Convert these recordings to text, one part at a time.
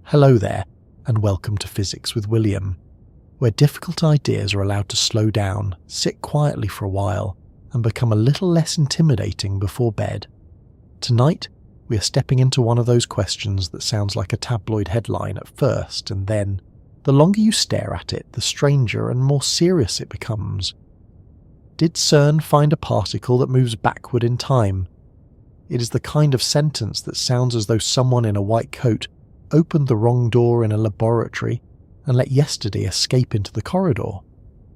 Hello there, and welcome to Physics with William, where difficult ideas are allowed to slow down, sit quietly for a while, and become a little less intimidating before bed. Tonight, we are stepping into one of those questions that sounds like a tabloid headline at first, and then, the longer you stare at it, the stranger and more serious it becomes. Did CERN find a particle that moves backward in time? It is the kind of sentence that sounds as though someone in a white coat opened the wrong door in a laboratory and let yesterday escape into the corridor.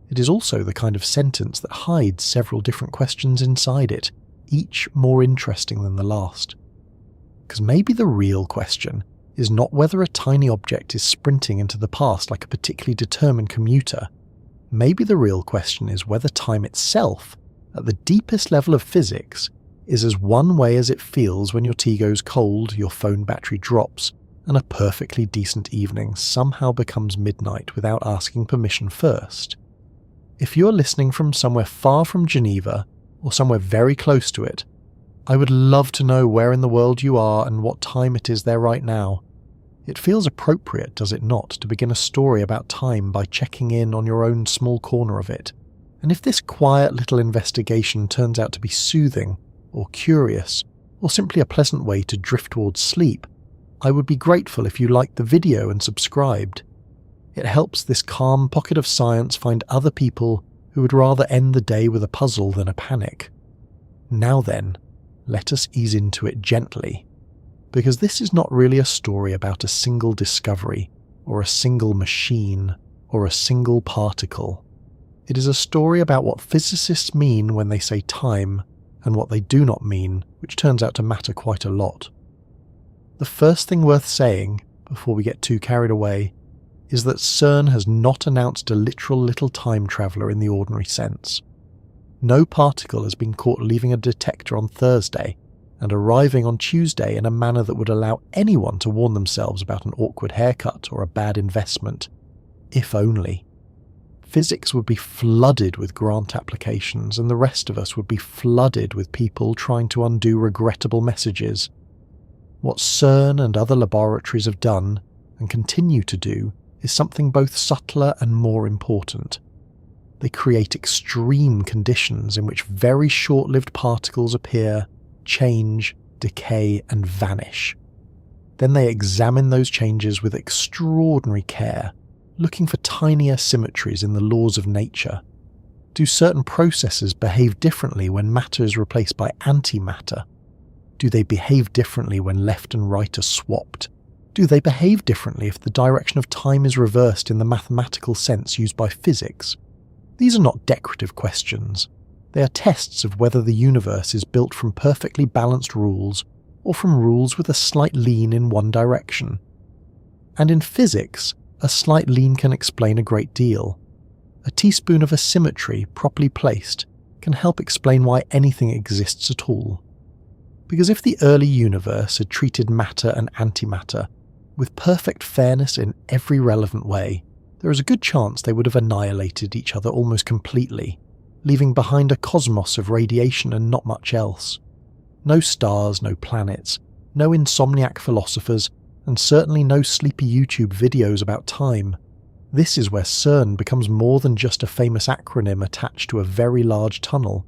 It is also the kind of sentence that hides several different questions inside it, each more interesting than the last. Because maybe the real question is not whether a tiny object is sprinting into the past like a particularly determined commuter. Maybe the real question is whether time itself, at the deepest level of physics, is as one way as it feels when your tea goes cold, your phone battery drops, and a perfectly decent evening somehow becomes midnight without asking permission first. If you're listening from somewhere far from Geneva, or somewhere very close to it, I would love to know where in the world you are and what time it is there right now. It feels appropriate, does it not, to begin a story about time by checking in on your own small corner of it. And if this quiet little investigation turns out to be soothing, or curious, or simply a pleasant way to drift towards sleep, I would be grateful if you liked the video and subscribed. It helps this calm pocket of science find other people who would rather end the day with a puzzle than a panic. Now then, let us ease into it gently, because this is not really a story about a single discovery, or a single machine, or a single particle. It is a story about what physicists mean when they say time, and what they do not mean, which turns out to matter quite a lot. The first thing worth saying, before we get too carried away, is that CERN has not announced a literal little time traveller in the ordinary sense. No particle has been caught leaving a detector on Thursday and arriving on Tuesday in a manner that would allow anyone to warn themselves about an awkward haircut or a bad investment, if only. Physics would be flooded with grant applications, and the rest of us would be flooded with people trying to undo regrettable messages. What CERN and other laboratories have done, and continue to do, is something both subtler and more important. They create extreme conditions in which very short-lived particles appear, change, decay, and vanish. Then they examine those changes with extraordinary care, looking for tiny asymmetries in the laws of nature. Do certain processes behave differently when matter is replaced by antimatter? Do they behave differently when left and right are swapped? Do they behave differently if the direction of time is reversed in the mathematical sense used by physics? These are not decorative questions. They are tests of whether the universe is built from perfectly balanced rules or from rules with a slight lean in one direction. And in physics, a slight lean can explain a great deal. A teaspoon of asymmetry, properly placed, can help explain why anything exists at all. Because if the early universe had treated matter and antimatter with perfect fairness in every relevant way, there is a good chance they would have annihilated each other almost completely, leaving behind a cosmos of radiation and not much else. No stars, no planets, no insomniac philosophers, and certainly no sleepy YouTube videos about time. This is where CERN becomes more than just a famous acronym attached to a very large tunnel.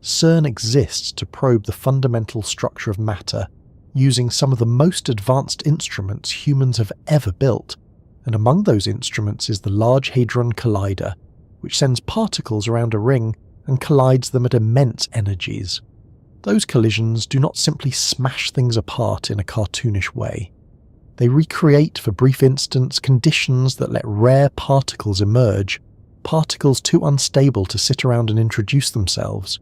CERN exists to probe the fundamental structure of matter, using some of the most advanced instruments humans have ever built, and among those instruments is the Large Hadron Collider, which sends particles around a ring and collides them at immense energies. Those collisions do not simply smash things apart in a cartoonish way. They recreate for brief instants conditions that let rare particles emerge, particles too unstable to sit around and introduce themselves.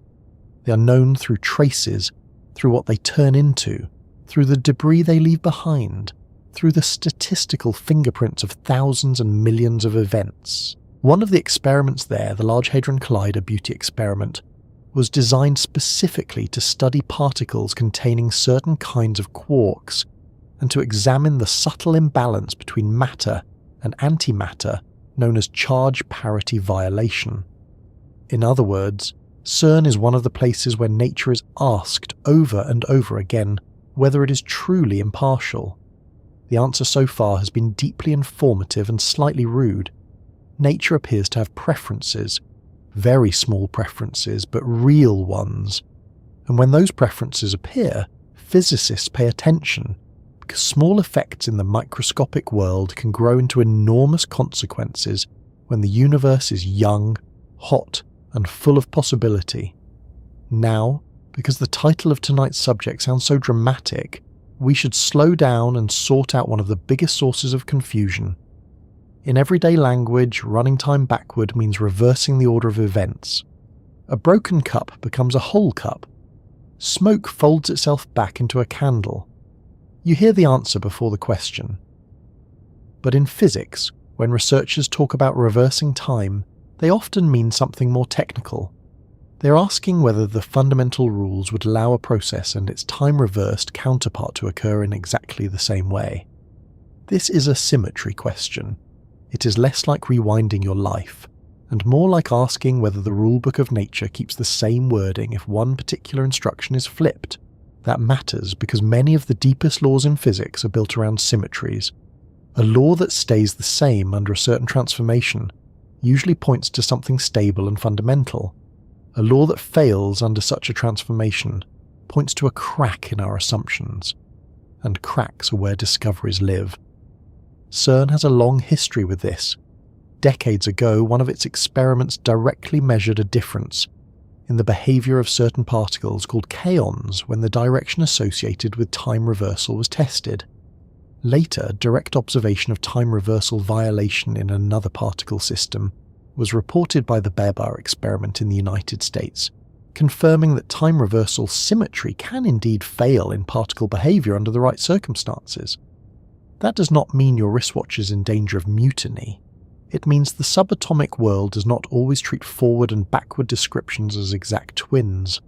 They are known through traces, through what they turn into, through the debris they leave behind, through the statistical fingerprints of thousands and millions of events. One of the experiments there, the Large Hadron Collider Beauty Experiment, was designed specifically to study particles containing certain kinds of quarks, and to examine the subtle imbalance between matter and antimatter known as charge parity violation. In other words, CERN is one of the places where nature is asked over and over again whether it is truly impartial. The answer so far has been deeply informative and slightly rude. Nature appears to have preferences, very small preferences, but real ones. And when those preferences appear, physicists pay attention, because small effects in the microscopic world can grow into enormous consequences when the universe is young, hot, and full of possibility. Now, because the title of tonight's subject sounds so dramatic, we should slow down and sort out one of the biggest sources of confusion. In everyday language, running time backward means reversing the order of events. A broken cup becomes a whole cup. Smoke folds itself back into a candle. You hear the answer before the question. But in physics, when researchers talk about reversing time, they often mean something more technical. They're asking whether the fundamental rules would allow a process and its time-reversed counterpart to occur in exactly the same way. This is a symmetry question. It is less like rewinding your life, and more like asking whether the rulebook of nature keeps the same wording if one particular instruction is flipped. That matters because many of the deepest laws in physics are built around symmetries. A law that stays the same under a certain transformation usually points to something stable and fundamental. A law that fails under such a transformation points to a crack in our assumptions, and cracks are where discoveries live. CERN has a long history with this. Decades ago, one of its experiments directly measured a difference in the behavior of certain particles called kaons when the direction associated with time reversal was tested. Later, direct observation of time reversal violation in another particle system was reported by the Bebar experiment in the United States, confirming that time reversal symmetry can indeed fail in particle behavior under the right circumstances. That does not mean your wristwatch is in danger of mutiny. It means the subatomic world does not always treat forward and backward descriptions as exact twins.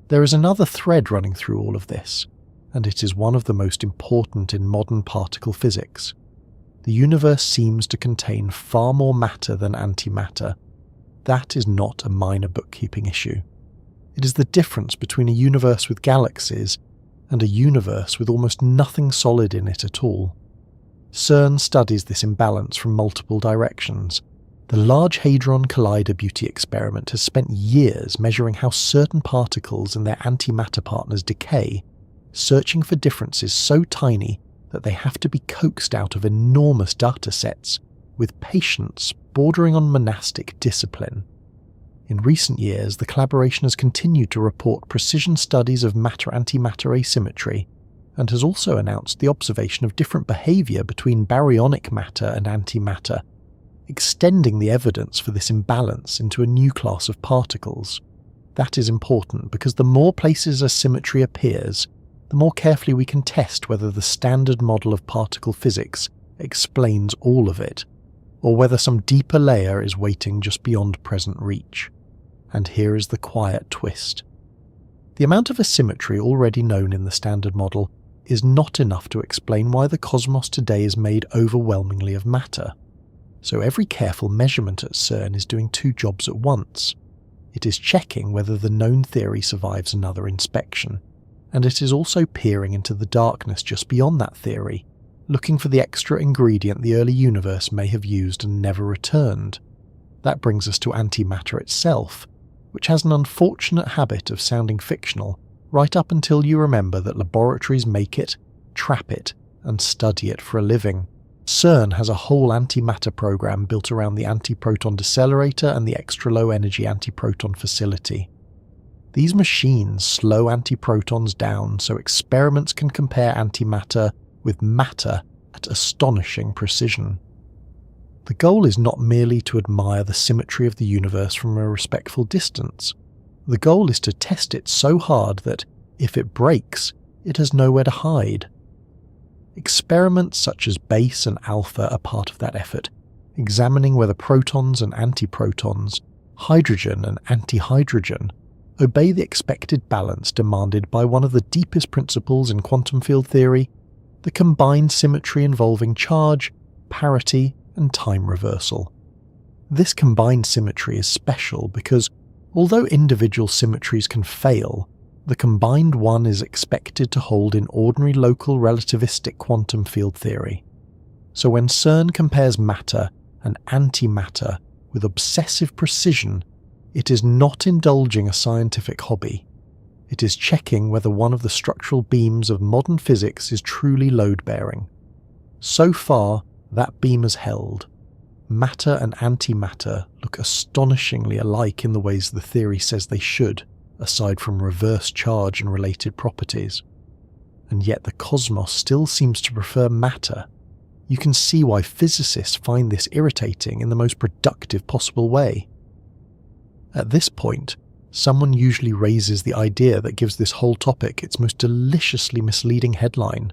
There is another thread running through all of this, and it is one of the most important in modern particle physics. The universe seems to contain far more matter than antimatter. That is not a minor bookkeeping issue. It is the difference between a universe with galaxies and a universe with almost nothing solid in it at all. CERN studies this imbalance from multiple directions. The Large Hadron Collider Beauty experiment has spent years measuring how certain particles and their antimatter partners decay, searching for differences so tiny that they have to be coaxed out of enormous data sets, with patience bordering on monastic discipline. In recent years, the collaboration has continued to report precision studies of matter-antimatter asymmetry, and has also announced the observation of different behavior between baryonic matter and antimatter, extending the evidence for this imbalance into a new class of particles. That is important because the more places a symmetry appears, the more carefully we can test whether the standard model of particle physics explains all of it, or whether some deeper layer is waiting just beyond present reach. And here is the quiet twist. The amount of asymmetry already known in the standard model is not enough to explain why the cosmos today is made overwhelmingly of matter. So every careful measurement at CERN is doing two jobs at once. It is checking whether the known theory survives another inspection, and it is also peering into the darkness just beyond that theory, looking for the extra ingredient the early universe may have used and never returned. That brings us to antimatter itself, which has an unfortunate habit of sounding fictional, right up until you remember that laboratories make it, trap it, and study it for a living. CERN has a whole antimatter program built around the antiproton decelerator and the extra-low energy antiproton facility. These machines slow antiprotons down so experiments can compare antimatter with matter at astonishing precision. The goal is not merely to admire the symmetry of the universe from a respectful distance. The goal is to test it so hard that, if it breaks, it has nowhere to hide. Experiments such as base and alpha are part of that effort, examining whether protons and antiprotons, hydrogen and antihydrogen, obey the expected balance demanded by one of the deepest principles in quantum field theory, the combined symmetry involving charge, parity, and time reversal. This combined symmetry is special because, although individual symmetries can fail, the combined one is expected to hold in ordinary local relativistic quantum field theory. So when CERN compares matter and antimatter with obsessive precision, it is not indulging a scientific hobby. It is checking whether one of the structural beams of modern physics is truly load-bearing. So far, that beam has held. Matter and antimatter look astonishingly alike in the ways the theory says they should, aside from reverse charge and related properties. And yet the cosmos still seems to prefer matter. You can see why physicists find this irritating in the most productive possible way. At this point, someone usually raises the idea that gives this whole topic its most deliciously misleading headline.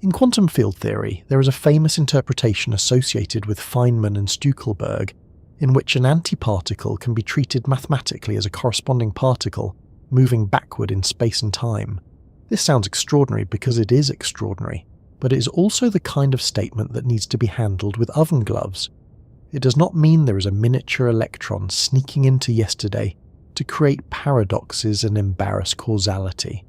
In quantum field theory, there is a famous interpretation associated with Feynman and Stueckelberg, in which an antiparticle can be treated mathematically as a corresponding particle, moving backward in space and time. This sounds extraordinary because it is extraordinary, but it is also the kind of statement that needs to be handled with oven gloves. It does not mean there is a miniature electron sneaking into yesterday to create paradoxes and embarrass causality.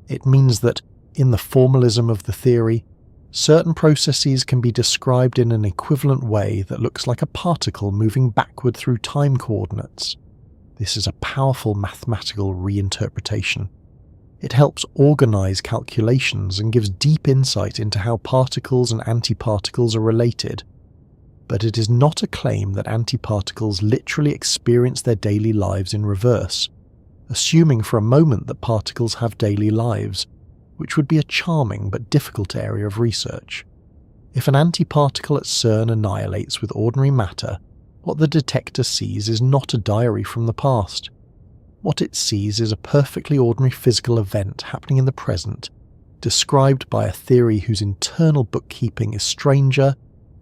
It means that, in the formalism of the theory, certain processes can be described in an equivalent way that looks like a particle moving backward through time coordinates. This is a powerful mathematical reinterpretation. It helps organize calculations and gives deep insight into how particles and antiparticles are related. But it is not a claim that antiparticles literally experience their daily lives in reverse, assuming for a moment that particles have daily lives, which would be a charming but difficult area of research. If an antiparticle at CERN annihilates with ordinary matter, what the detector sees is not a diary from the past. What it sees is a perfectly ordinary physical event happening in the present, described by a theory whose internal bookkeeping is stranger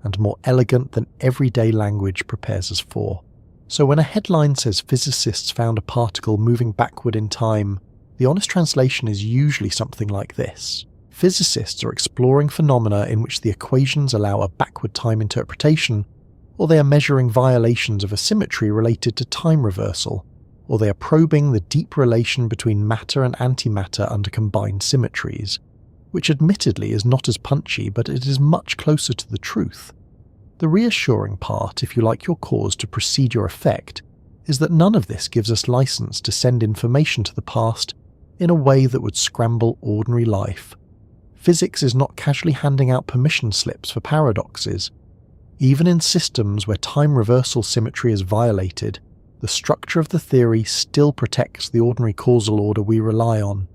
and more elegant than everyday language prepares us for. So when a headline says physicists found a particle moving backward in time, the honest translation is usually something like this. Physicists are exploring phenomena in which the equations allow a backward time interpretation, or they are measuring violations of a symmetry related to time reversal, or they are probing the deep relation between matter and antimatter under combined symmetries, which admittedly is not as punchy, but it is much closer to the truth. The reassuring part, if you like your cause to precede your effect, is that none of this gives us license to send information to the past in a way that would scramble ordinary life. Physics is not casually handing out permission slips for paradoxes. Even in systems where time reversal symmetry is violated, the structure of the theory still protects the ordinary causal order we rely on.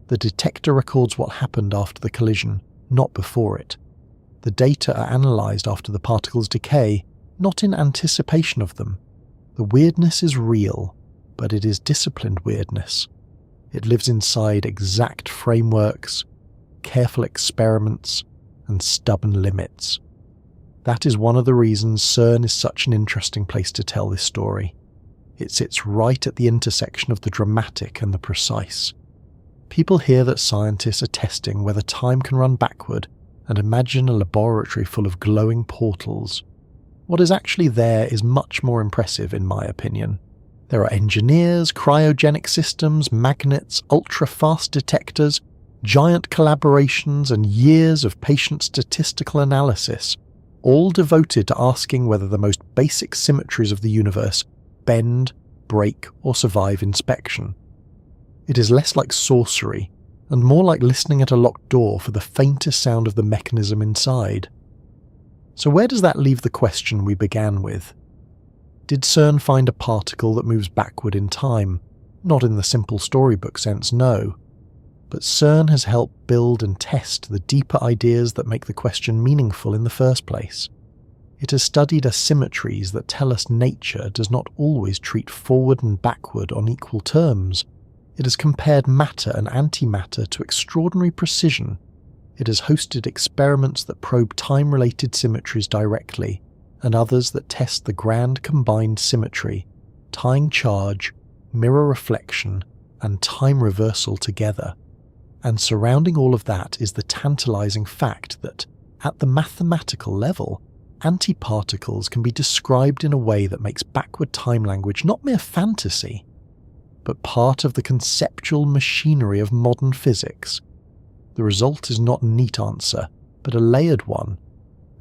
The detector records what happened after the collision, not before it. The data are analysed after the particles decay, not in anticipation of them. The weirdness is real, but it is disciplined weirdness. It lives inside exact frameworks, careful experiments, and stubborn limits. That is one of the reasons CERN is such an interesting place to tell this story. It sits right at the intersection of the dramatic and the precise. People hear that scientists are testing whether time can run backward and imagine a laboratory full of glowing portals. What is actually there is much more impressive, in my opinion. There are engineers, cryogenic systems, magnets, ultra-fast detectors, giant collaborations, and years of patient statistical analysis, all devoted to asking whether the most basic symmetries of the universe bend, break, or survive inspection. It is less like sorcery, and more like listening at a locked door for the faintest sound of the mechanism inside. So where does that leave the question we began with? Did CERN find a particle that moves backward in time? Not in the simple storybook sense, no. But CERN has helped build and test the deeper ideas that make the question meaningful in the first place. It has studied asymmetries that tell us nature does not always treat forward and backward on equal terms. It has compared matter and antimatter to extraordinary precision. It has hosted experiments that probe time-related symmetries directly, and others that test the grand combined symmetry, tying charge, mirror reflection, and time reversal together. And surrounding all of that is the tantalizing fact that, at the mathematical level, antiparticles can be described in a way that makes backward time language not mere fantasy, but part of the conceptual machinery of modern physics. The result is not a neat answer, but a layered one.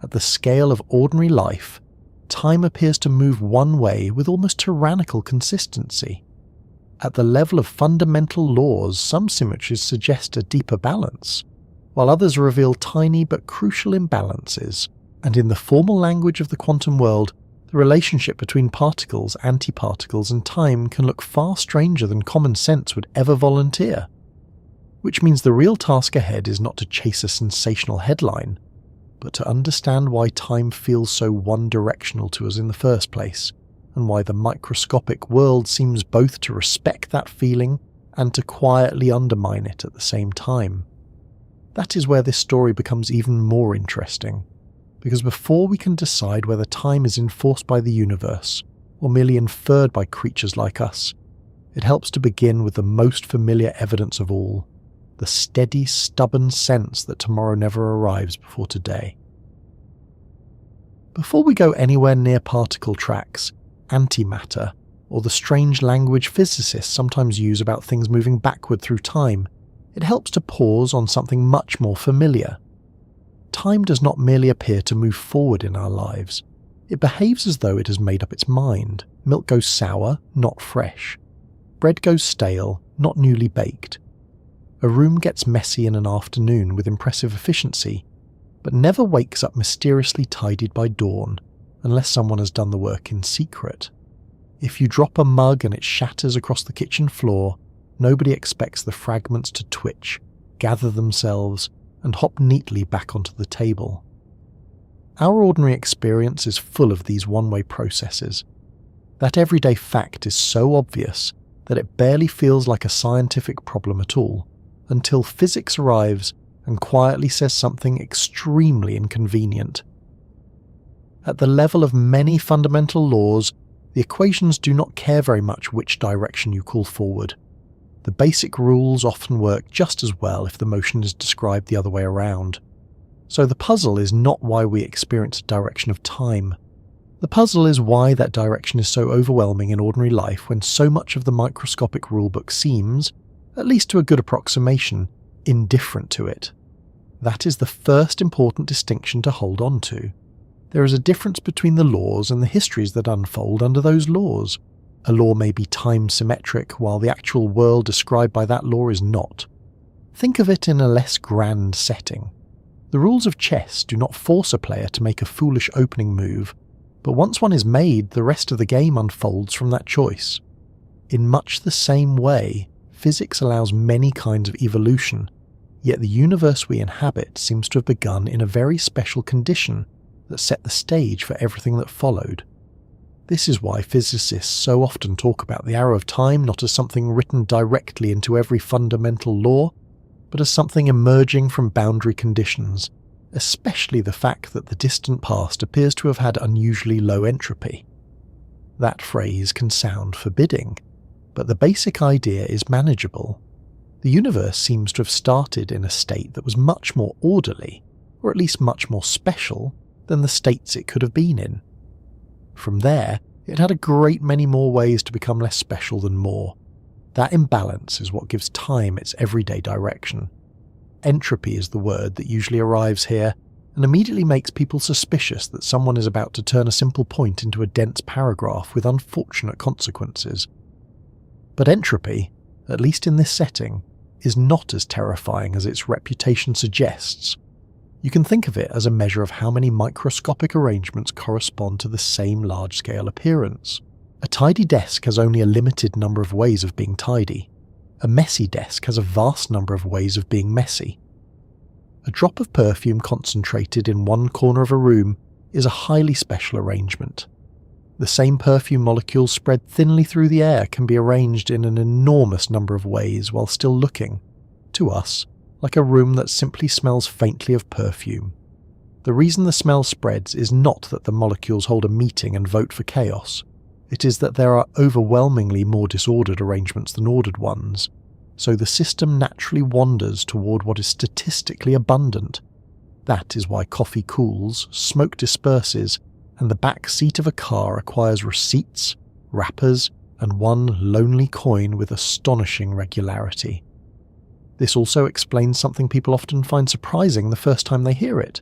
At the scale of ordinary life, time appears to move one way with almost tyrannical consistency. At the level of fundamental laws, some symmetries suggest a deeper balance, while others reveal tiny but crucial imbalances. And in the formal language of the quantum world, the relationship between particles, antiparticles, and time can look far stranger than common sense would ever volunteer. Which means the real task ahead is not to chase a sensational headline, but to understand why time feels so one-directional to us in the first place, and why the microscopic world seems both to respect that feeling and to quietly undermine it at the same time. That is where this story becomes even more interesting, because before we can decide whether time is enforced by the universe or merely inferred by creatures like us, it helps to begin with the most familiar evidence of all, the steady, stubborn sense that tomorrow never arrives before today. Before we go anywhere near particle tracks, antimatter, or the strange language physicists sometimes use about things moving backward through time, it helps to pause on something much more familiar. Time does not merely appear to move forward in our lives. It behaves as though it has made up its mind. Milk goes sour, not fresh. Bread goes stale, not newly baked. A room gets messy in an afternoon with impressive efficiency, but never wakes up mysteriously tidied by dawn, unless someone has done the work in secret. If you drop a mug and it shatters across the kitchen floor, nobody expects the fragments to twitch, gather themselves, and hop neatly back onto the table. Our ordinary experience is full of these one-way processes. That everyday fact is so obvious that it barely feels like a scientific problem at all, until physics arrives and quietly says something extremely inconvenient. At the level of many fundamental laws, the equations do not care very much which direction you call forward. The basic rules often work just as well if the motion is described the other way around. So the puzzle is not why we experience a direction of time. The puzzle is why that direction is so overwhelming in ordinary life when so much of the microscopic rulebook seems, at least to a good approximation, indifferent to it. That is the first important distinction to hold on to. There is a difference between the laws and the histories that unfold under those laws. A law may be time-symmetric, while the actual world described by that law is not. Think of it in a less grand setting. The rules of chess do not force a player to make a foolish opening move, but once one is made, the rest of the game unfolds from that choice. In much the same way, physics allows many kinds of evolution, yet the universe we inhabit seems to have begun in a very special condition that set the stage for everything that followed. This is why physicists so often talk about the arrow of time not as something written directly into every fundamental law, but as something emerging from boundary conditions, especially the fact that the distant past appears to have had unusually low entropy. That phrase can sound forbidding, but the basic idea is manageable. The universe seems to have started in a state that was much more orderly, or at least much more special, than the states it could have been in. From there, it had a great many more ways to become less special than more. That imbalance is what gives time its everyday direction. Entropy is the word that usually arrives here, and immediately makes people suspicious that someone is about to turn a simple point into a dense paragraph with unfortunate consequences. But entropy, at least in this setting, is not as terrifying as its reputation suggests. You can think of it as a measure of how many microscopic arrangements correspond to the same large-scale appearance. A tidy desk has only a limited number of ways of being tidy. A messy desk has a vast number of ways of being messy. A drop of perfume concentrated in one corner of a room is a highly special arrangement. The same perfume molecules spread thinly through the air can be arranged in an enormous number of ways while still looking, to us, like a room that simply smells faintly of perfume. The reason the smell spreads is not that the molecules hold a meeting and vote for chaos. It is that there are overwhelmingly more disordered arrangements than ordered ones, so the system naturally wanders toward what is statistically abundant. That is why coffee cools, smoke disperses, and the back seat of a car acquires receipts, wrappers, and one lonely coin with astonishing regularity. This also explains something people often find surprising the first time they hear it.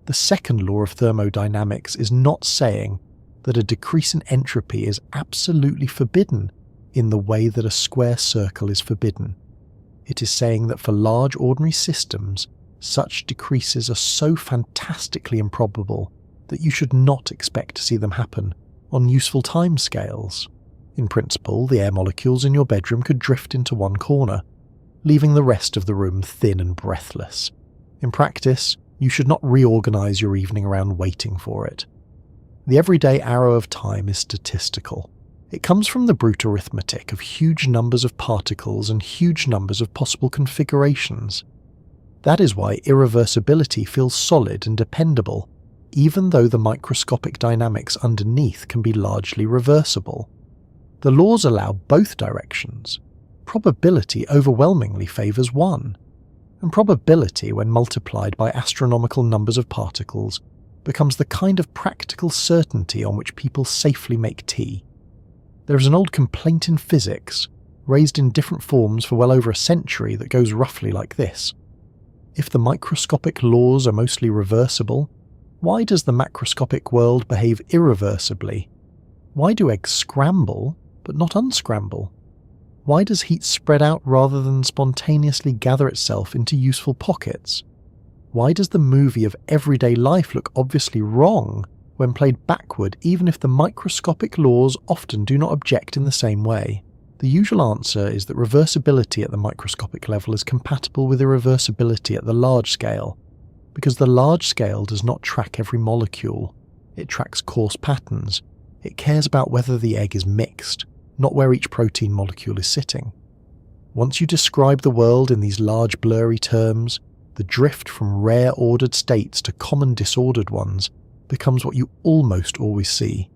The second law of thermodynamics is not saying that a decrease in entropy is absolutely forbidden in the way that a square circle is forbidden. It is saying that for large ordinary systems, such decreases are so fantastically improbable that you should not expect to see them happen on useful timescales. In principle, the air molecules in your bedroom could drift into one corner, leaving the rest of the room thin and breathless. In practice, you should not reorganize your evening around waiting for it. The everyday arrow of time is statistical. It comes from the brute arithmetic of huge numbers of particles and huge numbers of possible configurations. That is why irreversibility feels solid and dependable, even though the microscopic dynamics underneath can be largely reversible. The laws allow both directions. Probability overwhelmingly favours one, and probability, when multiplied by astronomical numbers of particles, becomes the kind of practical certainty on which people safely make tea. There is an old complaint in physics, raised in different forms for well over a century, that goes roughly like this. If the microscopic laws are mostly reversible, why does the macroscopic world behave irreversibly? Why do eggs scramble, but not unscramble? Why does heat spread out rather than spontaneously gather itself into useful pockets? Why does the movie of everyday life look obviously wrong when played backward, even if the microscopic laws often do not object in the same way? The usual answer is that reversibility at the microscopic level is compatible with irreversibility at the large scale, because the large scale does not track every molecule. It tracks coarse patterns. It cares about whether the egg is mixed, not where each protein molecule is sitting. Once you describe the world in these large blurry terms, the drift from rare ordered states to common disordered ones becomes what you almost always see.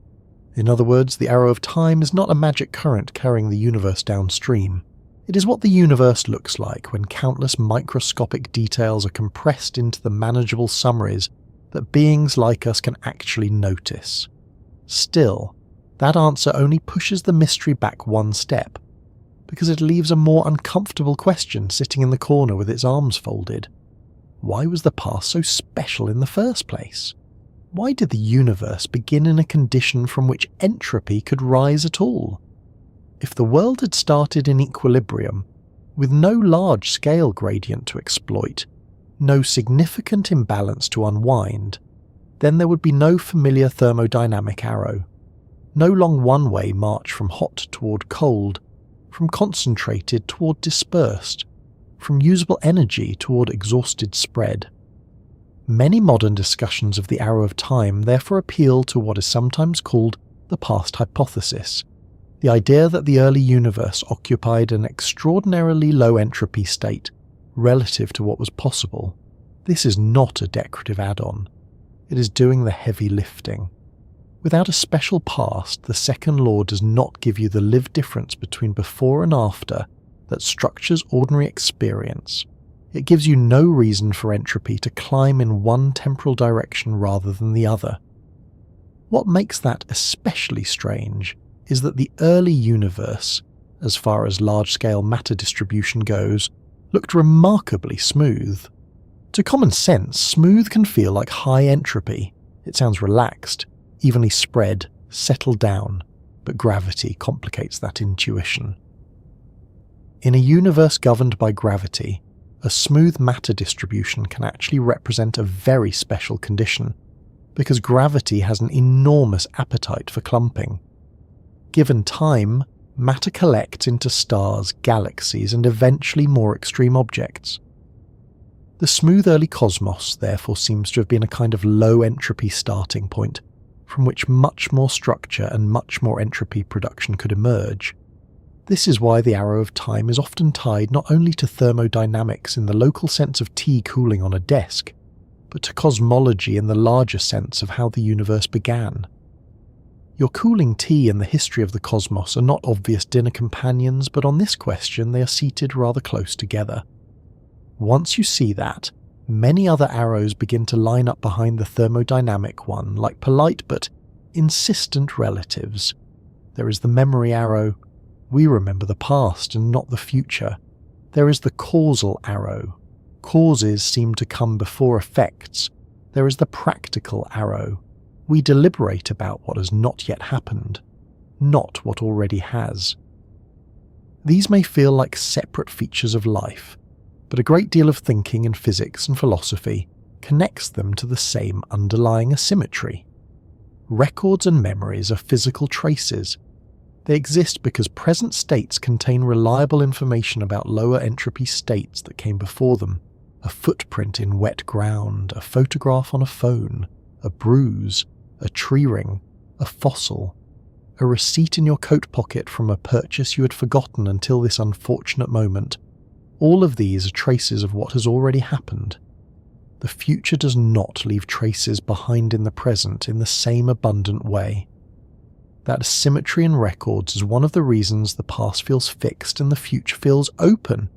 In other words, the arrow of time is not a magic current carrying the universe downstream. It is what the universe looks like when countless microscopic details are compressed into the manageable summaries that beings like us can actually notice. Still, that answer only pushes the mystery back one step, because it leaves a more uncomfortable question sitting in the corner with its arms folded. Why was the past so special in the first place? Why did the universe begin in a condition from which entropy could rise at all? If the world had started in equilibrium, with no large-scale gradient to exploit, no significant imbalance to unwind, then there would be no familiar thermodynamic arrow. No long one-way march from hot toward cold, from concentrated toward dispersed, from usable energy toward exhausted spread. Many modern discussions of the arrow of time therefore appeal to what is sometimes called the past hypothesis, the idea that the early universe occupied an extraordinarily low entropy state relative to what was possible. This is not a decorative add-on. It is doing the heavy lifting. Without a special past, the second law does not give you the lived difference between before and after that structures ordinary experience. It gives you no reason for entropy to climb in one temporal direction rather than the other. What makes that especially strange is that the early universe, as far as large-scale matter distribution goes, looked remarkably smooth. To common sense, smooth can feel like high entropy. It sounds relaxed, evenly spread, settled down, but gravity complicates that intuition. In a universe governed by gravity, a smooth matter distribution can actually represent a very special condition, because gravity has an enormous appetite for clumping. Given time, matter collects into stars, galaxies, and eventually more extreme objects. The smooth early cosmos therefore seems to have been a kind of low entropy starting point, from which much more structure and much more entropy production could emerge. This is why the arrow of time is often tied not only to thermodynamics in the local sense of tea cooling on a desk, but to cosmology in the larger sense of how the universe began. Your cooling tea and the history of the cosmos are not obvious dinner companions, but on this question they are seated rather close together. Once you see that, many other arrows begin to line up behind the thermodynamic one like polite but insistent relatives. There is the memory arrow. We remember the past and not the future. There is the causal arrow. Causes seem to come before effects. There is the practical arrow. We deliberate about what has not yet happened, not what already has. These may feel like separate features of life, but a great deal of thinking in physics and philosophy connects them to the same underlying asymmetry. Records and memories are physical traces. They exist because present states contain reliable information about lower entropy states that came before them. A footprint in wet ground, a photograph on a phone, a bruise, a tree ring, a fossil, a receipt in your coat pocket from a purchase you had forgotten until this unfortunate moment. All of these are traces of what has already happened. The future does not leave traces behind in the present in the same abundant way. That asymmetry in records is one of the reasons the past feels fixed and the future feels open.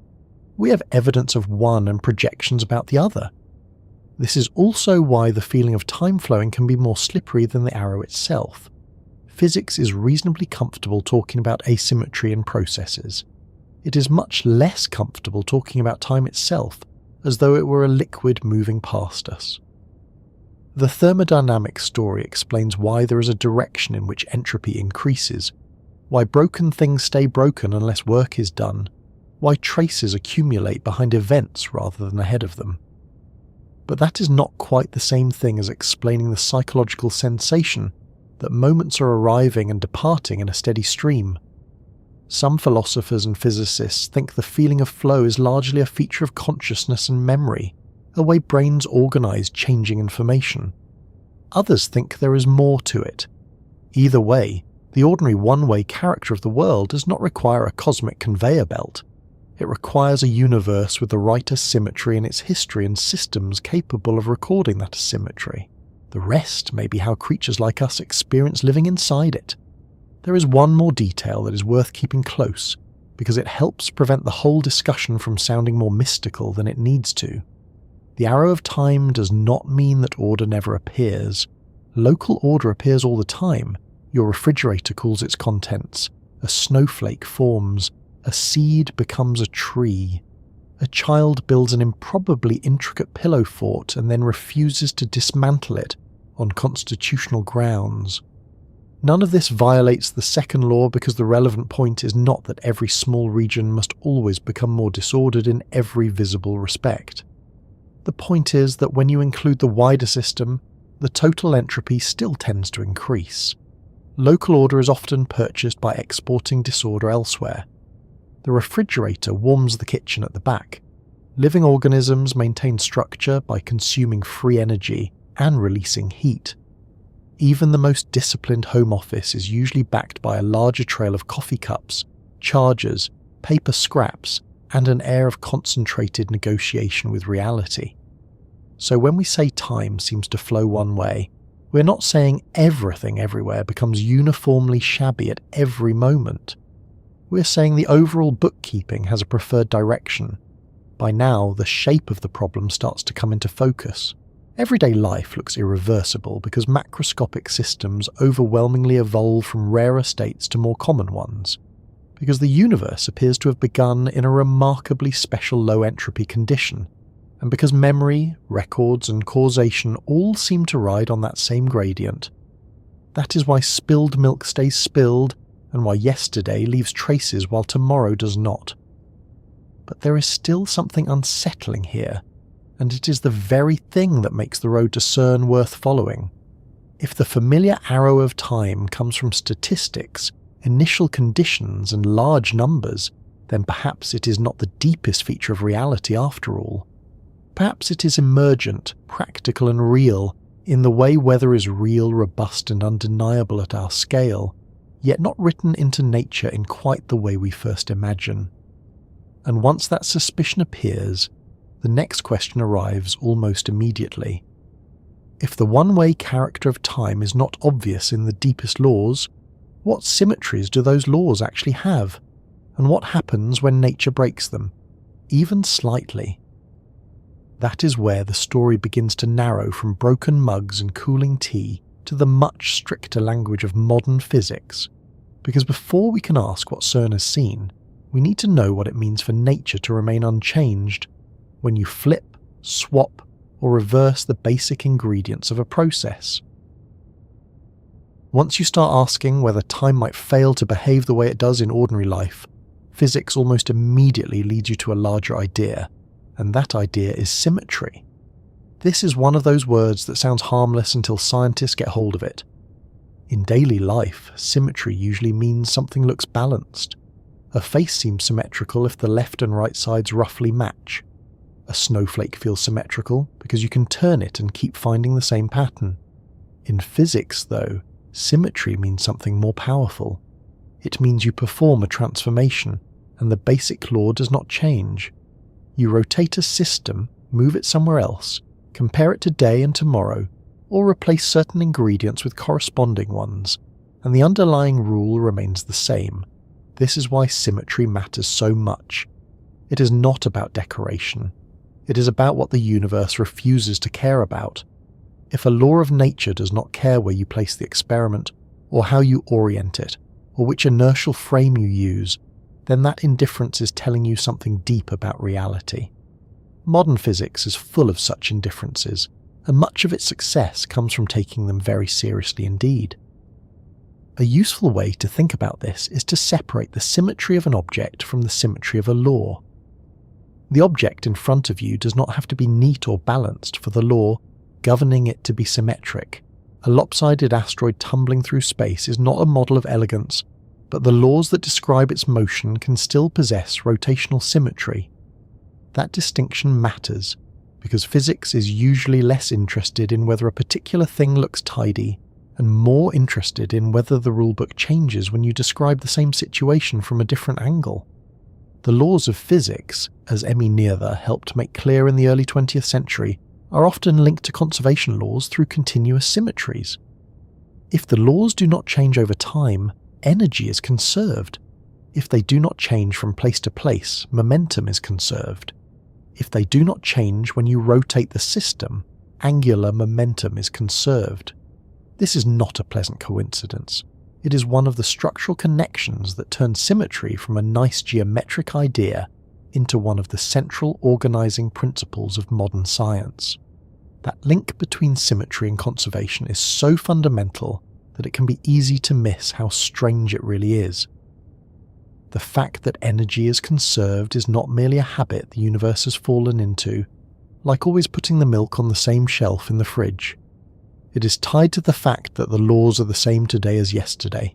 We have evidence of one and projections about the other. This is also why the feeling of time flowing can be more slippery than the arrow itself. Physics is reasonably comfortable talking about asymmetry in processes. It is much less comfortable talking about time itself, as though it were a liquid moving past us. The thermodynamics story explains why there is a direction in which entropy increases, why broken things stay broken unless work is done, why traces accumulate behind events rather than ahead of them. But that is not quite the same thing as explaining the psychological sensation that moments are arriving and departing in a steady stream. Some philosophers and physicists think the feeling of flow is largely a feature of consciousness and memory, a way brains organize changing information. Others think there is more to it. Either way, the ordinary one-way character of the world does not require a cosmic conveyor belt. It requires a universe with the right asymmetry in its history and systems capable of recording that asymmetry. The rest may be how creatures like us experience living inside it. There is one more detail that is worth keeping close, because it helps prevent the whole discussion from sounding more mystical than it needs to. The arrow of time does not mean that order never appears. Local order appears all the time. Your refrigerator cools its contents. A snowflake forms. A seed becomes a tree. A child builds an improbably intricate pillow fort and then refuses to dismantle it on constitutional grounds. None of this violates the second law because the relevant point is not that every small region must always become more disordered in every visible respect. The point is that when you include the wider system, the total entropy still tends to increase. Local order is often purchased by exporting disorder elsewhere. The refrigerator warms the kitchen at the back. Living organisms maintain structure by consuming free energy and releasing heat. Even the most disciplined home office is usually backed by a larger trail of coffee cups, chargers, paper scraps, and an air of concentrated negotiation with reality. So when we say time seems to flow one way, we're not saying everything everywhere becomes uniformly shabby at every moment. We're saying the overall bookkeeping has a preferred direction. By now, the shape of the problem starts to come into focus. Everyday life looks irreversible because macroscopic systems overwhelmingly evolve from rarer states to more common ones, because the universe appears to have begun in a remarkably special low-entropy condition, and because memory, records, and causation all seem to ride on that same gradient. That is why spilled milk stays spilled, and why yesterday leaves traces while tomorrow does not. But there is still something unsettling here, and it is the very thing that makes the road to CERN worth following. If the familiar arrow of time comes from statistics, initial conditions, and large numbers, then perhaps it is not the deepest feature of reality after all. Perhaps it is emergent, practical and real, in the way weather is real, robust and undeniable at our scale, yet not written into nature in quite the way we first imagine. And once that suspicion appears, the next question arrives almost immediately. If the one-way character of time is not obvious in the deepest laws, what symmetries do those laws actually have? And what happens when nature breaks them, even slightly? That is where the story begins to narrow from broken mugs and cooling tea to the much stricter language of modern physics. Because before we can ask what CERN has seen, we need to know what it means for nature to remain unchanged when you flip, swap, or reverse the basic ingredients of a process. Once you start asking whether time might fail to behave the way it does in ordinary life, physics almost immediately leads you to a larger idea, and that idea is symmetry. This is one of those words that sounds harmless until scientists get hold of it. In daily life, symmetry usually means something looks balanced. A face seems symmetrical if the left and right sides roughly match. A snowflake feels symmetrical because you can turn it and keep finding the same pattern. In physics, though, symmetry means something more powerful. It means you perform a transformation, and the basic law does not change. You rotate a system, move it somewhere else, compare it today and tomorrow, or replace certain ingredients with corresponding ones, and the underlying rule remains the same. This is why symmetry matters so much. It is not about decoration. It is about what the universe refuses to care about. If a law of nature does not care where you place the experiment, or how you orient it, or which inertial frame you use, then that indifference is telling you something deep about reality. Modern physics is full of such indifferences, and much of its success comes from taking them very seriously indeed. A useful way to think about this is to separate the symmetry of an object from the symmetry of a law. The object in front of you does not have to be neat or balanced for the law governing it to be symmetric. A lopsided asteroid tumbling through space is not a model of elegance, but the laws that describe its motion can still possess rotational symmetry. That distinction matters, because physics is usually less interested in whether a particular thing looks tidy, and more interested in whether the rulebook changes when you describe the same situation from a different angle. The laws of physics, as Emmy Noether helped make clear in the early 20th century, are often linked to conservation laws through continuous symmetries. If the laws do not change over time, energy is conserved. If they do not change from place to place, momentum is conserved. If they do not change when you rotate the system, angular momentum is conserved. This is not a pleasant coincidence. It is one of the structural connections that turn symmetry from a nice geometric idea into one of the central organizing principles of modern science. That link between symmetry and conservation is so fundamental that it can be easy to miss how strange it really is. The fact that energy is conserved is not merely a habit the universe has fallen into, like always putting the milk on the same shelf in the fridge. It is tied to the fact that the laws are the same today as yesterday.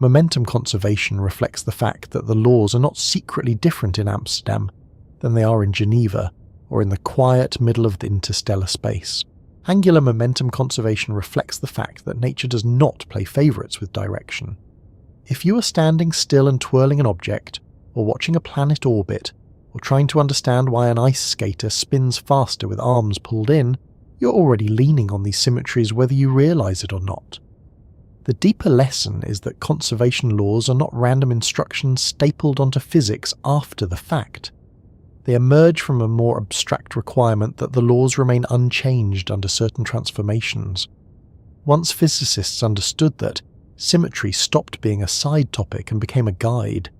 Momentum conservation reflects the fact that the laws are not secretly different in Amsterdam than they are in Geneva or in the quiet middle of the interstellar space. Angular momentum conservation reflects the fact that nature does not play favourites with direction. If you are standing still and twirling an object, or watching a planet orbit, or trying to understand why an ice skater spins faster with arms pulled in, you're already leaning on these symmetries whether you realise it or not. The deeper lesson is that conservation laws are not random instructions stapled onto physics after the fact. They emerge from a more abstract requirement that the laws remain unchanged under certain transformations. Once physicists understood that, symmetry stopped being a side topic and became a guide.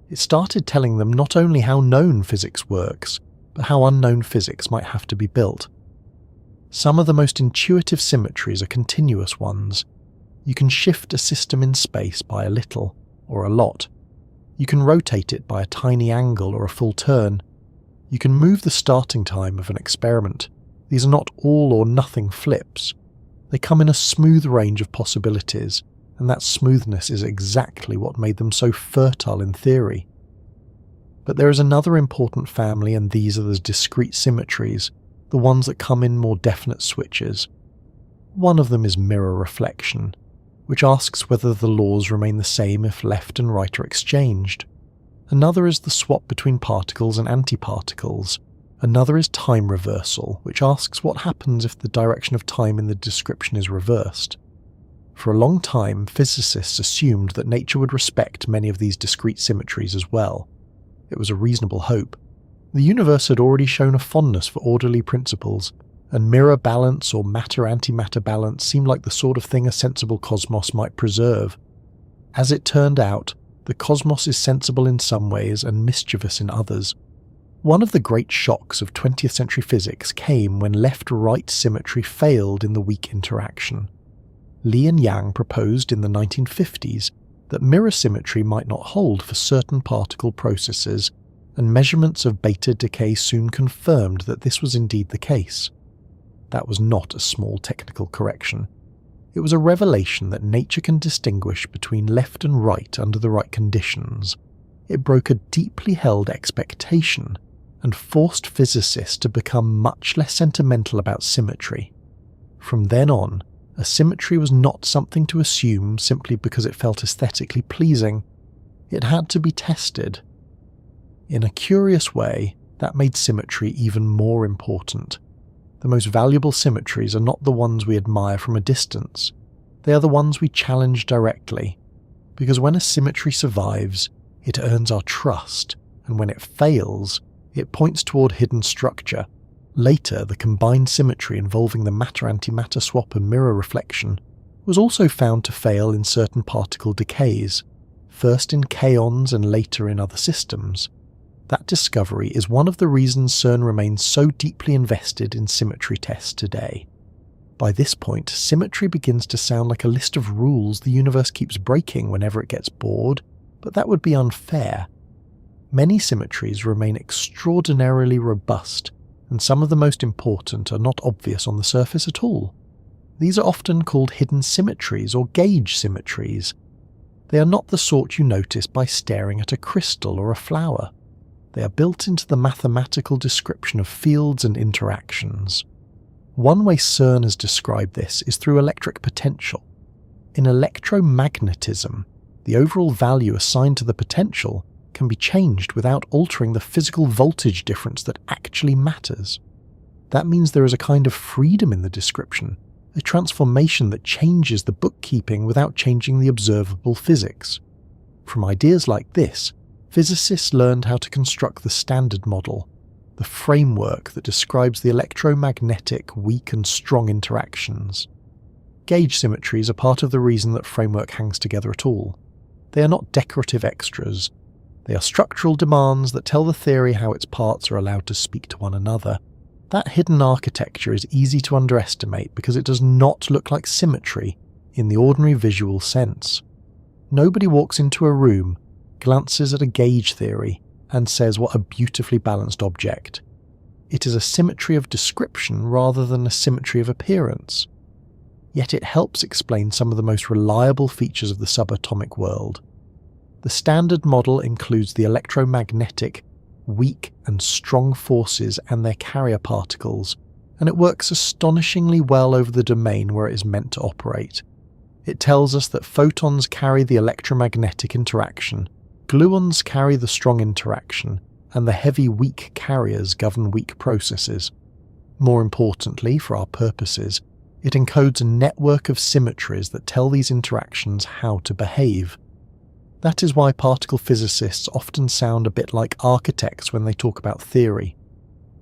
It started telling them not only how known physics works, but how unknown physics might have to be built. Some of the most intuitive symmetries are continuous ones. You can shift a system in space by a little, or a lot. You can rotate it by a tiny angle or a full turn. You can move the starting time of an experiment. These are not all or nothing flips. They come in a smooth range of possibilities, and that smoothness is exactly what made them so fertile in theory. But there is another important family, and these are the discrete symmetries, the ones that come in more definite switches. One of them is mirror reflection, which asks whether the laws remain the same if left and right are exchanged. Another is the swap between particles and antiparticles. Another is time reversal, which asks what happens if the direction of time in the description is reversed. For a long time, physicists assumed that nature would respect many of these discrete symmetries as well. It was a reasonable hope. The universe had already shown a fondness for orderly principles, and mirror balance or matter-antimatter balance seemed like the sort of thing a sensible cosmos might preserve. As it turned out, the cosmos is sensible in some ways and mischievous in others. One of the great shocks of 20th century physics came when left-right symmetry failed in the weak interaction. Li and Yang proposed in the 1950s that mirror symmetry might not hold for certain particle processes, and measurements of beta decay soon confirmed that this was indeed the case. That was not a small technical correction. It was a revelation that nature can distinguish between left and right under the right conditions. It broke a deeply held expectation and forced physicists to become much less sentimental about symmetry. From then on, a symmetry was not something to assume simply because it felt aesthetically pleasing. It had to be tested. In a curious way, that made symmetry even more important. The most valuable symmetries are not the ones we admire from a distance. They are the ones we challenge directly. Because when a symmetry survives, it earns our trust, and when it fails, it points toward hidden structure. Later, the combined symmetry involving the matter-antimatter swap and mirror reflection was also found to fail in certain particle decays, first in kaons and later in other systems. That discovery is one of the reasons CERN remains so deeply invested in symmetry tests today. By this point, symmetry begins to sound like a list of rules the universe keeps breaking whenever it gets bored, but that would be unfair. Many symmetries remain extraordinarily robust, and some of the most important are not obvious on the surface at all. These are often called hidden symmetries or gauge symmetries. They are not the sort you notice by staring at a crystal or a flower. They are built into the mathematical description of fields and interactions. One way CERN has described this is through electric potential. In electromagnetism, the overall value assigned to the potential can be changed without altering the physical voltage difference that actually matters. That means there is a kind of freedom in the description, a transformation that changes the bookkeeping without changing the observable physics. From ideas like this, physicists learned how to construct the Standard Model, the framework that describes the electromagnetic weak and strong interactions. Gauge symmetries are part of the reason that framework hangs together at all. They are not decorative extras. They are structural demands that tell the theory how its parts are allowed to speak to one another. That hidden architecture is easy to underestimate because it does not look like symmetry in the ordinary visual sense. Nobody walks into a room, glances at a gauge theory, and says what a beautifully balanced object. It is a symmetry of description rather than a symmetry of appearance. Yet it helps explain some of the most reliable features of the subatomic world. The Standard Model includes the electromagnetic, weak and strong forces and their carrier particles, and it works astonishingly well over the domain where it is meant to operate. It tells us that photons carry the electromagnetic interaction, gluons carry the strong interaction, and the heavy weak carriers govern weak processes. More importantly, for our purposes, it encodes a network of symmetries that tell these interactions how to behave. That is why particle physicists often sound a bit like architects when they talk about theory.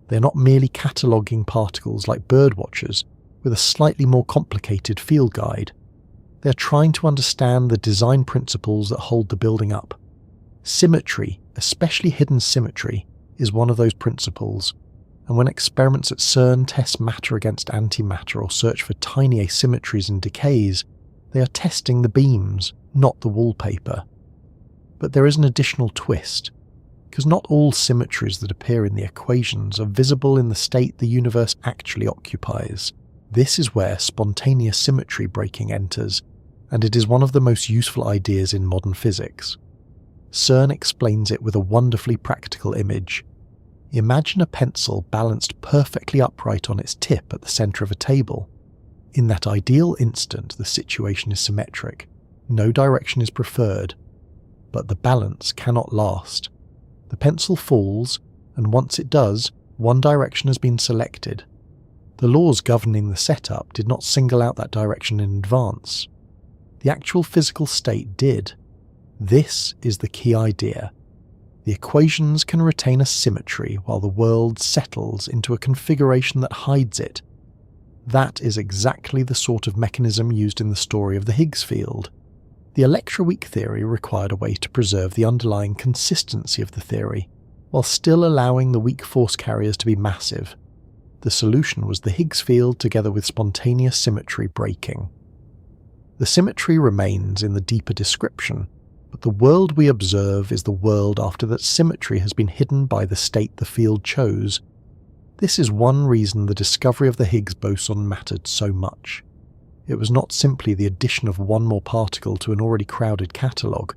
They are not merely cataloguing particles like birdwatchers with a slightly more complicated field guide. They are trying to understand the design principles that hold the building up. Symmetry, especially hidden symmetry, is one of those principles, and when experiments at CERN test matter against antimatter or search for tiny asymmetries and decays, they are testing the beams, not the wallpaper. But there is an additional twist, because not all symmetries that appear in the equations are visible in the state the universe actually occupies. This is where spontaneous symmetry breaking enters, and it is one of the most useful ideas in modern physics. CERN explains it with a wonderfully practical image. Imagine a pencil balanced perfectly upright on its tip at the centre of a table. In that ideal instant, the situation is symmetric. No direction is preferred. But the balance cannot last. The pencil falls, and once it does, one direction has been selected. The laws governing the setup did not single out that direction in advance. The actual physical state did. This is the key idea. The equations can retain a symmetry while the world settles into a configuration that hides it. That is exactly the sort of mechanism used in the story of the Higgs field. The electroweak theory required a way to preserve the underlying consistency of the theory, while still allowing the weak force carriers to be massive. The solution was the Higgs field together with spontaneous symmetry breaking. The symmetry remains in the deeper description, but the world we observe is the world after that symmetry has been hidden by the state the field chose. This is one reason the discovery of the Higgs boson mattered so much. It was not simply the addition of one more particle to an already crowded catalogue.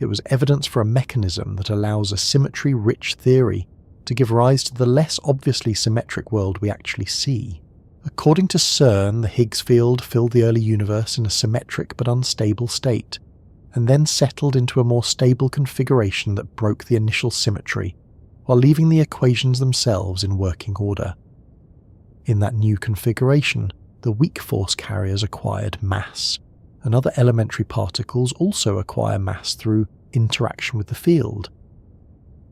It was evidence for a mechanism that allows a symmetry-rich theory to give rise to the less obviously symmetric world we actually see. According to CERN, the Higgs field filled the early universe in a symmetric but unstable state, and then settled into a more stable configuration that broke the initial symmetry, while leaving the equations themselves in working order. In that new configuration, the weak force carriers acquired mass, and other elementary particles also acquire mass through interaction with the field.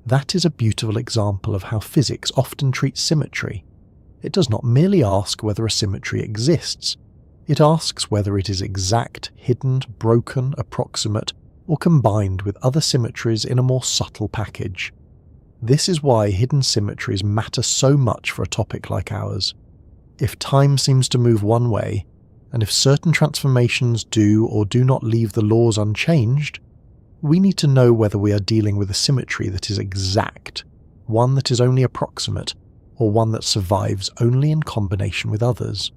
That is a beautiful example of how physics often treats symmetry. It does not merely ask whether a symmetry exists. It asks whether it is exact, hidden, broken, approximate, or combined with other symmetries in a more subtle package. This is why hidden symmetries matter so much for a topic like ours. If time seems to move one way, and if certain transformations do or do not leave the laws unchanged, we need to know whether we are dealing with a symmetry that is exact, one that is only approximate, or one that survives only in combination with others.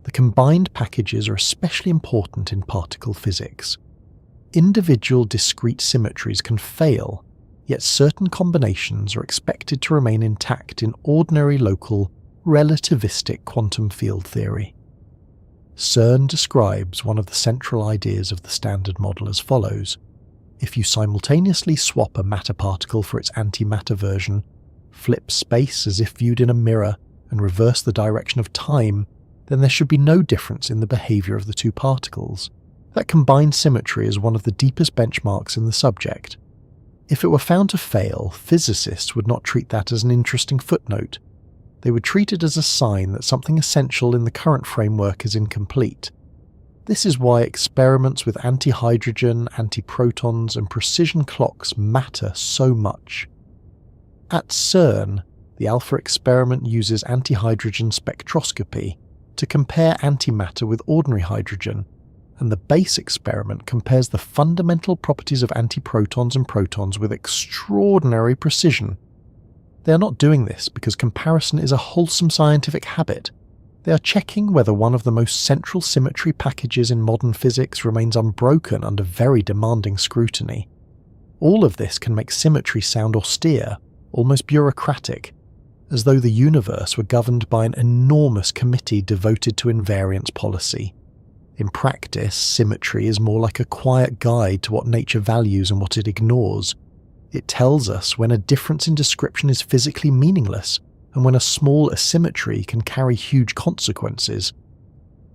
The combined packages are especially important in particle physics. Individual discrete symmetries can fail, yet certain combinations are expected to remain intact in ordinary local, relativistic quantum field theory. CERN describes one of the central ideas of the Standard Model as follows. If you simultaneously swap a matter particle for its antimatter version, flip space as if viewed in a mirror, and reverse the direction of time, then there should be no difference in the behaviour of the two particles. That combined symmetry is one of the deepest benchmarks in the subject. If it were found to fail, physicists would not treat that as an interesting footnote. They would treat it as a sign that something essential in the current framework is incomplete. This is why experiments with anti-hydrogen, anti-protons, and precision clocks matter so much. At CERN, the alpha experiment uses anti-hydrogen spectroscopy to compare antimatter with ordinary hydrogen, and the base experiment compares the fundamental properties of antiprotons and protons with extraordinary precision. They are not doing this because comparison is a wholesome scientific habit. They are checking whether one of the most central symmetry packages in modern physics remains unbroken under very demanding scrutiny. All of this can make symmetry sound austere, almost bureaucratic, as though the universe were governed by an enormous committee devoted to invariance policy. In practice, symmetry is more like a quiet guide to what nature values and what it ignores. It tells us when a difference in description is physically meaningless, and when a small asymmetry can carry huge consequences.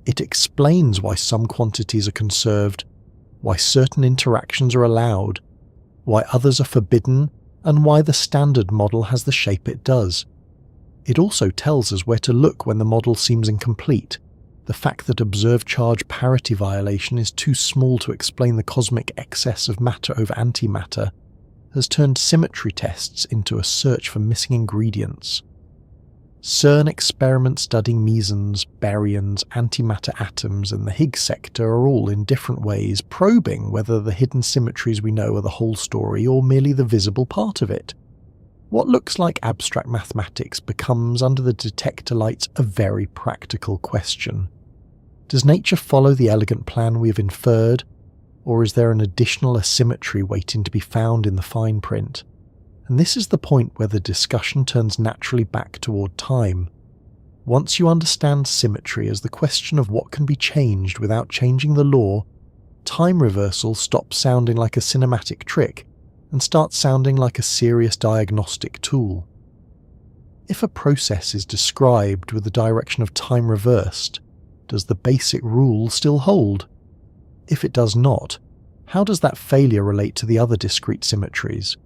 It explains why some quantities are conserved, why certain interactions are allowed, why others are forbidden, and why the Standard Model has the shape it does. It also tells us where to look when the model seems incomplete. The fact that observed charge parity violation is too small to explain the cosmic excess of matter over antimatter has turned symmetry tests into a search for missing ingredients. CERN experiments studying mesons, baryons, antimatter atoms, and the Higgs sector are all in different ways probing whether the hidden symmetries we know are the whole story or merely the visible part of it. What looks like abstract mathematics becomes, under the detector lights, a very practical question. Does nature follow the elegant plan we have inferred, or is there an additional asymmetry waiting to be found in the fine print? And this is the point where the discussion turns naturally back toward time. Once you understand symmetry as the question of what can be changed without changing the law, time reversal stops sounding like a cinematic trick and starts sounding like a serious diagnostic tool. If a process is described with the direction of time reversed, does the basic rule still hold? If it does not, how does that failure relate to the other discrete symmetries?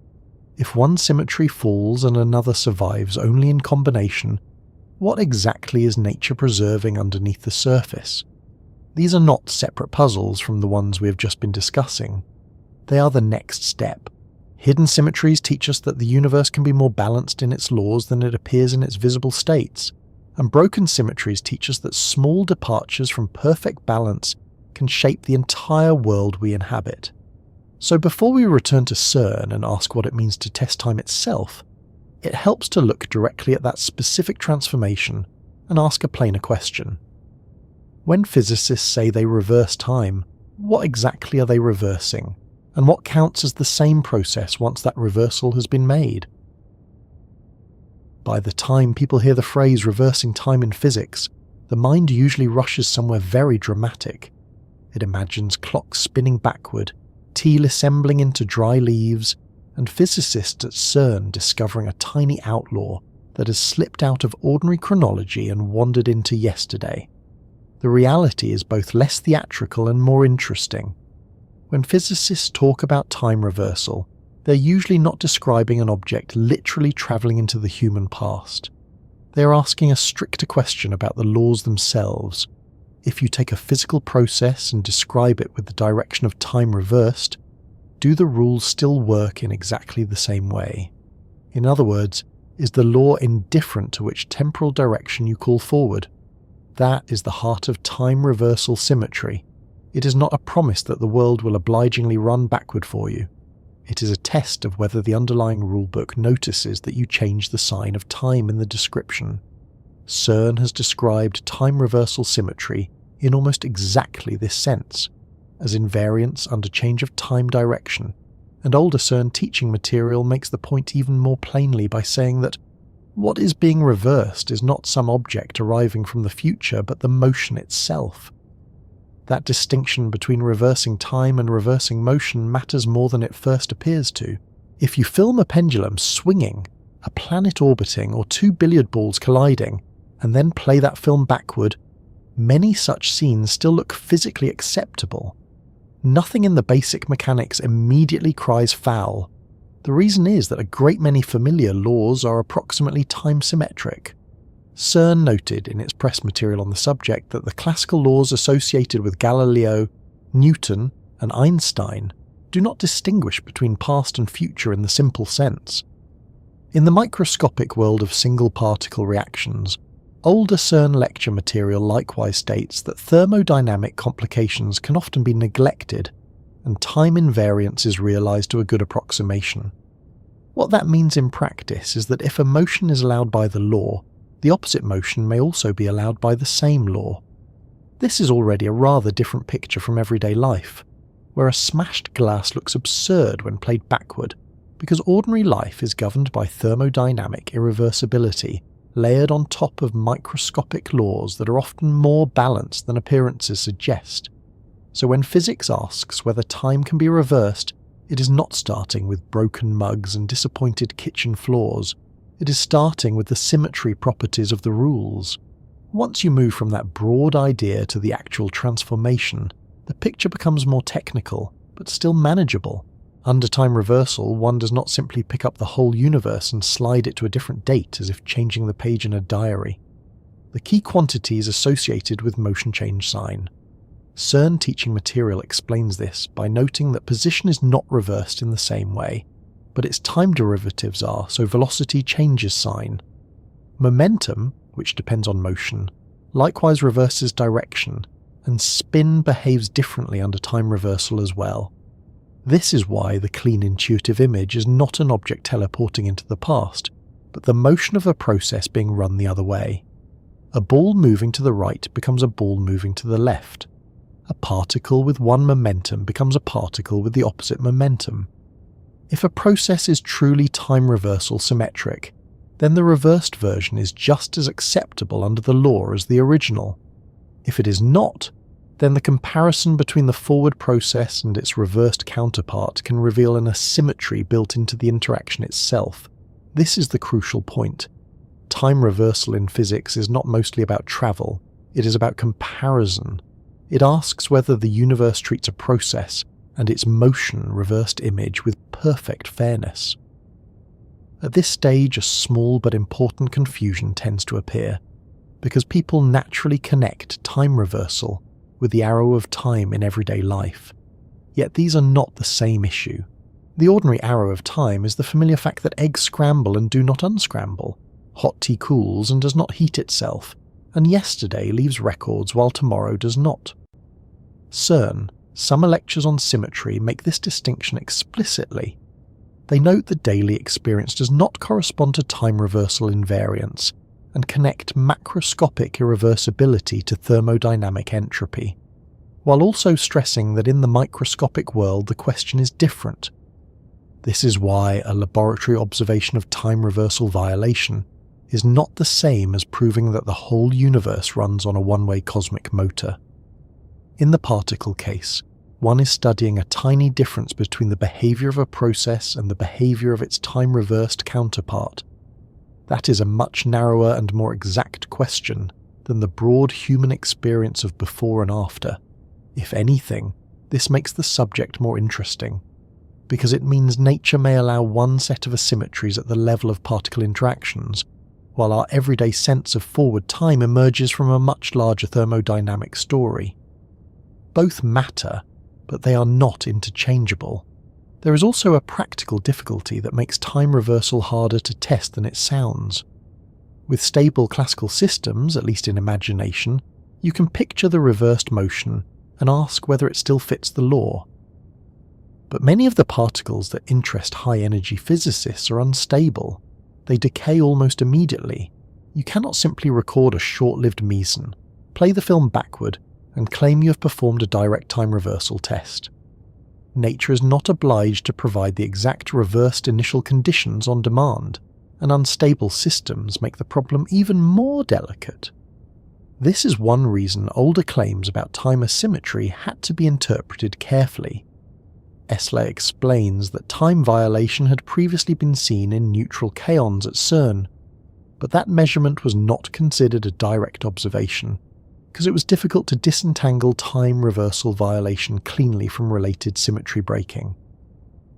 If one symmetry falls and another survives only in combination, what exactly is nature preserving underneath the surface? These are not separate puzzles from the ones we have just been discussing. They are the next step. Hidden symmetries teach us that the universe can be more balanced in its laws than it appears in its visible states, and broken symmetries teach us that small departures from perfect balance can shape the entire world we inhabit. So before we return to CERN and ask what it means to test time itself, it helps to look directly at that specific transformation and ask a plainer question. When physicists say they reverse time, what exactly are they reversing, and what counts as the same process once that reversal has been made? By the time people hear the phrase reversing time in physics, the mind usually rushes somewhere very dramatic. It imagines clocks spinning backward, teal assembling into dry leaves, and physicists at CERN discovering a tiny outlaw that has slipped out of ordinary chronology and wandered into yesterday. The reality is both less theatrical and more interesting. When physicists talk about time reversal, they're usually not describing an object literally travelling into the human past. They are asking a stricter question about the laws themselves. If you take a physical process and describe it with the direction of time reversed, do the rules still work in exactly the same way? In other words, is the law indifferent to which temporal direction you call forward? That is the heart of time reversal symmetry. It is not a promise that the world will obligingly run backward for you. It is a test of whether the underlying rulebook notices that you change the sign of time in the description. CERN has described time reversal symmetry in almost exactly this sense, as invariance under change of time direction, and older CERN teaching material makes the point even more plainly by saying that what is being reversed is not some object arriving from the future but the motion itself. That distinction between reversing time and reversing motion matters more than it first appears to. If you film a pendulum swinging, a planet orbiting, or two billiard balls colliding, and then play that film backward, many such scenes still look physically acceptable. Nothing in the basic mechanics immediately cries foul. The reason is that a great many familiar laws are approximately time-symmetric. CERN noted in its press material on the subject that the classical laws associated with Galileo, Newton, and Einstein do not distinguish between past and future in the simple sense. In the microscopic world of single-particle reactions, older CERN lecture material likewise states that thermodynamic complications can often be neglected, and time invariance is realized to a good approximation. What that means in practice is that if a motion is allowed by the law, the opposite motion may also be allowed by the same law. This is already a rather different picture from everyday life, where a smashed glass looks absurd when played backward, because ordinary life is governed by thermodynamic irreversibility, layered on top of microscopic laws that are often more balanced than appearances suggest. So when physics asks whether time can be reversed, it is not starting with broken mugs and disappointed kitchen floors. It is starting with the symmetry properties of the rules. Once you move from that broad idea to the actual transformation, the picture becomes more technical, but still manageable. Under time reversal, one does not simply pick up the whole universe and slide it to a different date as if changing the page in a diary. The key quantity is associated with motion change sign. CERN teaching material explains this by noting that position is not reversed in the same way, but its time derivatives are, so velocity changes sign. Momentum, which depends on motion, likewise reverses direction, and spin behaves differently under time reversal as well. This is why the clean intuitive image is not an object teleporting into the past, but the motion of a process being run the other way. A ball moving to the right becomes a ball moving to the left. A particle with one momentum becomes a particle with the opposite momentum. If a process is truly time reversal symmetric, then the reversed version is just as acceptable under the law as the original. If it is not, then the comparison between the forward process and its reversed counterpart can reveal an asymmetry built into the interaction itself. This is the crucial point. Time reversal in physics is not mostly about travel, it is about comparison. It asks whether the universe treats a process and its motion reversed image with perfect fairness. At this stage, a small but important confusion tends to appear, because people naturally connect time reversal with the arrow of time in everyday life. Yet these are not the same issue. The ordinary arrow of time is the familiar fact that eggs scramble and do not unscramble, hot tea cools and does not heat itself, and yesterday leaves records while tomorrow does not. CERN, summer lectures on symmetry, make this distinction explicitly. They note the daily experience does not correspond to time reversal invariance, and connect macroscopic irreversibility to thermodynamic entropy, while also stressing that in the microscopic world the question is different. This is why a laboratory observation of time reversal violation is not the same as proving that the whole universe runs on a one-way cosmic motor. In the particle case, one is studying a tiny difference between the behavior of a process and the behavior of its time-reversed counterpart. That is a much narrower and more exact question than the broad human experience of before and after. If anything, this makes the subject more interesting, because it means nature may allow one set of asymmetries at the level of particle interactions, while our everyday sense of forward time emerges from a much larger thermodynamic story. Both matter, but they are not interchangeable. There is also a practical difficulty that makes time reversal harder to test than it sounds. With stable classical systems, at least in imagination, you can picture the reversed motion and ask whether it still fits the law. But many of the particles that interest high-energy physicists are unstable. They decay almost immediately. You cannot simply record a short-lived meson, play the film backward, and claim you have performed a direct time reversal test. Nature is not obliged to provide the exact reversed initial conditions on demand, and unstable systems make the problem even more delicate. This is one reason older claims about time asymmetry had to be interpreted carefully. Esler explains that time violation had previously been seen in neutral kaons at CERN, but that measurement was not considered a direct observation, because it was difficult to disentangle time reversal violation cleanly from related symmetry breaking.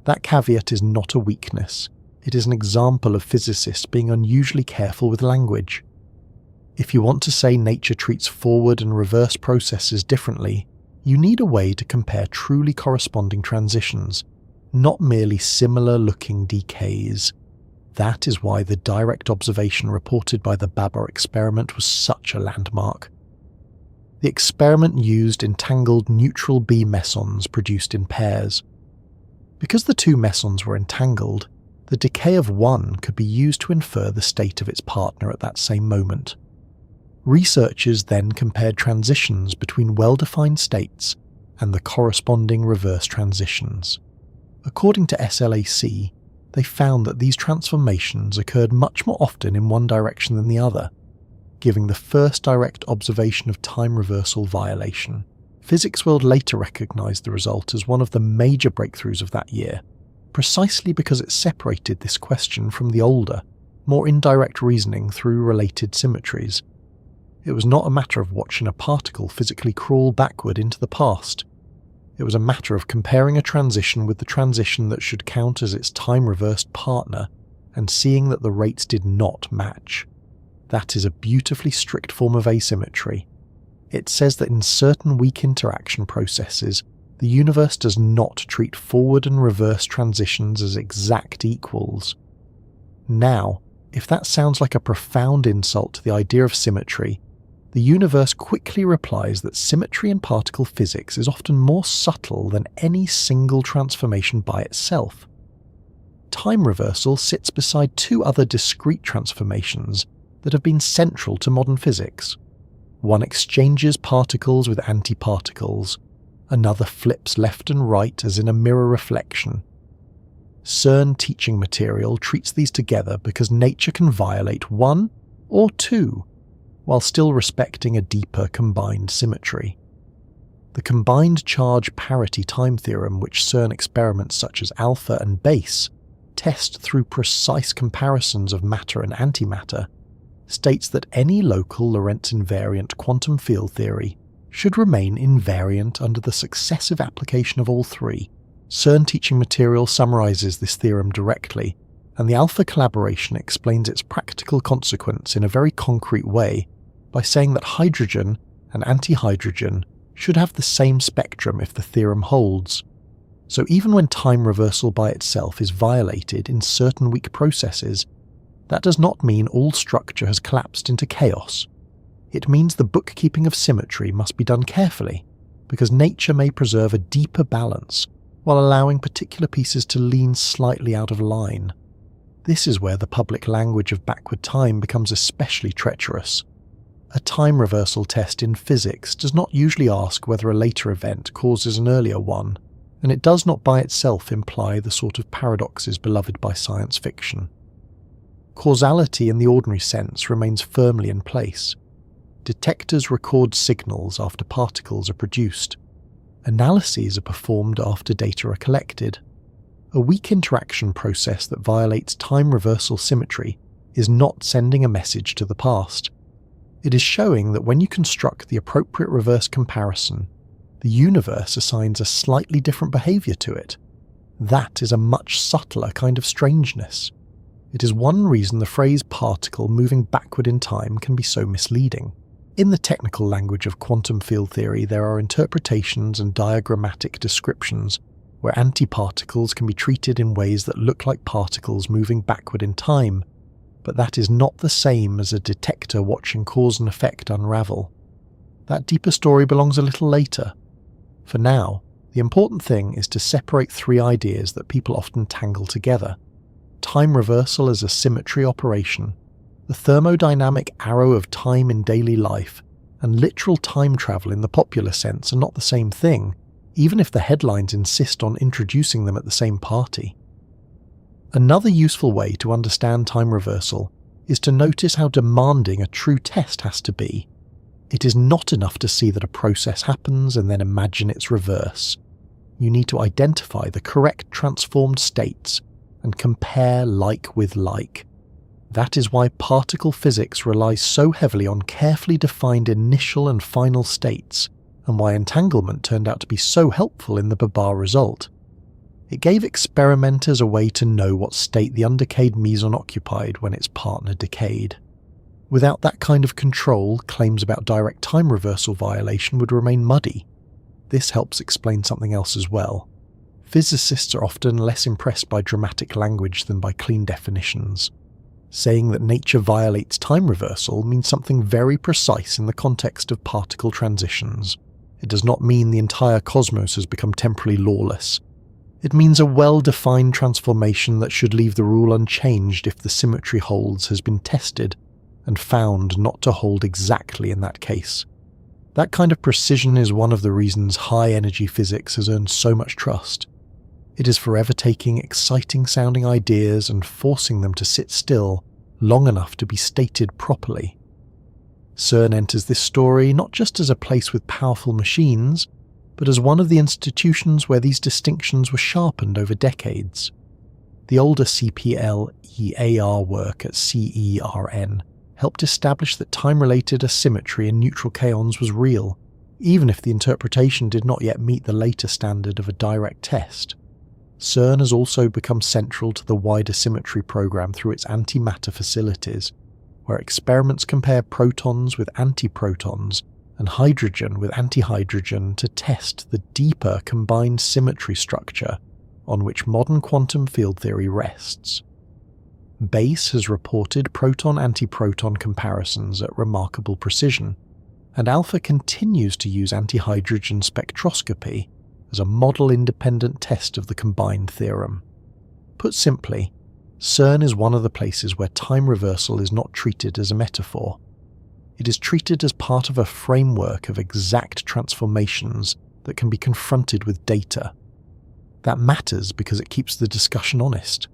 That caveat is not a weakness, it is an example of physicists being unusually careful with language. If you want to say nature treats forward and reverse processes differently, you need a way to compare truly corresponding transitions, not merely similar-looking decays. That is why the direct observation reported by the Babor experiment was such a landmark. The experiment used entangled neutral B mesons produced in pairs. Because the two mesons were entangled, the decay of one could be used to infer the state of its partner at that same moment. Researchers then compared transitions between well-defined states and the corresponding reverse transitions. According to SLAC, they found that these transformations occurred much more often in one direction than the other, giving the first direct observation of time reversal violation. Physics World later recognized the result as one of the major breakthroughs of that year, precisely because it separated this question from the older, more indirect reasoning through related symmetries. It was not a matter of watching a particle physically crawl backward into the past. It was a matter of comparing a transition with the transition that should count as its time-reversed partner and seeing that the rates did not match. That is a beautifully strict form of asymmetry. It says that in certain weak interaction processes, the universe does not treat forward and reverse transitions as exact equals. Now, if that sounds like a profound insult to the idea of symmetry, the universe quickly replies that symmetry in particle physics is often more subtle than any single transformation by itself. Time reversal sits beside two other discrete transformations that have been central to modern physics. One exchanges particles with antiparticles, another flips left and right as in a mirror reflection. CERN teaching material treats these together because nature can violate one or two, while still respecting a deeper combined symmetry. The combined charge parity time theorem, which CERN experiments such as alpha and base test through precise comparisons of matter and antimatter, states that any local Lorentz invariant quantum field theory should remain invariant under the successive application of all three. CERN teaching material summarizes this theorem directly, and the alpha collaboration explains its practical consequence in a very concrete way by saying that hydrogen and antihydrogen should have the same spectrum if the theorem holds. So even when time reversal by itself is violated in certain weak processes, that does not mean all structure has collapsed into chaos. It means the bookkeeping of symmetry must be done carefully, because nature may preserve a deeper balance while allowing particular pieces to lean slightly out of line. This is where the public language of backward time becomes especially treacherous. A time reversal test in physics does not usually ask whether a later event causes an earlier one, and it does not by itself imply the sort of paradoxes beloved by science fiction. Causality in the ordinary sense remains firmly in place. Detectors record signals after particles are produced. Analyses are performed after data are collected. A weak interaction process that violates time reversal symmetry is not sending a message to the past. It is showing that when you construct the appropriate reverse comparison, the universe assigns a slightly different behavior to it. That is a much subtler kind of strangeness. It is one reason the phrase particle moving backward in time can be so misleading. In the technical language of quantum field theory, there are interpretations and diagrammatic descriptions where antiparticles can be treated in ways that look like particles moving backward in time, but that is not the same as a detector watching cause and effect unravel. That deeper story belongs a little later. For now, the important thing is to separate three ideas that people often tangle together: time reversal as a symmetry operation, the thermodynamic arrow of time in daily life, and literal time travel in the popular sense are not the same thing, even if the headlines insist on introducing them at the same party. Another useful way to understand time reversal is to notice how demanding a true test has to be. It is not enough to see that a process happens and then imagine its reverse. You need to identify the correct transformed states and compare like with like. That is why particle physics relies so heavily on carefully defined initial and final states, and why entanglement turned out to be so helpful in the Babar result. It gave experimenters a way to know what state the undecayed meson occupied when its partner decayed. Without that kind of control, claims about direct time reversal violation would remain muddy. This helps explain something else as well. Physicists are often less impressed by dramatic language than by clean definitions. Saying that nature violates time reversal means something very precise in the context of particle transitions. It does not mean the entire cosmos has become temporally lawless. It means a well-defined transformation that should leave the rule unchanged if the symmetry holds has been tested and found not to hold exactly in that case. That kind of precision is one of the reasons high-energy physics has earned so much trust. It is forever taking exciting-sounding ideas and forcing them to sit still long enough to be stated properly. CERN enters this story not just as a place with powerful machines, but as one of the institutions where these distinctions were sharpened over decades. The older CPL-EAR work at CERN helped establish that time-related asymmetry in neutral kaons was real, even if the interpretation did not yet meet the later standard of a direct test. CERN has also become central to the wider symmetry program through its antimatter facilities, where experiments compare protons with antiprotons and hydrogen with antihydrogen to test the deeper combined symmetry structure on which modern quantum field theory rests. BASE has reported proton-antiproton comparisons at remarkable precision, and Alpha continues to use antihydrogen spectroscopy as a model-independent test of the combined theorem. Put simply, CERN is one of the places where time reversal is not treated as a metaphor. It is treated as part of a framework of exact transformations that can be confronted with data. That matters because it keeps the discussion honest.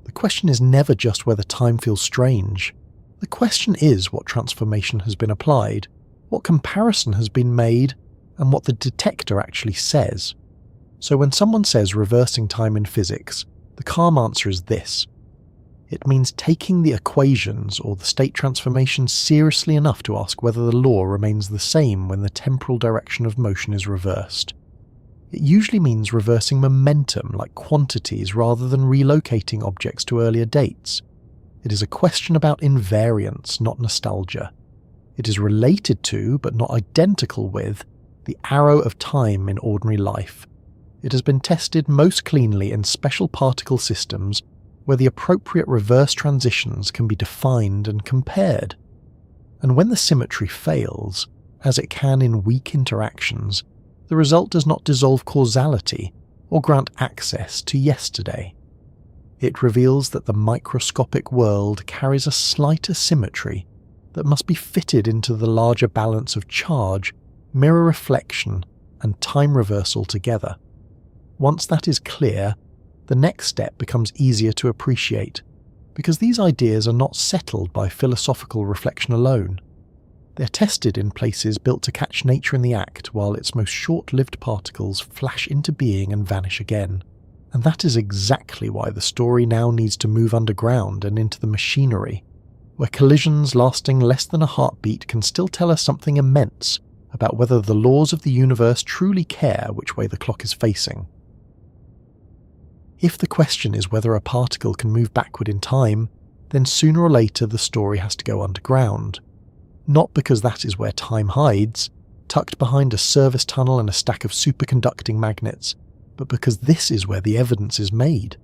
The question is never just whether time feels strange. The question is what transformation has been applied, what comparison has been made, and what the detector actually says. So when someone says reversing time in physics, the calm answer is this. It means taking the equations or the state transformation seriously enough to ask whether the law remains the same when the temporal direction of motion is reversed. It usually means reversing momentum like quantities rather than relocating objects to earlier dates. It is a question about invariance, not nostalgia. It is related to, but not identical with, the arrow of time in ordinary life. It has been tested most cleanly in special particle systems where the appropriate reverse transitions can be defined and compared. And when the symmetry fails, as it can in weak interactions, the result does not dissolve causality or grant access to yesterday. It reveals that the microscopic world carries a slight asymmetry that must be fitted into the larger balance of charge, mirror reflection, and time reversal together. Once that is clear, the next step becomes easier to appreciate, because these ideas are not settled by philosophical reflection alone. They're tested in places built to catch nature in the act while its most short-lived particles flash into being and vanish again. And that is exactly why the story now needs to move underground and into the machinery, where collisions lasting less than a heartbeat can still tell us something immense about whether the laws of the universe truly care which way the clock is facing. If the question is whether a particle can move backward in time, then sooner or later the story has to go underground. Not because that is where time hides, tucked behind a service tunnel and a stack of superconducting magnets, but because this is where the evidence is made.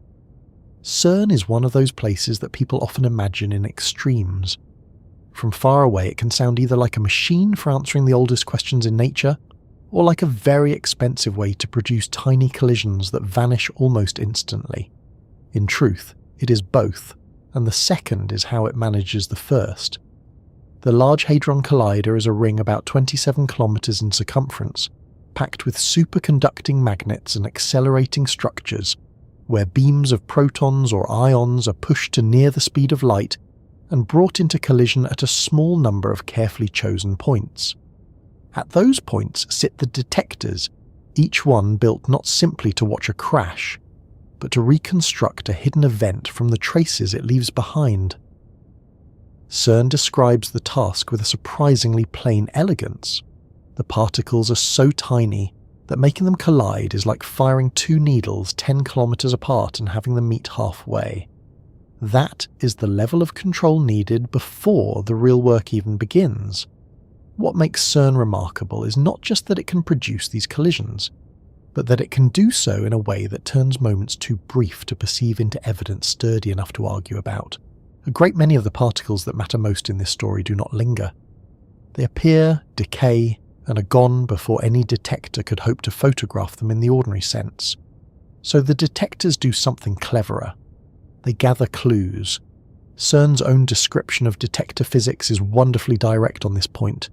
CERN is one of those places that people often imagine in extremes. From far away it can sound either like a machine for answering the oldest questions in nature, or like a very expensive way to produce tiny collisions that vanish almost instantly. In truth, it is both, and the second is how it manages the first. The Large Hadron Collider is a ring about 27 kilometers in circumference, packed with superconducting magnets and accelerating structures, where beams of protons or ions are pushed to near the speed of light and brought into collision at a small number of carefully chosen points. At those points sit the detectors, each one built not simply to watch a crash, but to reconstruct a hidden event from the traces it leaves behind. CERN describes the task with a surprisingly plain elegance. The particles are so tiny that making them collide is like firing two needles 10 kilometers apart and having them meet halfway. That is the level of control needed before the real work even begins. What makes CERN remarkable is not just that it can produce these collisions, but that it can do so in a way that turns moments too brief to perceive into evidence sturdy enough to argue about. A great many of the particles that matter most in this story do not linger. They appear, decay, and are gone before any detector could hope to photograph them in the ordinary sense. So the detectors do something cleverer. They gather clues. CERN's own description of detector physics is wonderfully direct on this point.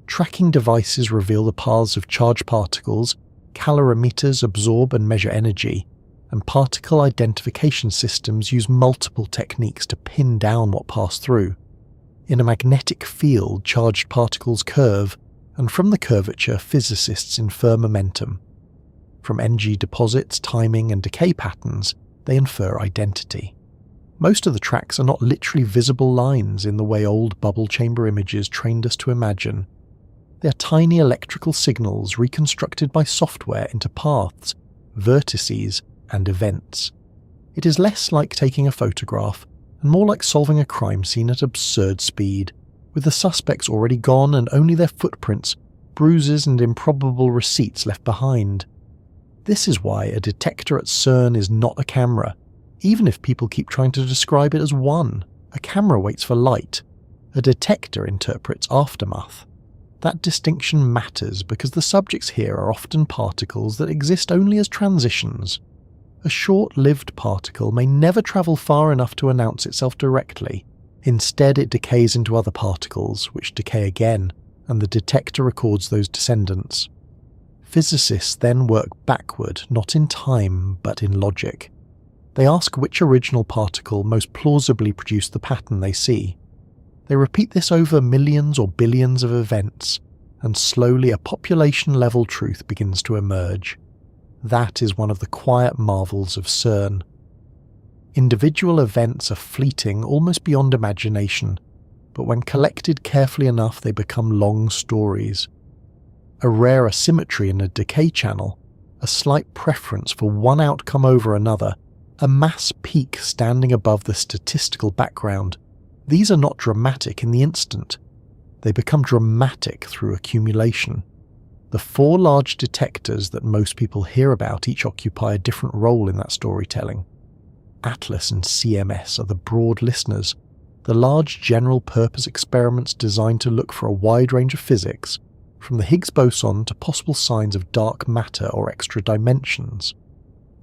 Tracking devices reveal the paths of charged particles, calorimeters absorb and measure energy, and particle identification systems use multiple techniques to pin down what passed through. In a magnetic field, charged particles curve, and from the curvature physicists infer momentum. From energy deposits, timing, and decay patterns, they infer identity. Most of the tracks are not literally visible lines in the way old bubble chamber images trained us to imagine. They are tiny electrical signals reconstructed by software into paths, vertices, and events. It is less like taking a photograph and more like solving a crime scene at absurd speed, with the suspects already gone and only their footprints, bruises, and improbable receipts left behind. This is why a detector at CERN is not a camera, even if people keep trying to describe it as one. A camera waits for light. A detector interprets aftermath. That distinction matters because the subjects here are often particles that exist only as transitions. A short-lived particle may never travel far enough to announce itself directly. Instead, it decays into other particles, which decay again, and the detector records those descendants. Physicists then work backward, not in time, but in logic. They ask which original particle most plausibly produced the pattern they see. They repeat this over millions or billions of events, and slowly a population-level truth begins to emerge. That is one of the quiet marvels of CERN. Individual events are fleeting, almost beyond imagination, but when collected carefully enough they become long stories. A rare asymmetry in a decay channel, a slight preference for one outcome over another, a mass peak standing above the statistical background. These are not dramatic in the instant. They become dramatic through accumulation. The 4 large detectors that most people hear about each occupy a different role in that storytelling. ATLAS and CMS are the broad listeners, the large general-purpose experiments designed to look for a wide range of physics, from the Higgs boson to possible signs of dark matter or extra dimensions.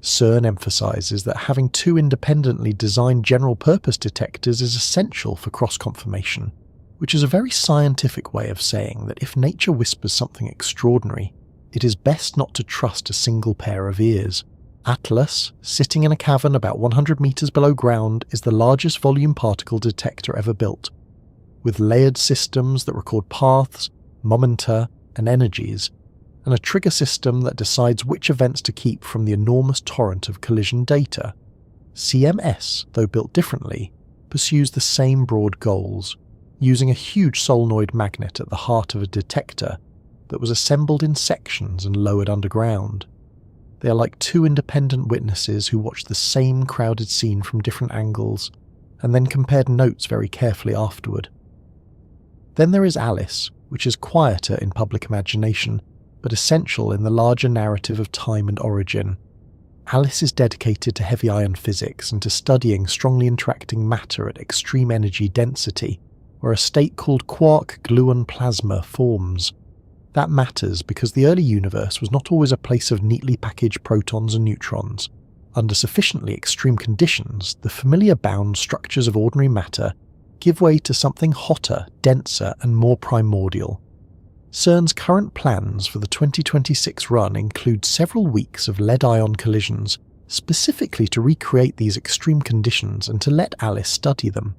CERN emphasizes that having 2 independently designed general-purpose detectors is essential for cross-confirmation, which is a very scientific way of saying that if nature whispers something extraordinary, it is best not to trust a single pair of ears. ATLAS, sitting in a cavern about 100 meters below ground, is the largest volume particle detector ever built, with layered systems that record paths, momenta, and energies, and a trigger system that decides which events to keep from the enormous torrent of collision data. CMS, though built differently, pursues the same broad goals, using a huge solenoid magnet at the heart of a detector that was assembled in sections and lowered underground. They are like 2 independent witnesses who watched the same crowded scene from different angles, and then compared notes very carefully afterward. Then there is ALICE, which is quieter in public imagination, but essential in the larger narrative of time and origin. ALICE is dedicated to heavy ion physics and to studying strongly interacting matter at extreme energy density, where a state called quark-gluon plasma forms. That matters because the early universe was not always a place of neatly packaged protons and neutrons. Under sufficiently extreme conditions, the familiar bound structures of ordinary matter give way to something hotter, denser, and more primordial. CERN's current plans for the 2026 run include several weeks of lead-ion collisions, specifically to recreate these extreme conditions and to let Alice study them.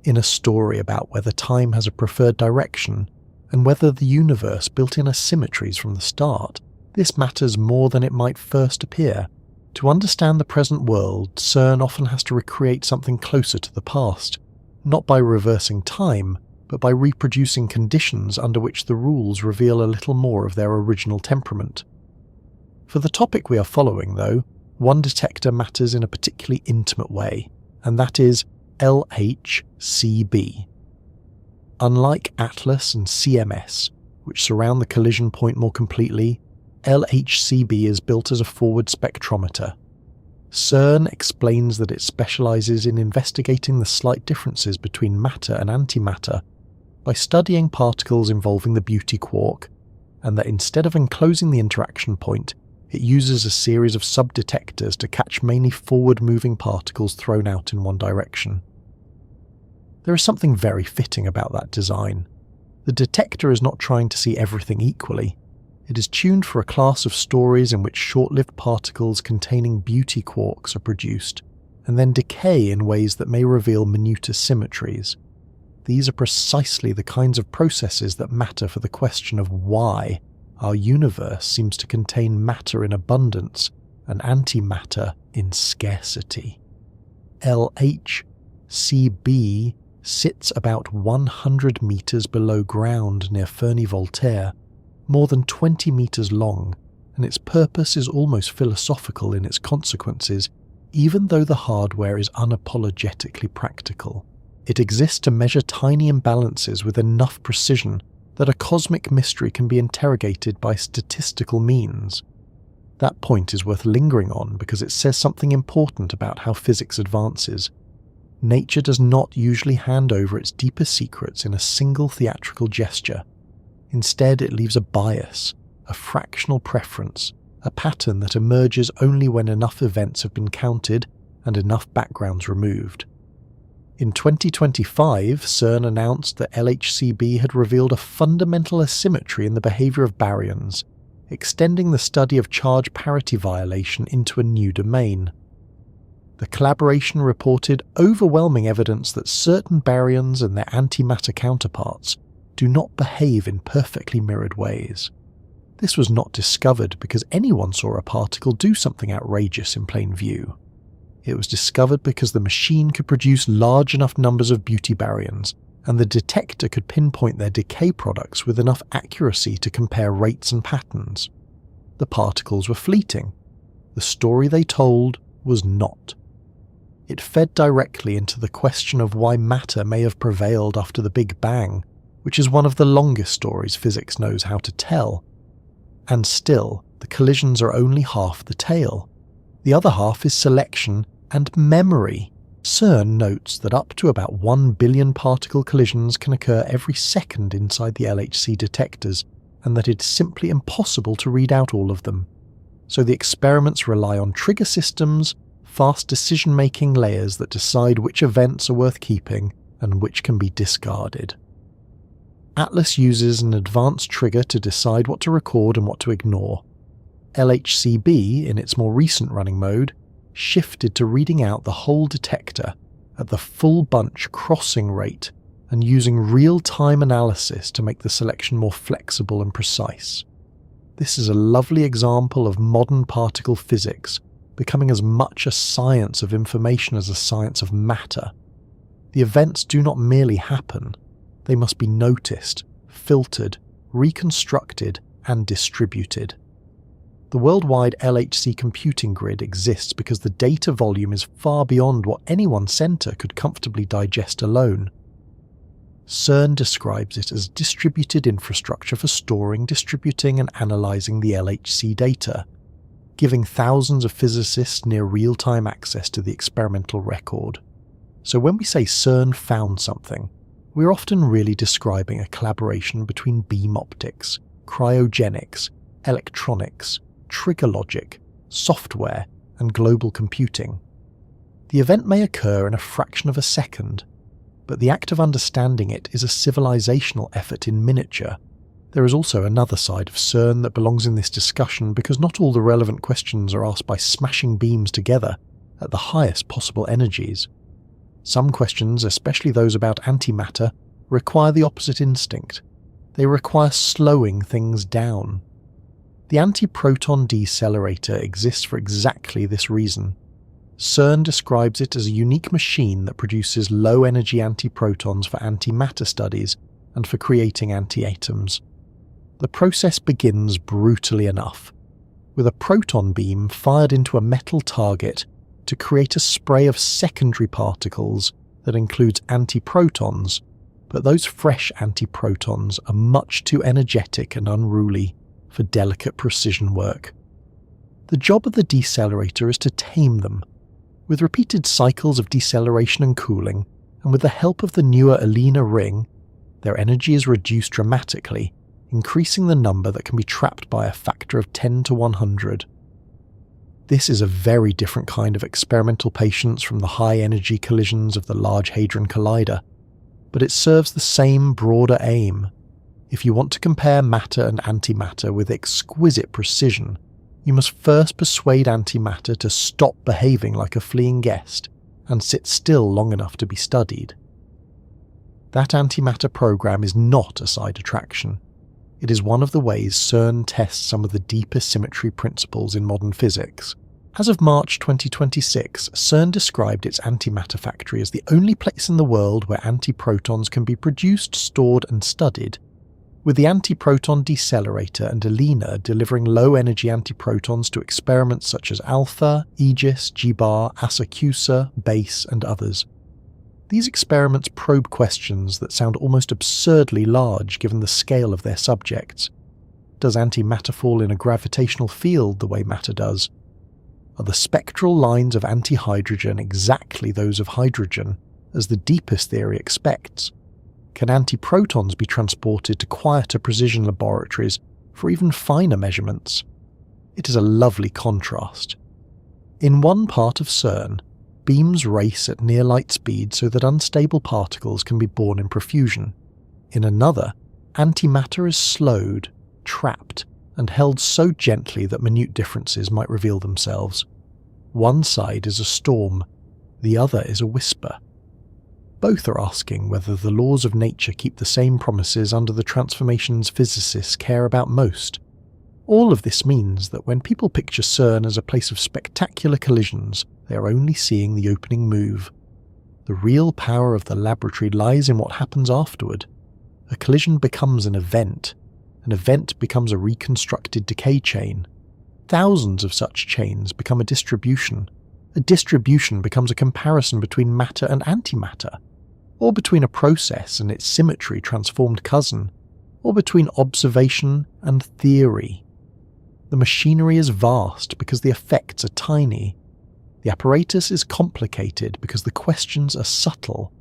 In a story about whether time has a preferred direction, and whether the universe built in asymmetries from the start, this matters more than it might first appear. To understand the present world, CERN often has to recreate something closer to the past, not by reversing time, but by reproducing conditions under which the rules reveal a little more of their original temperament. For the topic we are following, though, one detector matters in a particularly intimate way, and that is LHCb. Unlike ATLAS and CMS, which surround the collision point more completely, LHCb is built as a forward spectrometer. CERN explains that it specializes in investigating the slight differences between matter and antimatter by studying particles involving the beauty quark, and that instead of enclosing the interaction point, it uses a series of sub-detectors to catch mainly forward-moving particles thrown out in one direction. There is something very fitting about that design. The detector is not trying to see everything equally. It is tuned for a class of stories in which short-lived particles containing beauty quarks are produced, and then decay in ways that may reveal minute asymmetries. These are precisely the kinds of processes that matter for the question of why our universe seems to contain matter in abundance and antimatter in scarcity. LHCb sits about 100 meters below ground near Ferney-Voltaire, more than 20 meters long, and its purpose is almost philosophical in its consequences, even though the hardware is unapologetically practical. It exists to measure tiny imbalances with enough precision that a cosmic mystery can be interrogated by statistical means. That point is worth lingering on because it says something important about how physics advances. Nature does not usually hand over its deepest secrets in a single theatrical gesture. Instead, it leaves a bias, a fractional preference, a pattern that emerges only when enough events have been counted and enough backgrounds removed. In 2025, CERN announced that LHCb had revealed a fundamental asymmetry in the behavior of baryons, extending the study of charge parity violation into a new domain. The collaboration reported overwhelming evidence that certain baryons and their antimatter counterparts do not behave in perfectly mirrored ways. This was not discovered because anyone saw a particle do something outrageous in plain view. It was discovered because the machine could produce large enough numbers of beauty baryons, and the detector could pinpoint their decay products with enough accuracy to compare rates and patterns. The particles were fleeting. The story they told was not. It fed directly into the question of why matter may have prevailed after the Big Bang, which is one of the longest stories physics knows how to tell. And still, the collisions are only half the tale. The other half is selection and memory. CERN notes that up to about 1 billion particle collisions can occur every second inside the LHC detectors, and that it's simply impossible to read out all of them. So the experiments rely on trigger systems, fast decision-making layers that decide which events are worth keeping and which can be discarded. Atlas uses an advanced trigger to decide what to record and what to ignore. LHCb, in its more recent running mode, shifted to reading out the whole detector at the full bunch crossing rate and using real-time analysis to make the selection more flexible and precise. This is a lovely example of modern particle physics becoming as much a science of information as a science of matter. The events do not merely happen, they must be noticed, filtered, reconstructed, and distributed. The worldwide LHC computing grid exists because the data volume is far beyond what any one centre could comfortably digest alone. CERN describes it as distributed infrastructure for storing, distributing, and analysing the LHC data, giving thousands of physicists near real-time access to the experimental record. So when we say CERN found something, we're often really describing a collaboration between beam optics, cryogenics, electronics, trigger logic, software, and global computing. The event may occur in a fraction of a second, but the act of understanding it is a civilizational effort in miniature. There is also another side of CERN that belongs in this discussion because not all the relevant questions are asked by smashing beams together at the highest possible energies. Some questions, especially those about antimatter, require the opposite instinct. They require slowing things down. The antiproton decelerator exists for exactly this reason. CERN describes it as a unique machine that produces low-energy antiprotons for antimatter studies and for creating antiatoms. The process begins brutally enough, with a proton beam fired into a metal target to create a spray of secondary particles that includes antiprotons, but those fresh antiprotons are much too energetic and unruly for delicate precision work. The job of the decelerator is to tame them. With repeated cycles of deceleration and cooling, and with the help of the newer Alina ring, their energy is reduced dramatically, increasing the number that can be trapped by a factor of 10 to 100. This is a very different kind of experimental patience from the high-energy collisions of the Large Hadron Collider, but it serves the same broader aim. If you want to compare matter and antimatter with exquisite precision, you must first persuade antimatter to stop behaving like a fleeing guest and sit still long enough to be studied. That antimatter program is not a side attraction. It is one of the ways CERN tests some of the deepest symmetry principles in modern physics. As of March 2026, CERN described its antimatter factory as the only place in the world where antiprotons can be produced, stored, and studied, with the antiproton decelerator and Alina delivering low-energy antiprotons to experiments such as Alpha, Aegis, G-bar, Asakusa, BASE, and others. These experiments probe questions that sound almost absurdly large given the scale of their subjects. Does antimatter fall in a gravitational field the way matter does? Are the spectral lines of antihydrogen exactly those of hydrogen, as the deepest theory expects? Can antiprotons be transported to quieter precision laboratories for even finer measurements? It is a lovely contrast. In one part of CERN, beams race at near light speed so that unstable particles can be born in profusion. In another, antimatter is slowed, trapped, and held so gently that minute differences might reveal themselves. One side is a storm, the other is a whisper. Both are asking whether the laws of nature keep the same promises under the transformations physicists care about most. All of this means that when people picture CERN as a place of spectacular collisions, they are only seeing the opening move. The real power of the laboratory lies in what happens afterward. A collision becomes an event becomes a reconstructed decay chain. Thousands of such chains become a distribution becomes a comparison between matter and antimatter. or between a process and its symmetry transformed cousin, or between observation and theory. The machinery is vast because the effects are tiny. The apparatus is complicated because the questions are subtle.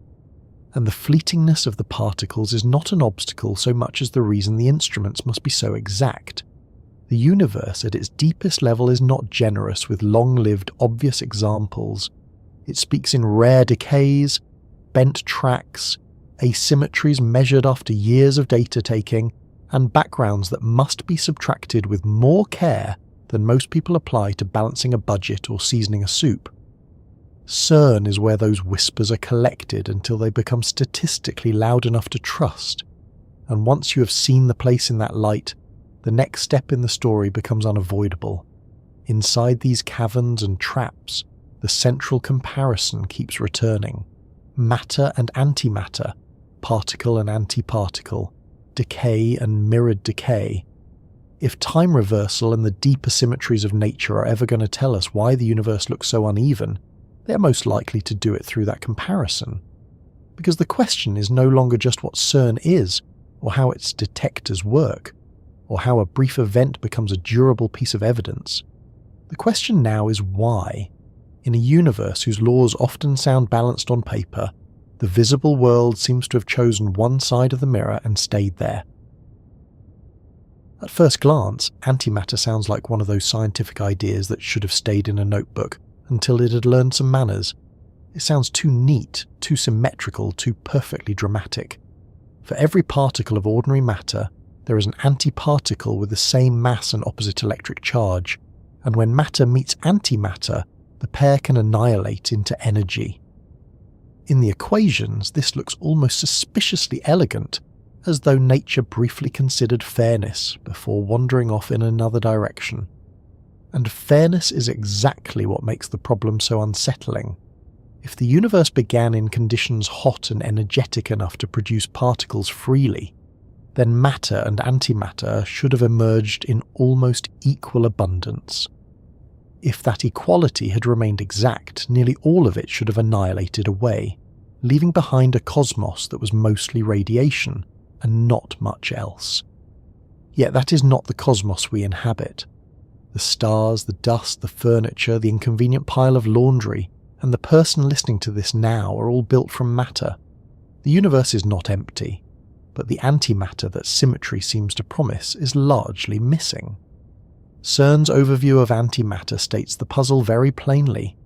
And the fleetingness of the particles is not an obstacle so much as the reason the instruments must be so exact. The universe at its deepest level is not generous with long-lived, obvious examples. It speaks in rare decays, bent tracks, asymmetries measured after years of data-taking, and backgrounds that must be subtracted with more care than most people apply to balancing a budget or seasoning a soup. CERN is where those whispers are collected until they become statistically loud enough to trust, and once you have seen the place in that light, the next step in the story becomes unavoidable. Inside these caverns and traps, the central comparison keeps returning. Matter and antimatter, particle and antiparticle, decay and mirrored decay. If time reversal and the deeper symmetries of nature are ever going to tell us why the universe looks so uneven, they're most likely to do it through that comparison. Because the question is no longer just what CERN is, or how its detectors work, or how a brief event becomes a durable piece of evidence. The question now is why. In a universe whose laws often sound balanced on paper, the visible world seems to have chosen one side of the mirror and stayed there. At first glance, antimatter sounds like one of those scientific ideas that should have stayed in a notebook until it had learned some manners. It sounds too neat, too symmetrical, too perfectly dramatic. For every particle of ordinary matter, there is an antiparticle with the same mass and opposite electric charge, and when matter meets antimatter, the pair can annihilate into energy. In the equations, this looks almost suspiciously elegant, as though nature briefly considered fairness before wandering off in another direction. And fairness is exactly what makes the problem so unsettling. If the universe began in conditions hot and energetic enough to produce particles freely, then matter and antimatter should have emerged in almost equal abundance. If that equality had remained exact, nearly all of it should have annihilated away, leaving behind a cosmos that was mostly radiation and not much else. Yet that is not the cosmos we inhabit. The stars, the dust, the furniture, the inconvenient pile of laundry, and the person listening to this now are all built from matter. The universe is not empty, but the antimatter that symmetry seems to promise is largely missing. CERN's overview of antimatter states the puzzle very plainly.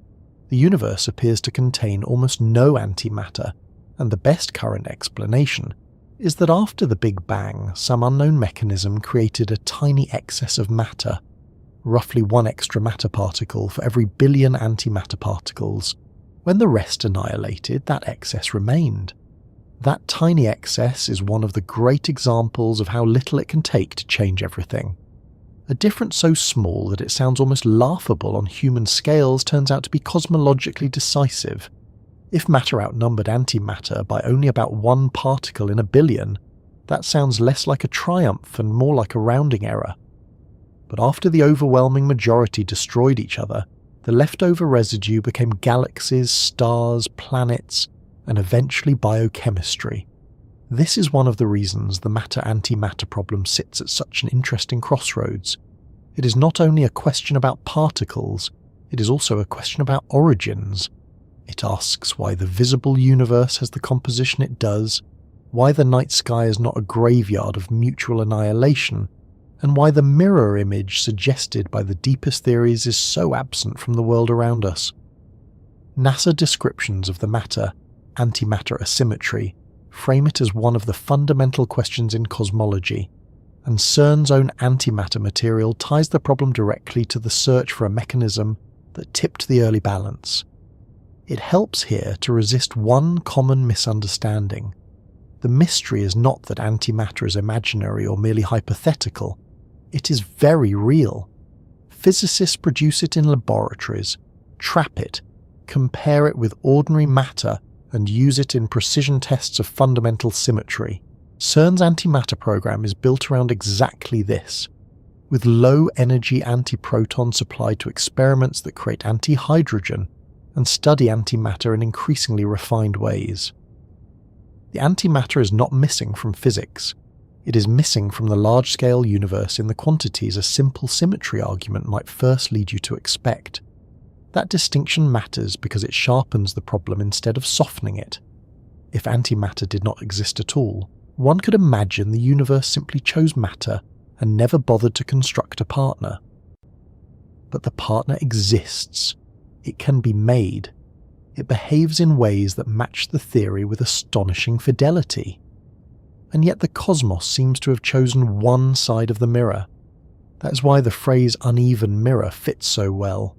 The universe appears to contain almost no antimatter, and the best current explanation is that after the Big Bang, some unknown mechanism created a tiny excess of matter, roughly one extra matter particle for every billion antimatter particles. When the rest annihilated, that excess remained. That tiny excess is one of the great examples of how little it can take to change everything. A difference so small that it sounds almost laughable on human scales turns out to be cosmologically decisive. If matter outnumbered antimatter by only about one particle in a billion, that sounds less like a triumph and more like a rounding error. But after the overwhelming majority destroyed each other, the leftover residue became galaxies, stars, planets, and eventually biochemistry. This is one of the reasons the matter-antimatter problem sits at such an interesting crossroads. It is not only a question about particles, it is also a question about origins. It asks why the visible universe has the composition it does, why the night sky is not a graveyard of mutual annihilation, and why the mirror image suggested by the deepest theories is so absent from the world around us. NASA descriptions of the matter-antimatter asymmetry frame it as one of the fundamental questions in cosmology, and CERN's own antimatter material ties the problem directly to the search for a mechanism that tipped the early balance. It helps here to resist one common misunderstanding. The mystery is not that antimatter is imaginary or merely hypothetical. It is very real. Physicists produce it in laboratories, trap it, compare it with ordinary matter, and use it in precision tests of fundamental symmetry. CERN's antimatter program is built around exactly this, with low-energy antiprotons supplied to experiments that create antihydrogen and study antimatter in increasingly refined ways. The antimatter is not missing from physics. It is missing from the large-scale universe in the quantities a simple symmetry argument might first lead you to expect. That distinction matters because it sharpens the problem instead of softening it. If antimatter did not exist at all, one could imagine the universe simply chose matter and never bothered to construct a partner. But the partner exists. It can be made. It behaves in ways that match the theory with astonishing fidelity. And yet the cosmos seems to have chosen one side of the mirror. That is why the phrase uneven mirror fits so well.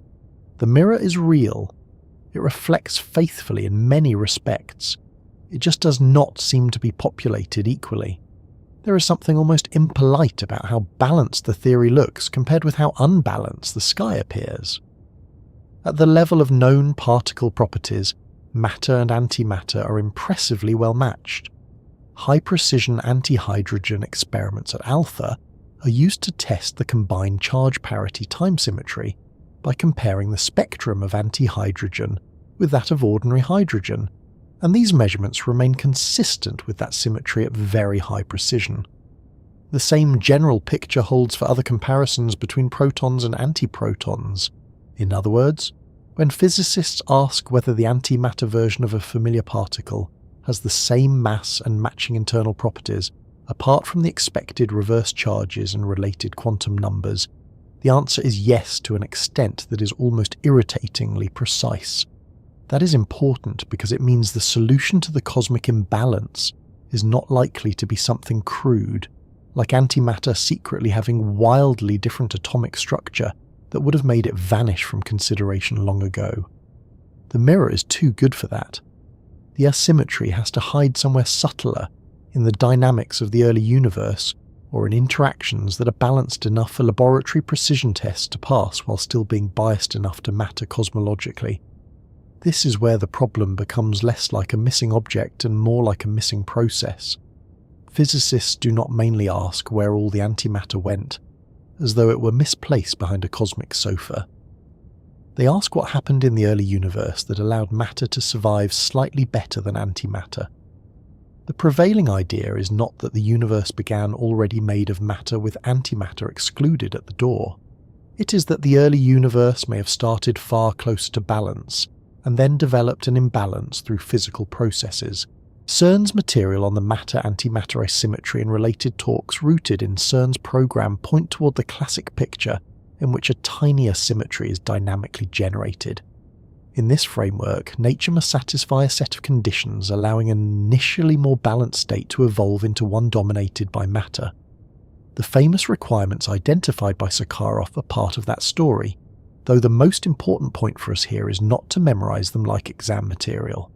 The mirror is real. It reflects faithfully in many respects. It just does not seem to be populated equally. There is something almost impolite about how balanced the theory looks compared with how unbalanced the sky appears. At the level of known particle properties, matter and antimatter are impressively well matched. High-precision antihydrogen experiments at alpha are used to test the combined charge parity time symmetry by comparing the spectrum of antihydrogen with that of ordinary hydrogen, and these measurements remain consistent with that symmetry at very high precision. The same general picture holds for other comparisons between protons and antiprotons. In other words, when physicists ask whether the antimatter version of a familiar particle has the same mass and matching internal properties, apart from the expected reverse charges and related quantum numbers, the answer is yes to an extent that is almost irritatingly precise. That is important because it means the solution to the cosmic imbalance is not likely to be something crude, like antimatter secretly having wildly different atomic structure that would have made it vanish from consideration long ago. The mirror is too good for that. The asymmetry has to hide somewhere subtler, in the dynamics of the early universe, or in interactions that are balanced enough for laboratory precision tests to pass while still being biased enough to matter cosmologically. This is where the problem becomes less like a missing object and more like a missing process. Physicists do not mainly ask where all the antimatter went, as though it were misplaced behind a cosmic sofa. They ask what happened in the early universe that allowed matter to survive slightly better than antimatter. The prevailing idea is not that the universe began already made of matter with antimatter excluded at the door. It is that the early universe may have started far closer to balance, and then developed an imbalance through physical processes. CERN's material on the matter-antimatter asymmetry and related talks rooted in CERN's program point toward the classic picture in which a tiny asymmetry is dynamically generated. In this framework, nature must satisfy a set of conditions allowing an initially more balanced state to evolve into one dominated by matter. The famous requirements identified by Sakharov are part of that story, though the most important point for us here is not to memorize them like exam material.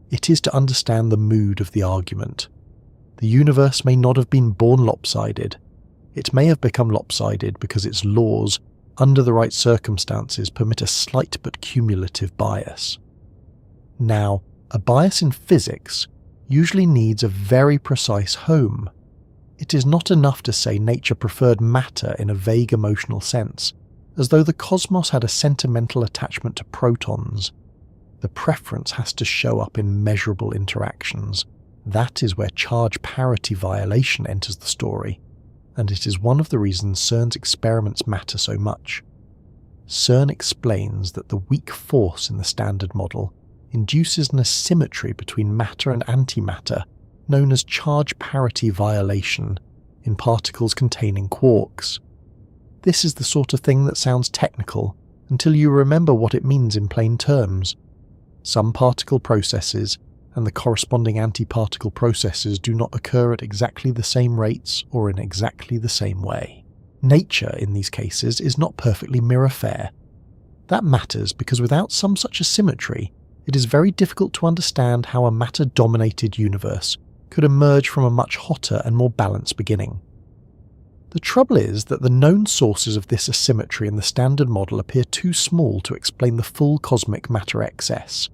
It is to understand the mood of the argument. The universe may not have been born lopsided. It may have become lopsided because its laws, under the right circumstances, permit a slight but cumulative bias. Now, a bias in physics usually needs a very precise home. It is not enough to say nature preferred matter in a vague emotional sense, as though the cosmos had a sentimental attachment to protons. The preference has to show up in measurable interactions. That is where charge parity violation enters the story, and it is one of the reasons CERN's experiments matter so much. CERN explains that the weak force in the standard model induces an asymmetry between matter and antimatter known as charge parity violation in particles containing quarks. This is the sort of thing that sounds technical until you remember what it means in plain terms. Some particle processes and the corresponding antiparticle processes do not occur at exactly the same rates or in exactly the same way. Nature, in these cases, is not perfectly mirror fair. That matters because without some such asymmetry, it is very difficult to understand how a matter-dominated universe could emerge from a much hotter and more balanced beginning. The trouble is that the known sources of this asymmetry in the standard model appear too small to explain the full cosmic matter excess.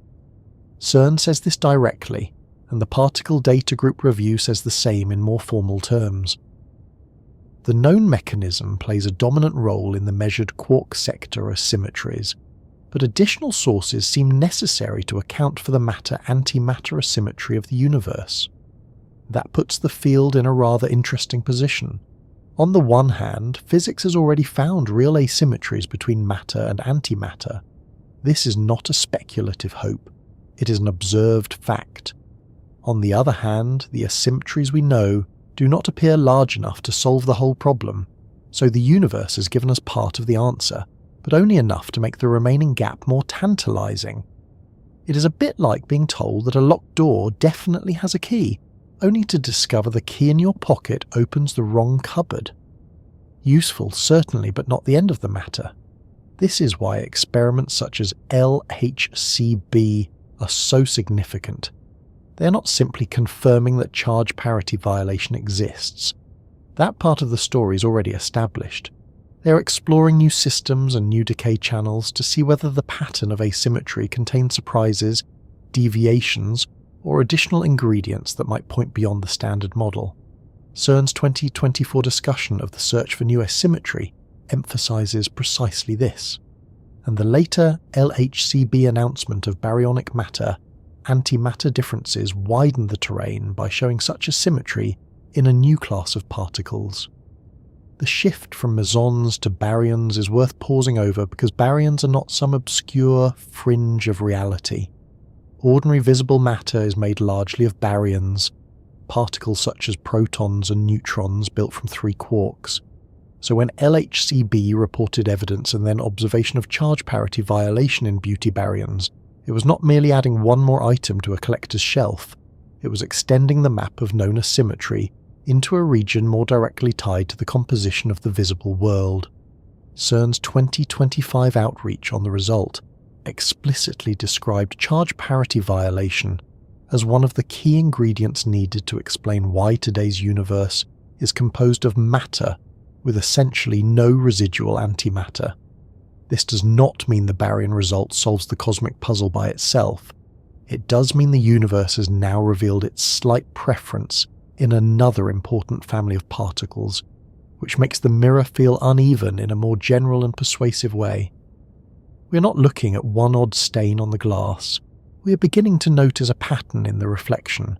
CERN says this directly, and the Particle Data Group review says the same in more formal terms. The known mechanism plays a dominant role in the measured quark sector asymmetries, but additional sources seem necessary to account for the matter-antimatter asymmetry of the universe. That puts the field in a rather interesting position. On the one hand, physics has already found real asymmetries between matter and antimatter. This is not a speculative hope, it is an observed fact. On the other hand, the asymmetries we know do not appear large enough to solve the whole problem, so the universe has given us part of the answer, but only enough to make the remaining gap more tantalizing. It is a bit like being told that a locked door definitely has a key, only to discover the key in your pocket opens the wrong cupboard. Useful, certainly, but not the end of the matter. This is why experiments such as LHCb are so significant. They are not simply confirming that charge parity violation exists. That part of the story is already established. They are exploring new systems and new decay channels to see whether the pattern of asymmetry contains surprises, deviations, or additional ingredients that might point beyond the standard model. CERN's 2024 discussion of the search for new asymmetry emphasizes precisely this, and the later LHCb announcement of baryonic matter-antimatter differences widened the terrain by showing such asymmetry in a new class of particles. The shift from mesons to baryons is worth pausing over because baryons are not some obscure fringe of reality. Ordinary visible matter is made largely of baryons, particles such as protons and neutrons built from 3 quarks. So when LHCb reported evidence and then observation of charge parity violation in beauty baryons, it was not merely adding one more item to a collector's shelf, it was extending the map of known asymmetry into a region more directly tied to the composition of the visible world. CERN's 2025 outreach on the result explicitly described charge parity violation as one of the key ingredients needed to explain why today's universe is composed of matter with essentially no residual antimatter. This does not mean the baryon result solves the cosmic puzzle by itself. It does mean the universe has now revealed its slight preference in another important family of particles, which makes the mirror feel uneven in a more general and persuasive way. We are not looking at one odd stain on the glass. We are beginning to notice a pattern in the reflection.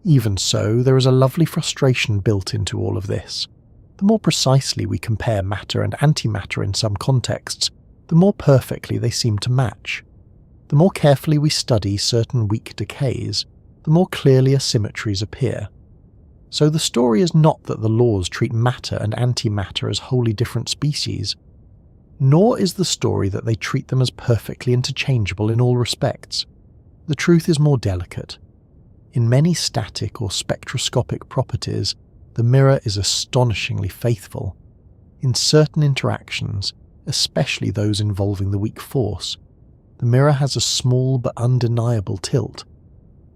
Even so, there is a lovely frustration built into all of this. The more precisely we compare matter and antimatter in some contexts, the more perfectly they seem to match. The more carefully we study certain weak decays, the more clearly asymmetries appear. So the story is not that the laws treat matter and antimatter as wholly different species, nor is the story that they treat them as perfectly interchangeable in all respects. The truth is more delicate. In many static or spectroscopic properties, the mirror is astonishingly faithful. In certain interactions, especially those involving the weak force, the mirror has a small but undeniable tilt.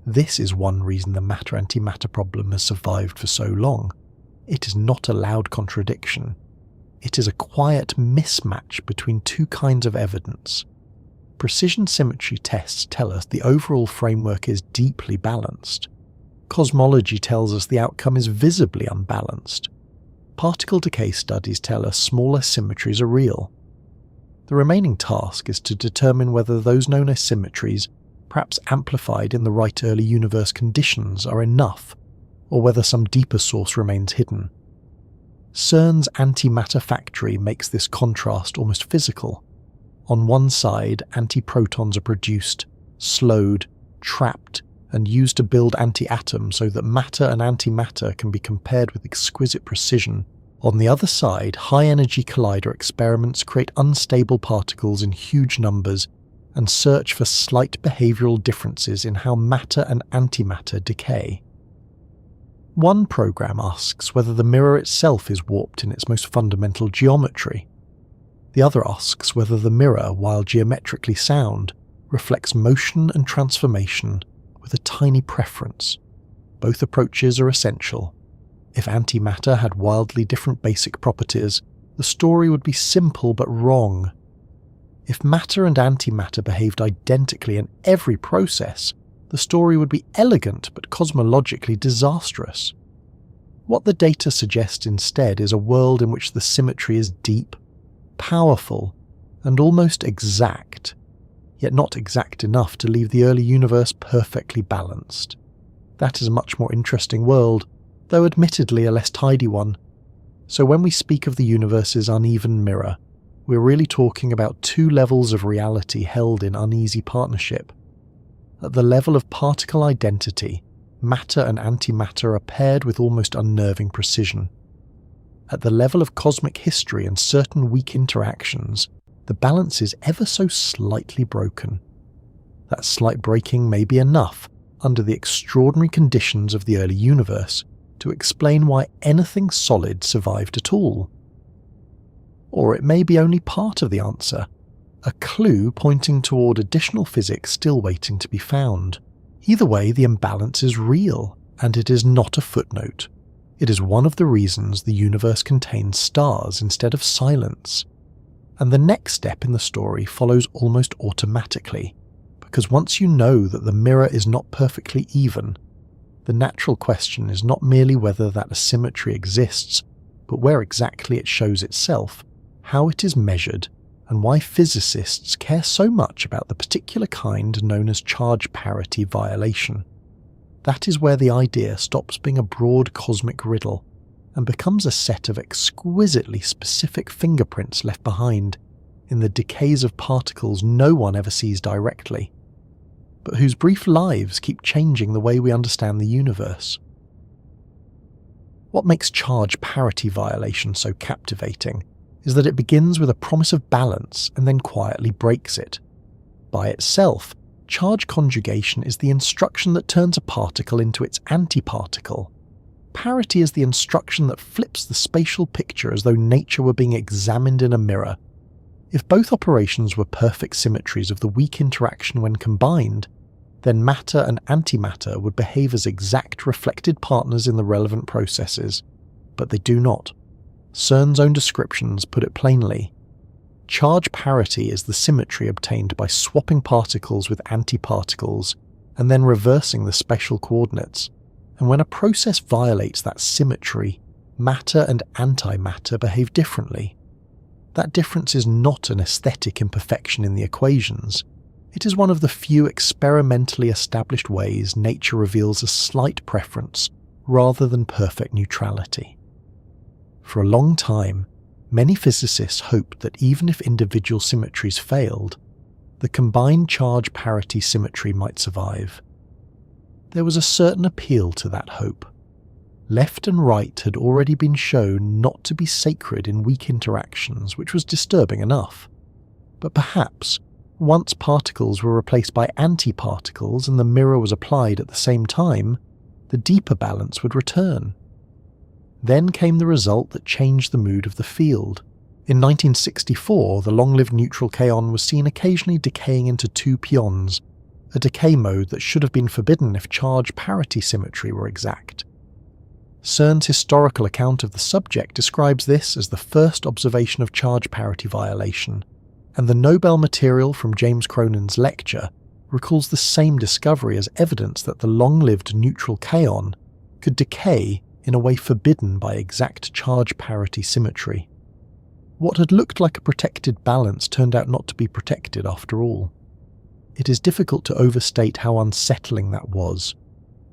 This is one reason the matter-antimatter problem has survived for so long. It is not a loud contradiction. It is a quiet mismatch between two kinds of evidence. Precision symmetry tests tell us the overall framework is deeply balanced. Cosmology tells us the outcome is visibly unbalanced. Particle decay studies tell us small asymmetries are real. The remaining task is to determine whether those known asymmetries, perhaps amplified in the right early universe conditions, are enough, or whether some deeper source remains hidden. CERN's antimatter factory makes this contrast almost physical. On one side, antiprotons are produced, slowed, trapped, and used to build anti-atoms so that matter and antimatter can be compared with exquisite precision. On the other side, high-energy collider experiments create unstable particles in huge numbers and search for slight behavioral differences in how matter and antimatter decay. One program asks whether the mirror itself is warped in its most fundamental geometry. The other asks whether the mirror, while geometrically sound, reflects motion and transformation with a tiny preference. Both approaches are essential. If antimatter had wildly different basic properties, the story would be simple but wrong. If matter and antimatter behaved identically in every process, the story would be elegant but cosmologically disastrous. What the data suggest instead is a world in which the symmetry is deep, powerful, and almost exact, yet not exact enough to leave the early universe perfectly balanced. That is a much more interesting world, though admittedly a less tidy one. So when we speak of the universe's uneven mirror, we're really talking about two levels of reality held in uneasy partnership. At the level of particle identity, matter and antimatter are paired with almost unnerving precision. At the level of cosmic history and certain weak interactions, the balance is ever so slightly broken. That slight breaking may be enough, under the extraordinary conditions of the early universe, to explain why anything solid survived at all. Or it may be only part of the answer, a clue pointing toward additional physics still waiting to be found. Either way, the imbalance is real, and it is not a footnote. It is one of the reasons the universe contains stars instead of silence. And the next step in the story follows almost automatically, because once you know that the mirror is not perfectly even, the natural question is not merely whether that asymmetry exists, but where exactly it shows itself, how it is measured, and why physicists care so much about the particular kind known as charge parity violation. That is where the idea stops being a broad cosmic riddle and becomes a set of exquisitely specific fingerprints left behind in the decays of particles no one ever sees directly, but whose brief lives keep changing the way we understand the universe. What makes charge parity violation so captivating is that it begins with a promise of balance and then quietly breaks it. By itself, charge conjugation is the instruction that turns a particle into its antiparticle. Parity is the instruction that flips the spatial picture as though nature were being examined in a mirror. If both operations were perfect symmetries of the weak interaction when combined, then matter and antimatter would behave as exact reflected partners in the relevant processes, but they do not. CERN's own descriptions put it plainly. Charge parity is the symmetry obtained by swapping particles with antiparticles and then reversing the spatial coordinates. And when a process violates that symmetry, matter and antimatter behave differently. That difference is not an aesthetic imperfection in the equations. It is one of the few experimentally established ways nature reveals a slight preference rather than perfect neutrality. For a long time, many physicists hoped that even if individual symmetries failed, the combined charge parity symmetry might survive. There was a certain appeal to that hope. Left and right had already been shown not to be sacred in weak interactions, which was disturbing enough. But perhaps, once particles were replaced by antiparticles and the mirror was applied at the same time, the deeper balance would return. Then came the result that changed the mood of the field. In 1964, the long-lived neutral kaon was seen occasionally decaying into two pions, a decay mode that should have been forbidden if charge parity symmetry were exact. CERN's historical account of the subject describes this as the first observation of charge parity violation, and the Nobel material from James Cronin's lecture recalls the same discovery as evidence that the long-lived neutral kaon could decay in a way forbidden by exact charge parity symmetry. What had looked like a protected balance turned out not to be protected after all. It is difficult to overstate how unsettling that was.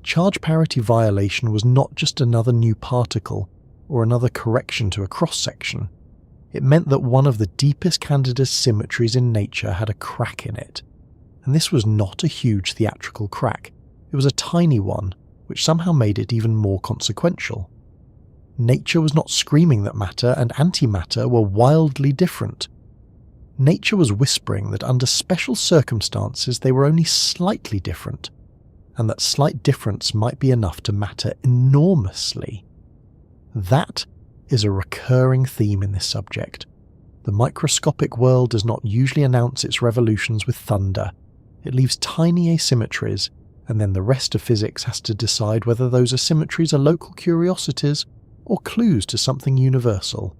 Charge parity violation was not just another new particle or another correction to a cross-section. It meant that one of the deepest candidate symmetries in nature had a crack in it. And this was not a huge theatrical crack, it was a tiny one, which somehow made it even more consequential. Nature was not screaming that matter and antimatter were wildly different. Nature was whispering that under special circumstances they were only slightly different, and that slight difference might be enough to matter enormously. That is a recurring theme in this subject. The microscopic world does not usually announce its revolutions with thunder. It leaves tiny asymmetries, and then the rest of physics has to decide whether those asymmetries are local curiosities or clues to something universal.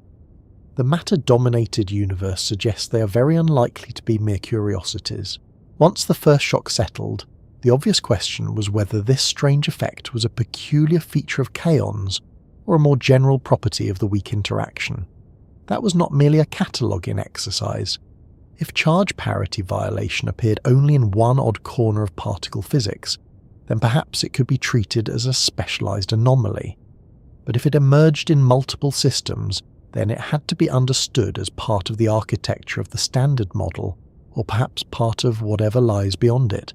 The matter-dominated universe suggests they are very unlikely to be mere curiosities. Once the first shock settled, the obvious question was whether this strange effect was a peculiar feature of kaons or a more general property of the weak interaction. That was not merely a cataloguing exercise. If charge parity violation appeared only in one odd corner of particle physics, then perhaps it could be treated as a specialized anomaly. But if it emerged in multiple systems, then it had to be understood as part of the architecture of the standard model, or perhaps part of whatever lies beyond it.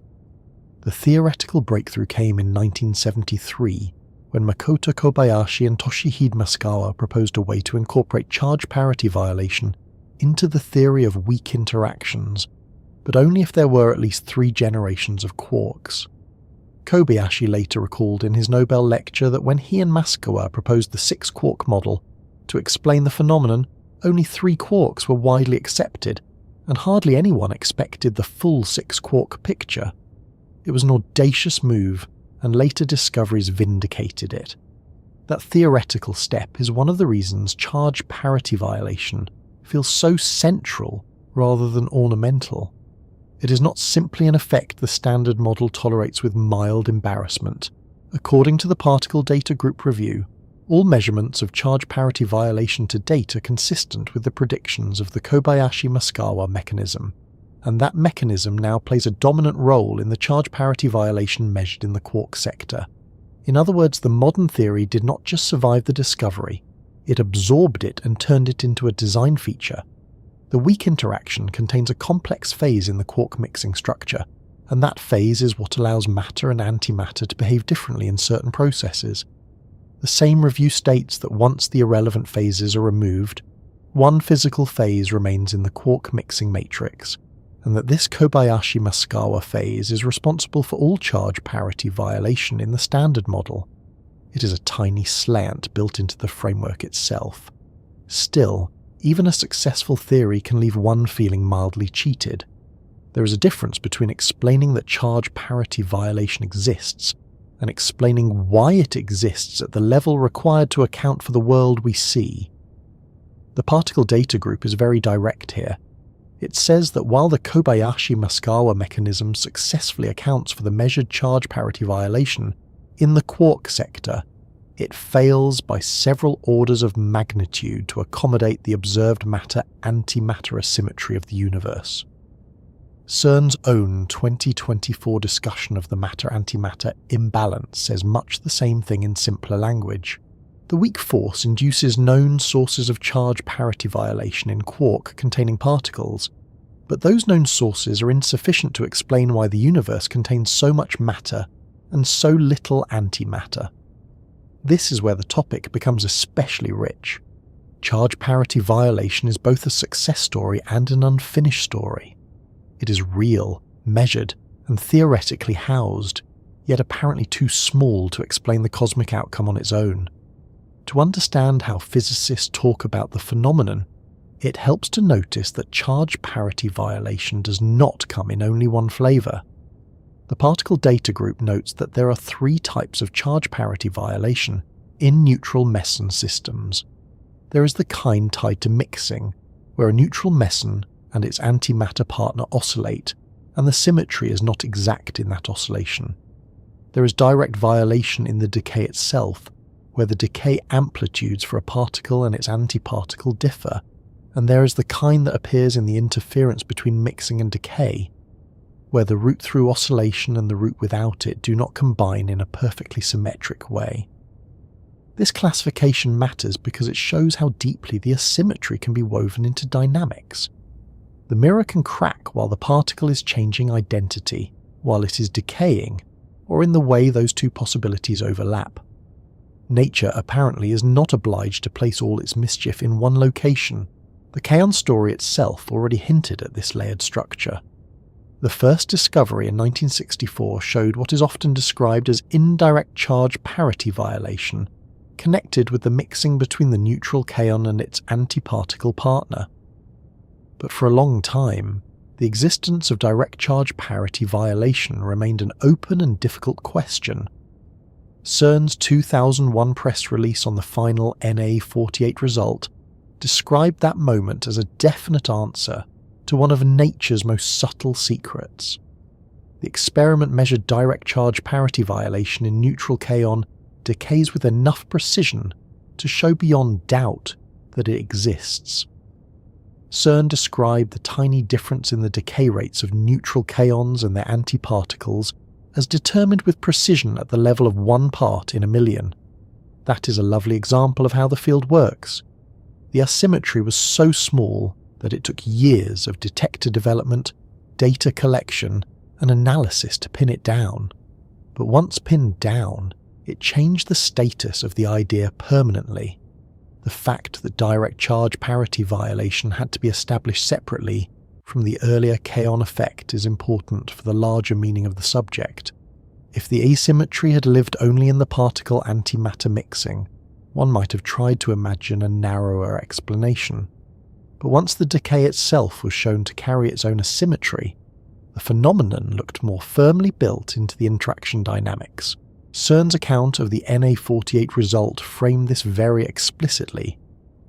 The theoretical breakthrough came in 1973, when Makoto Kobayashi and Toshihide Masukawa proposed a way to incorporate charge parity violation into the theory of weak interactions, but only if there were at least 3 generations of quarks. Kobayashi later recalled in his Nobel lecture that when he and Masukawa proposed the 6-quark model to explain the phenomenon, only 3 quarks were widely accepted, and hardly anyone expected the full 6-quark picture. It was an audacious move, and later discoveries vindicated it. That theoretical step is one of the reasons charge parity violation feels so central rather than ornamental. It is not simply an effect the standard model tolerates with mild embarrassment. According to the Particle Data Group review, all measurements of charge parity violation to date are consistent with the predictions of the Kobayashi-Masukawa mechanism, and that mechanism now plays a dominant role in the charge parity violation measured in the quark sector. In other words, the modern theory did not just survive the discovery, it absorbed it and turned it into a design feature. The weak interaction contains a complex phase in the quark mixing structure, and that phase is what allows matter and antimatter to behave differently in certain processes. The same review states that once the irrelevant phases are removed, one physical phase remains in the quark mixing matrix, and that this Kobayashi-Masukawa phase is responsible for all charge parity violation in the standard model. It is a tiny slant built into the framework itself. Still, even a successful theory can leave one feeling mildly cheated. There is a difference between explaining that charge parity violation exists and explaining why it exists at the level required to account for the world we see. The Particle Data Group is very direct here. It says that while the Kobayashi-Masukawa mechanism successfully accounts for the measured charge parity violation in the quark sector, it fails by several orders of magnitude to accommodate the observed matter-antimatter asymmetry of the universe. CERN's own 2024 discussion of the matter-antimatter imbalance says much the same thing in simpler language. The weak force induces known sources of charge parity violation in quark-containing particles, but those known sources are insufficient to explain why the universe contains so much matter and so little antimatter. This is where the topic becomes especially rich. Charge parity violation is both a success story and an unfinished story. It is real, measured, and theoretically housed, yet apparently too small to explain the cosmic outcome on its own. To understand how physicists talk about the phenomenon, it helps to notice that charge parity violation does not come in only one flavor. The Particle Data Group notes that there are 3 types of charge parity violation in neutral meson systems. There is the kind tied to mixing, where a neutral meson and its antimatter partner oscillate, and the symmetry is not exact in that oscillation. There is direct violation in the decay itself, where the decay amplitudes for a particle and its antiparticle differ, and there is the kind that appears in the interference between mixing and decay, where the route through oscillation and the route without it do not combine in a perfectly symmetric way. This classification matters because it shows how deeply the asymmetry can be woven into dynamics. The mirror can crack while the particle is changing identity, while it is decaying, or in the way those two possibilities overlap. Nature apparently is not obliged to place all its mischief in one location. The kaon story itself already hinted at this layered structure. The first discovery in 1964 showed what is often described as indirect charge parity violation, connected with the mixing between the neutral kaon and its antiparticle partner. But for a long time, the existence of direct charge parity violation remained an open and difficult question. CERN's 2001 press release on the final NA48 result described that moment as a definite answer to one of nature's most subtle secrets. The experiment measured direct charge parity violation in neutral kaon decays with enough precision to show beyond doubt that it exists. CERN described the tiny difference in the decay rates of neutral kaons and their antiparticles as determined with precision at the level of 1 part in a million. That is a lovely example of how the field works. The asymmetry was so small that it took years of detector development, data collection, and analysis to pin it down. But once pinned down, it changed the status of the idea permanently. The fact that direct charge parity violation had to be established separately from the earlier kaon effect is important for the larger meaning of the subject. If the asymmetry had lived only in the particle-antimatter mixing, one might have tried to imagine a narrower explanation. But once the decay itself was shown to carry its own asymmetry, the phenomenon looked more firmly built into the interaction dynamics. CERN's account of the NA48 result framed this very explicitly,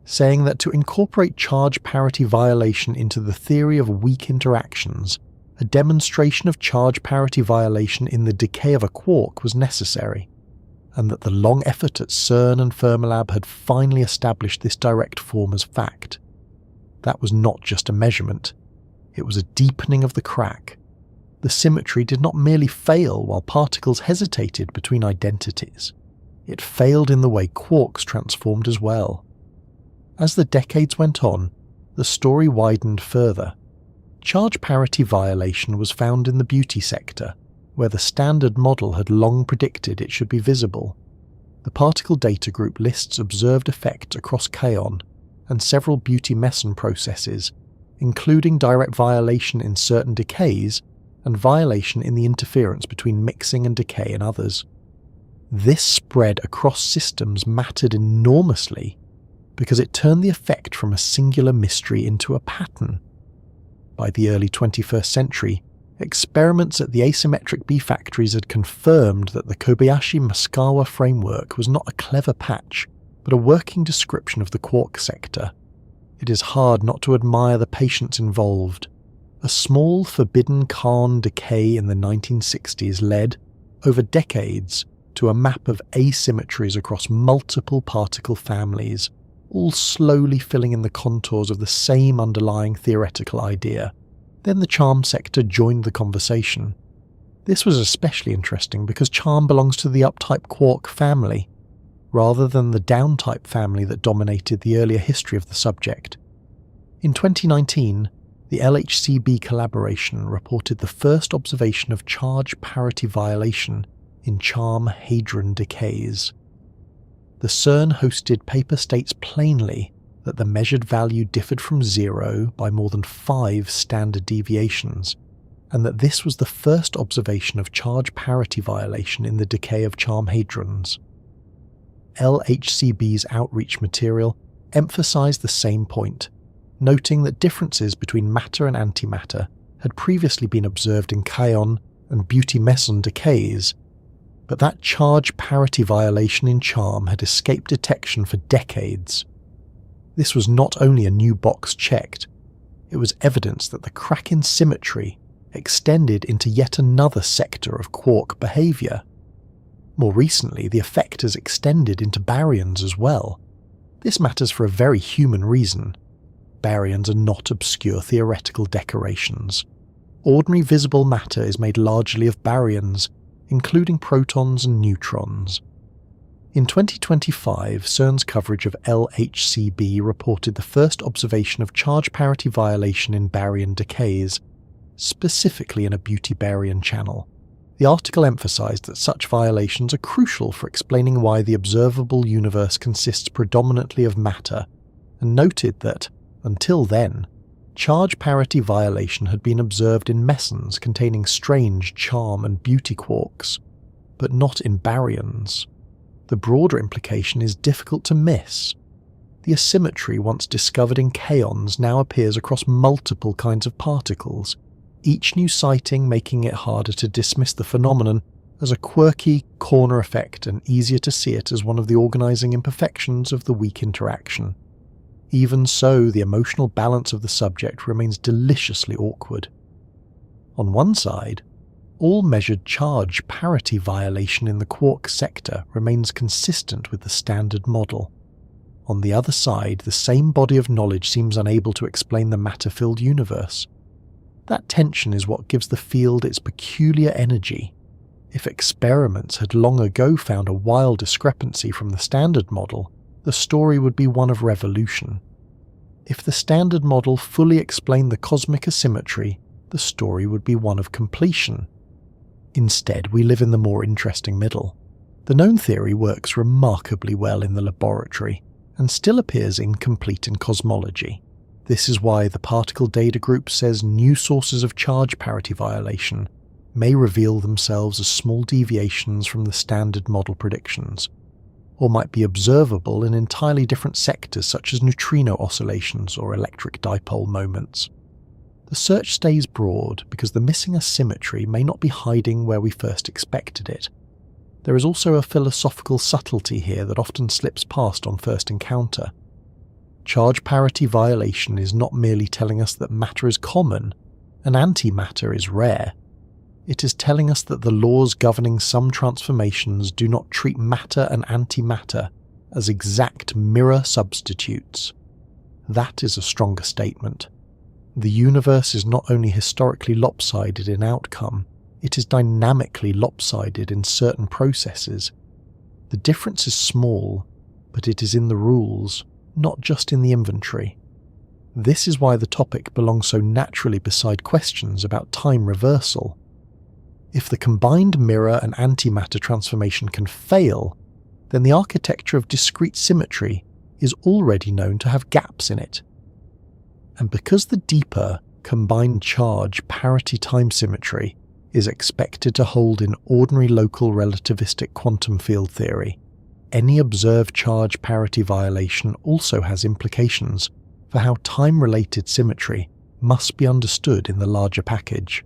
saying that to incorporate charge parity violation into the theory of weak interactions, a demonstration of charge parity violation in the decay of a quark was necessary, and that the long effort at CERN and Fermilab had finally established this direct form as fact. That was not just a measurement, it was a deepening of the crack. The symmetry did not merely fail while particles hesitated between identities, it failed in the way quarks transformed as well. As the decades went on, the story widened further. Charge parity violation was found in the beauty sector, where the standard model had long predicted it should be visible. The particle data group lists observed effects across kaon and several beauty meson processes, including direct violation in certain decays and violation in the interference between mixing and decay in others. This spread across systems mattered enormously because it turned the effect from a singular mystery into a pattern. By the early 21st century, experiments at the asymmetric B factories had confirmed that the Kobayashi-Maskawa framework was not a clever patch, but a working description of the quark sector. It is hard not to admire the patience involved. A small forbidden Kahn decay in the 1960s led, over decades, to a map of asymmetries across multiple particle families, all slowly filling in the contours of the same underlying theoretical idea. Then the charm sector joined the conversation. This was especially interesting because charm belongs to the up-type quark family, rather than the down-type family that dominated the earlier history of the subject. In 2019, the LHCb collaboration reported the first observation of charge parity violation in charm hadron decays. The CERN-hosted paper states plainly that the measured value differed from 0 by more than 5 standard deviations, and that this was the first observation of charge parity violation in the decay of charm hadrons. LHCb's outreach material emphasized the same point, noting that differences between matter and antimatter had previously been observed in kaon and beauty meson decays, but that charge parity violation in charm had escaped detection for decades. This was not only a new box checked, it was evidence that the crack in symmetry extended into yet another sector of quark behaviour. More recently, the effect has extended into baryons as well. This matters for a very human reason. Baryons are not obscure theoretical decorations. Ordinary visible matter is made largely of baryons, including protons and neutrons. In 2025, CERN's coverage of LHCb reported the first observation of charge parity violation in baryon decays, specifically in a beauty baryon channel. The article emphasized that such violations are crucial for explaining why the observable universe consists predominantly of matter, and noted that, until then, charge parity violation had been observed in mesons containing strange charm and beauty quarks, but not in baryons. The broader implication is difficult to miss. The asymmetry once discovered in kaons now appears across multiple kinds of particles, each new sighting making it harder to dismiss the phenomenon as a quirky corner effect and easier to see it as one of the organizing imperfections of the weak interaction. Even so, the emotional balance of the subject remains deliciously awkward. On one side, all measured charge parity violation in the quark sector remains consistent with the standard model. On the other side, the same body of knowledge seems unable to explain the matter-filled universe. That tension is what gives the field its peculiar energy. If experiments had long ago found a wild discrepancy from the standard model, the story would be one of revolution. If the standard model fully explained the cosmic asymmetry, the story would be one of completion. Instead, we live in the more interesting middle. The known theory works remarkably well in the laboratory, and still appears incomplete in cosmology. This is why the particle data group says new sources of charge parity violation may reveal themselves as small deviations from the standard model predictions, or might be observable in entirely different sectors such as neutrino oscillations or electric dipole moments. The search stays broad because the missing asymmetry may not be hiding where we first expected it. There is also a philosophical subtlety here that often slips past on first encounter. Charge parity violation is not merely telling us that matter is common and antimatter is rare. It is telling us that the laws governing some transformations do not treat matter and antimatter as exact mirror substitutes. That is a stronger statement. The universe is not only historically lopsided in outcome, it is dynamically lopsided in certain processes. The difference is small, but it is in the rules, not just in the inventory. This is why the topic belongs so naturally beside questions about time reversal. If the combined mirror and antimatter transformation can fail, then the architecture of discrete symmetry is already known to have gaps in it. And because the deeper, combined charge parity time symmetry is expected to hold in ordinary local relativistic quantum field theory, any observed charge parity violation also has implications for how time-related symmetry must be understood in the larger package.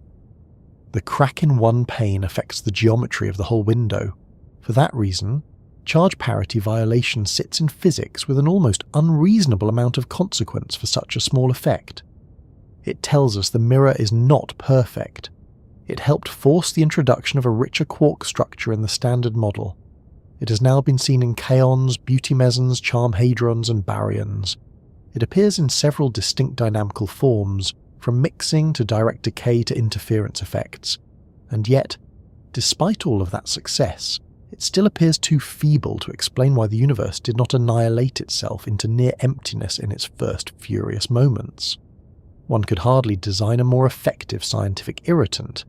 The crack in one pane affects the geometry of the whole window. For that reason, charge parity violation sits in physics with an almost unreasonable amount of consequence for such a small effect. It tells us the mirror is not perfect. It helped force the introduction of a richer quark structure in the standard model. It has now been seen in kaons, beauty mesons, charm hadrons, and baryons. It appears in several distinct dynamical forms, from mixing to direct decay to interference effects. And yet, despite all of that success, it still appears too feeble to explain why the universe did not annihilate itself into near emptiness in its first furious moments. One could hardly design a more effective scientific irritant.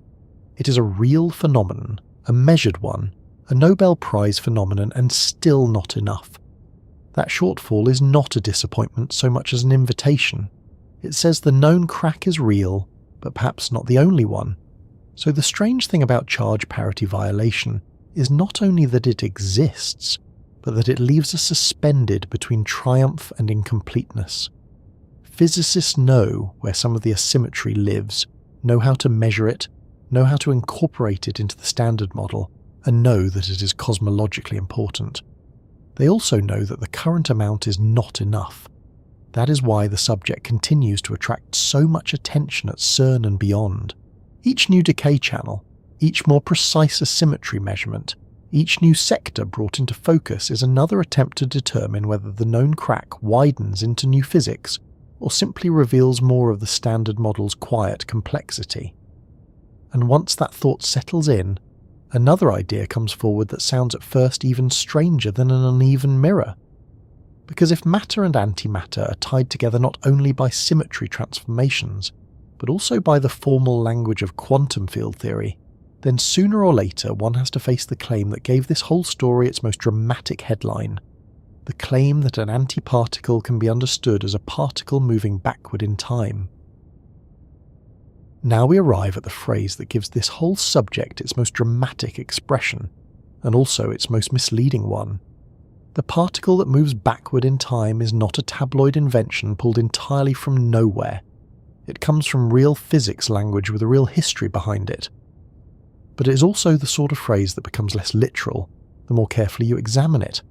It is a real phenomenon, a measured one, a Nobel Prize phenomenon, and still not enough. That shortfall is not a disappointment so much as an invitation. It says the known crack is real, but perhaps not the only one. So the strange thing about charge parity violation is not only that it exists, but that it leaves us suspended between triumph and incompleteness. Physicists know where some of the asymmetry lives, know how to measure it, know how to incorporate it into the standard model, and know that it is cosmologically important. They also know that the current amount is not enough. That is why the subject continues to attract so much attention at CERN and beyond. Each new decay channel, each more precise asymmetry measurement, each new sector brought into focus is another attempt to determine whether the known crack widens into new physics or simply reveals more of the standard model's quiet complexity. And once that thought settles in, another idea comes forward that sounds at first even stranger than an uneven mirror. Because if matter and antimatter are tied together not only by symmetry transformations, but also by the formal language of quantum field theory, then sooner or later one has to face the claim that gave this whole story its most dramatic headline, the claim that an antiparticle can be understood as a particle moving backward in time. Now we arrive at the phrase that gives this whole subject its most dramatic expression, and also its most misleading one. The particle that moves backward in time is not a tabloid invention pulled entirely from nowhere. It comes from real physics language with a real history behind it. But it is also the sort of phrase that becomes less literal the more carefully you examine it.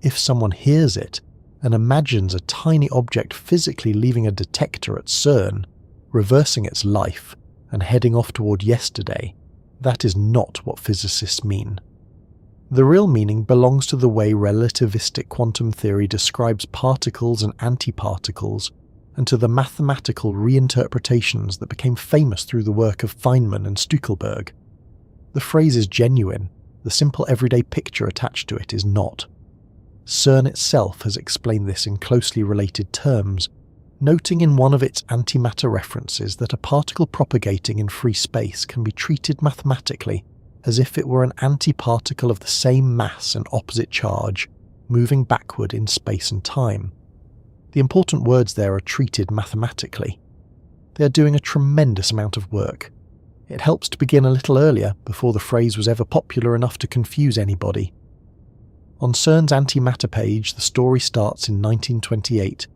If someone hears it and imagines a tiny object physically leaving a detector at CERN, reversing its life and heading off toward yesterday, that is not what physicists mean. The real meaning belongs to the way relativistic quantum theory describes particles and antiparticles, and to the mathematical reinterpretations that became famous through the work of Feynman and Statistical. The phrase is genuine, the simple everyday picture attached to it is not. CERN itself has explained this in closely related terms, noting in one of its antimatter references that a particle propagating in free space can be treated mathematically as if it were an antiparticle of the same mass and opposite charge, moving backward in space and time. The important words there are treated mathematically. They are doing a tremendous amount of work. It helps to begin a little earlier, before the phrase was ever popular enough to confuse anybody. On CERN's antimatter page, the story starts in 1928,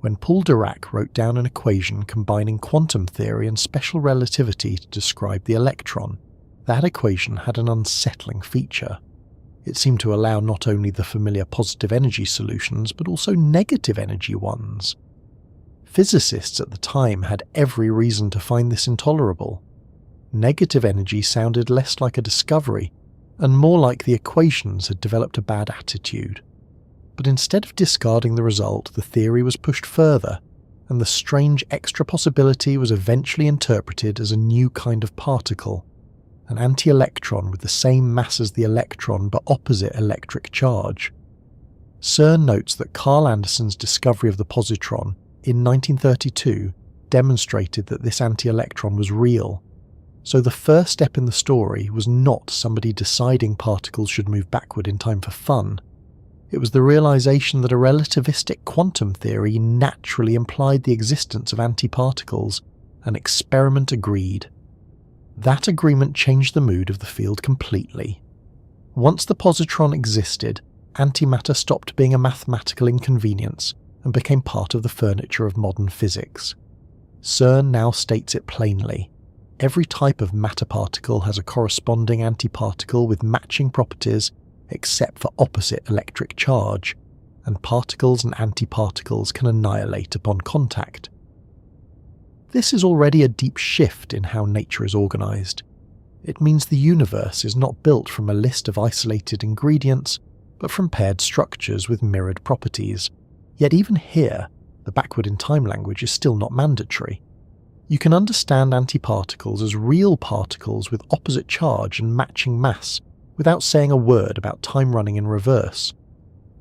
when Paul Dirac wrote down an equation combining quantum theory and special relativity to describe the electron. That equation had an unsettling feature. It seemed to allow not only the familiar positive energy solutions, but also negative energy ones. Physicists at the time had every reason to find this intolerable. Negative energy sounded less like a discovery, and more like the equations had developed a bad attitude. But instead of discarding the result, the theory was pushed further, and the strange extra possibility was eventually interpreted as a new kind of particle, an anti-electron with the same mass as the electron but opposite electric charge. CERN notes that Carl Anderson's discovery of the positron in 1932 demonstrated that this anti-electron was real. So the first step in the story was not somebody deciding particles should move backward in time for fun. It was the realization that a relativistic quantum theory naturally implied the existence of antiparticles, an experiment agreed. That agreement changed the mood of the field completely. Once the positron existed, antimatter stopped being a mathematical inconvenience and became part of the furniture of modern physics. CERN now states it plainly. Every type of matter particle has a corresponding antiparticle with matching properties except for opposite electric charge, and particles and antiparticles can annihilate upon contact. This is already a deep shift in how nature is organized. It means the universe is not built from a list of isolated ingredients, but from paired structures with mirrored properties. Yet even here, the backward in time language is still not mandatory. You can understand antiparticles as real particles with opposite charge and matching mass, without saying a word about time running in reverse.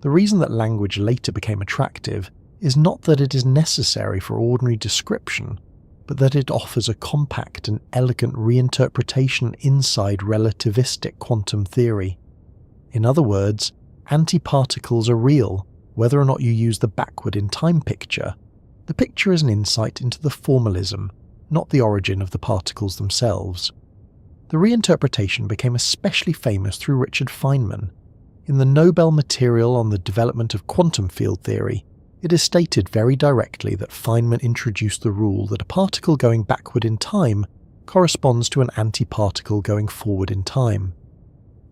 The reason that language later became attractive is not that it is necessary for ordinary description, but that it offers a compact and elegant reinterpretation inside relativistic quantum theory. In other words, antiparticles are real, whether or not you use the backward in time picture. The picture is an insight into the formalism, not the origin of the particles themselves. The reinterpretation became especially famous through Richard Feynman. In the Nobel material on the development of quantum field theory, it is stated very directly that Feynman introduced the rule that a particle going backward in time corresponds to an antiparticle going forward in time.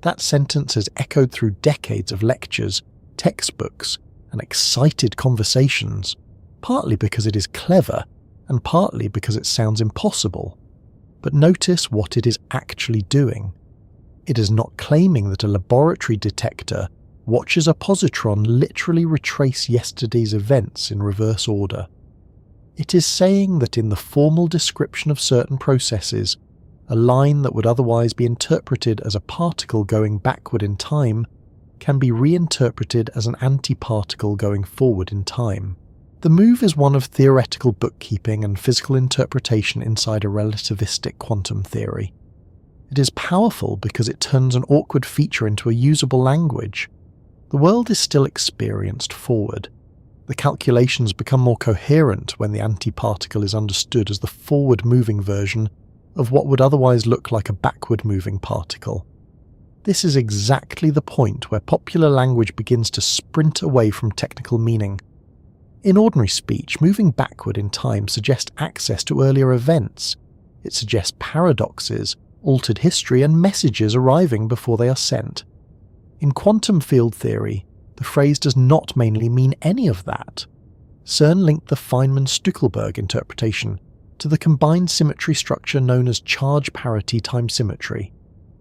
That sentence has echoed through decades of lectures, textbooks, and excited conversations, partly because it is clever, and partly because it sounds impossible. But notice what it is actually doing. It is not claiming that a laboratory detector watches a positron literally retrace yesterday's events in reverse order. It is saying that in the formal description of certain processes, a line that would otherwise be interpreted as a particle going backward in time can be reinterpreted as an antiparticle going forward in time. The move is one of theoretical bookkeeping and physical interpretation inside a relativistic quantum theory. It is powerful because it turns an awkward feature into a usable language. The world is still experienced forward. The calculations become more coherent when the antiparticle is understood as the forward-moving version of what would otherwise look like a backward-moving particle. This is exactly the point where popular language begins to sprint away from technical meaning. In ordinary speech, moving backward in time suggests access to earlier events. It suggests paradoxes, altered history, and messages arriving before they are sent. In quantum field theory, the phrase does not mainly mean any of that. CERN linked the Feynman-Stuckelberg interpretation to the combined symmetry structure known as charge parity times symmetry,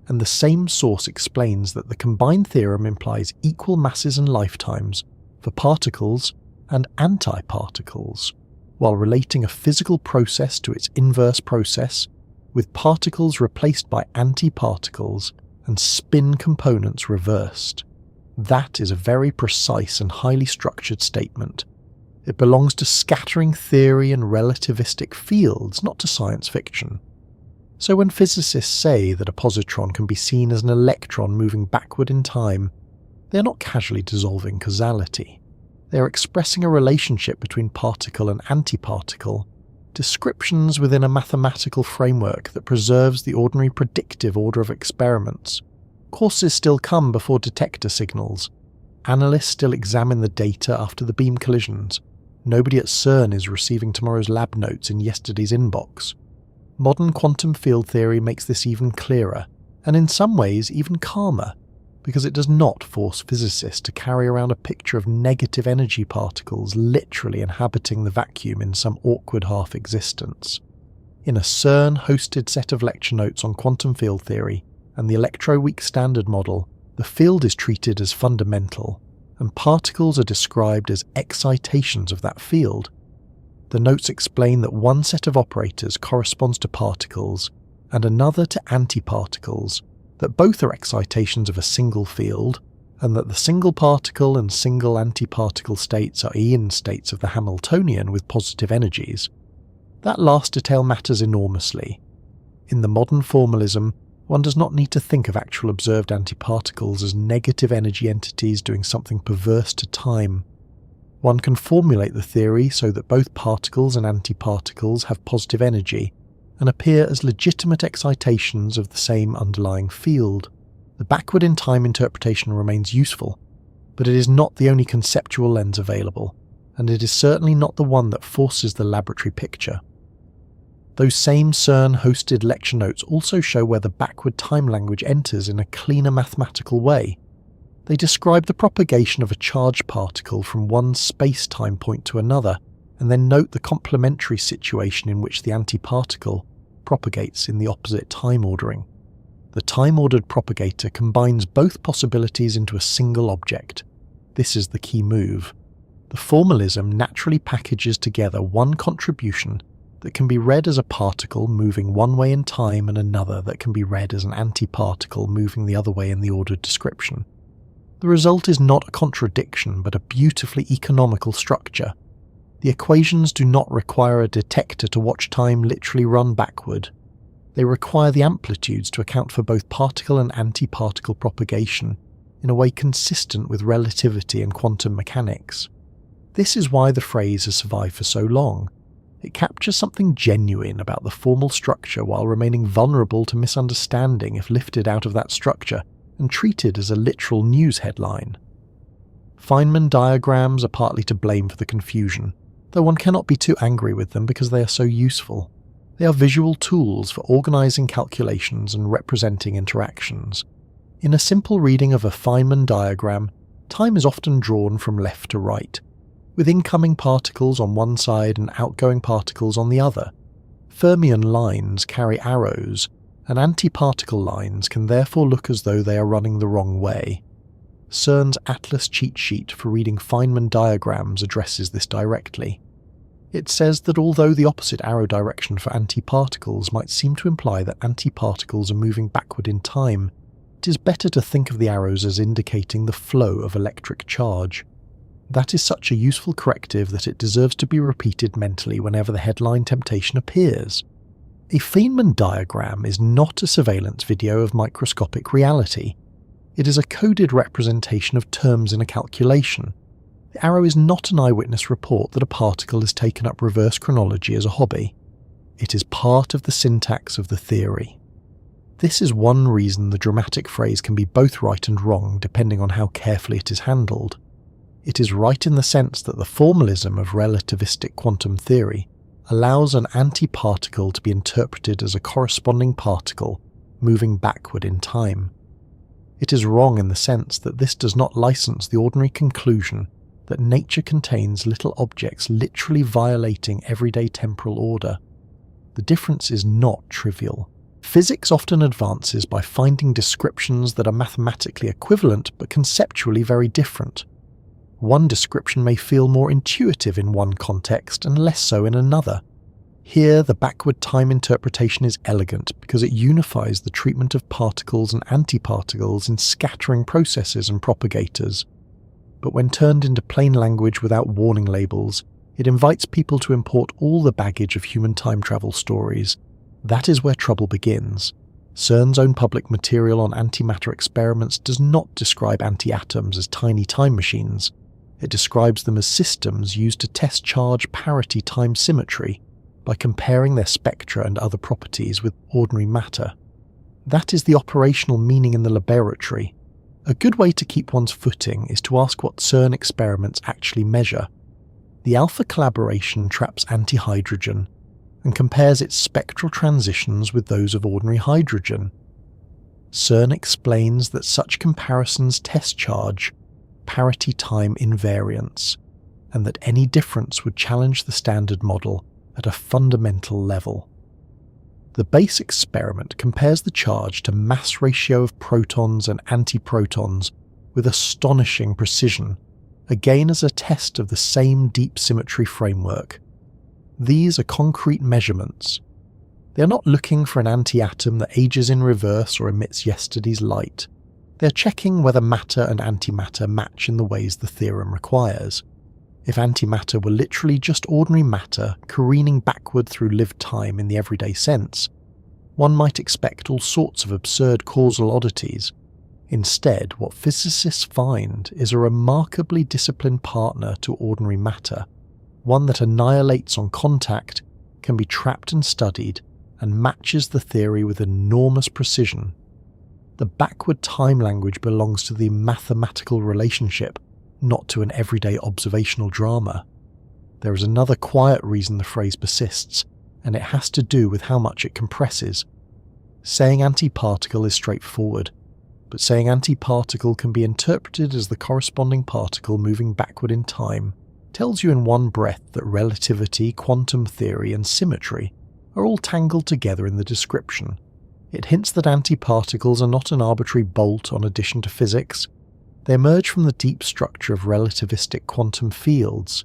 and the same source explains that the combined theorem implies equal masses and lifetimes for particles and antiparticles, while relating a physical process to its inverse process, with particles replaced by antiparticles and spin components reversed. That is a very precise and highly structured statement. It belongs to scattering theory and relativistic fields, not to science fiction. So when physicists say that a positron can be seen as an electron moving backward in time, they are not casually dissolving causality. They are expressing a relationship between particle and antiparticle, descriptions within a mathematical framework that preserves the ordinary predictive order of experiments. Courses still come before detector signals. Analysts still examine the data after the beam collisions. Nobody at CERN is receiving tomorrow's lab notes in yesterday's inbox. Modern quantum field theory makes this even clearer, and in some ways even calmer, because it does not force physicists to carry around a picture of negative energy particles literally inhabiting the vacuum in some awkward half-existence. In a CERN-hosted set of lecture notes on quantum field theory and the electroweak standard model, the field is treated as fundamental, and particles are described as excitations of that field. The notes explain that one set of operators corresponds to particles and another to antiparticles, that both are excitations of a single field, and that the single particle and single antiparticle states are Ian states of the Hamiltonian with positive energies. That last detail matters enormously. In the modern formalism, one does not need to think of actual observed antiparticles as negative energy entities doing something perverse to time. One can formulate the theory so that both particles and antiparticles have positive energy and appear as legitimate excitations of the same underlying field. The backward-in-time interpretation remains useful, but it is not the only conceptual lens available, and it is certainly not the one that forces the laboratory picture. Those same CERN-hosted lecture notes also show where the backward time language enters in a cleaner mathematical way. They describe the propagation of a charged particle from one space-time point to another, and then note the complementary situation in which the antiparticle propagates in the opposite time ordering. The time-ordered propagator combines both possibilities into a single object. This is the key move. The formalism naturally packages together one contribution that can be read as a particle moving one way in time and another that can be read as an antiparticle moving the other way in the ordered description. The result is not a contradiction but a beautifully economical structure. The equations do not require a detector to watch time literally run backward. They require the amplitudes to account for both particle and antiparticle propagation in a way consistent with relativity and quantum mechanics. This is why the phrase has survived for so long. It captures something genuine about the formal structure while remaining vulnerable to misunderstanding if lifted out of that structure and treated as a literal news headline. Feynman diagrams are partly to blame for the confusion, though one cannot be too angry with them because they are so useful. They are visual tools for organizing calculations and representing interactions. In a simple reading of a Feynman diagram, time is often drawn from left to right, with incoming particles on one side and outgoing particles on the other. Fermion lines carry arrows, and antiparticle lines can therefore look as though they are running the wrong way. CERN's Atlas cheat sheet for reading Feynman diagrams addresses this directly. It says that although the opposite arrow direction for antiparticles might seem to imply that antiparticles are moving backward in time, it is better to think of the arrows as indicating the flow of electric charge. That is such a useful corrective that it deserves to be repeated mentally whenever the headline temptation appears. A Feynman diagram is not a surveillance video of microscopic reality. It is a coded representation of terms in a calculation. The arrow is not an eyewitness report that a particle has taken up reverse chronology as a hobby. It is part of the syntax of the theory. This is one reason the dramatic phrase can be both right and wrong depending on how carefully it is handled. It is right in the sense that the formalism of relativistic quantum theory allows an antiparticle to be interpreted as a corresponding particle moving backward in time. It is wrong in the sense that this does not license the ordinary conclusion that nature contains little objects literally violating everyday temporal order. The difference is not trivial. Physics often advances by finding descriptions that are mathematically equivalent but conceptually very different. One description may feel more intuitive in one context and less so in another. Here, the backward time interpretation is elegant because it unifies the treatment of particles and antiparticles in scattering processes and propagators. But when turned into plain language without warning labels, it invites people to import all the baggage of human time travel stories. That is where trouble begins. CERN's own public material on antimatter experiments does not describe anti-atoms as tiny time machines. It describes them as systems used to test charge parity time symmetry by comparing their spectra and other properties with ordinary matter. That is the operational meaning in the laboratory. A good way to keep one's footing is to ask what CERN experiments actually measure. The alpha collaboration traps antihydrogen and compares its spectral transitions with those of ordinary hydrogen. CERN explains that such comparisons test charge parity time invariance, and that any difference would challenge the standard model at a fundamental level. The base experiment compares the charge to mass ratio of protons and antiprotons with astonishing precision, again as a test of the same deep symmetry framework. These are concrete measurements. They are not looking for an anti-atom that ages in reverse or emits yesterday's light. They are checking whether matter and antimatter match in the ways the theorem requires. If antimatter were literally just ordinary matter careening backward through lived time in the everyday sense, one might expect all sorts of absurd causal oddities. Instead, what physicists find is a remarkably disciplined partner to ordinary matter, one that annihilates on contact, can be trapped and studied, and matches the theory with enormous precision. The backward time language belongs to the mathematical relationship, not to an everyday observational drama. There is another quiet reason the phrase persists, and it has to do with how much it compresses. Saying antiparticle is straightforward, but saying antiparticle can be interpreted as the corresponding particle moving backward in time tells you in one breath that relativity, quantum theory, and symmetry are all tangled together in the description. It hints that antiparticles are not an arbitrary bolt on addition to physics. They emerge from the deep structure of relativistic quantum fields.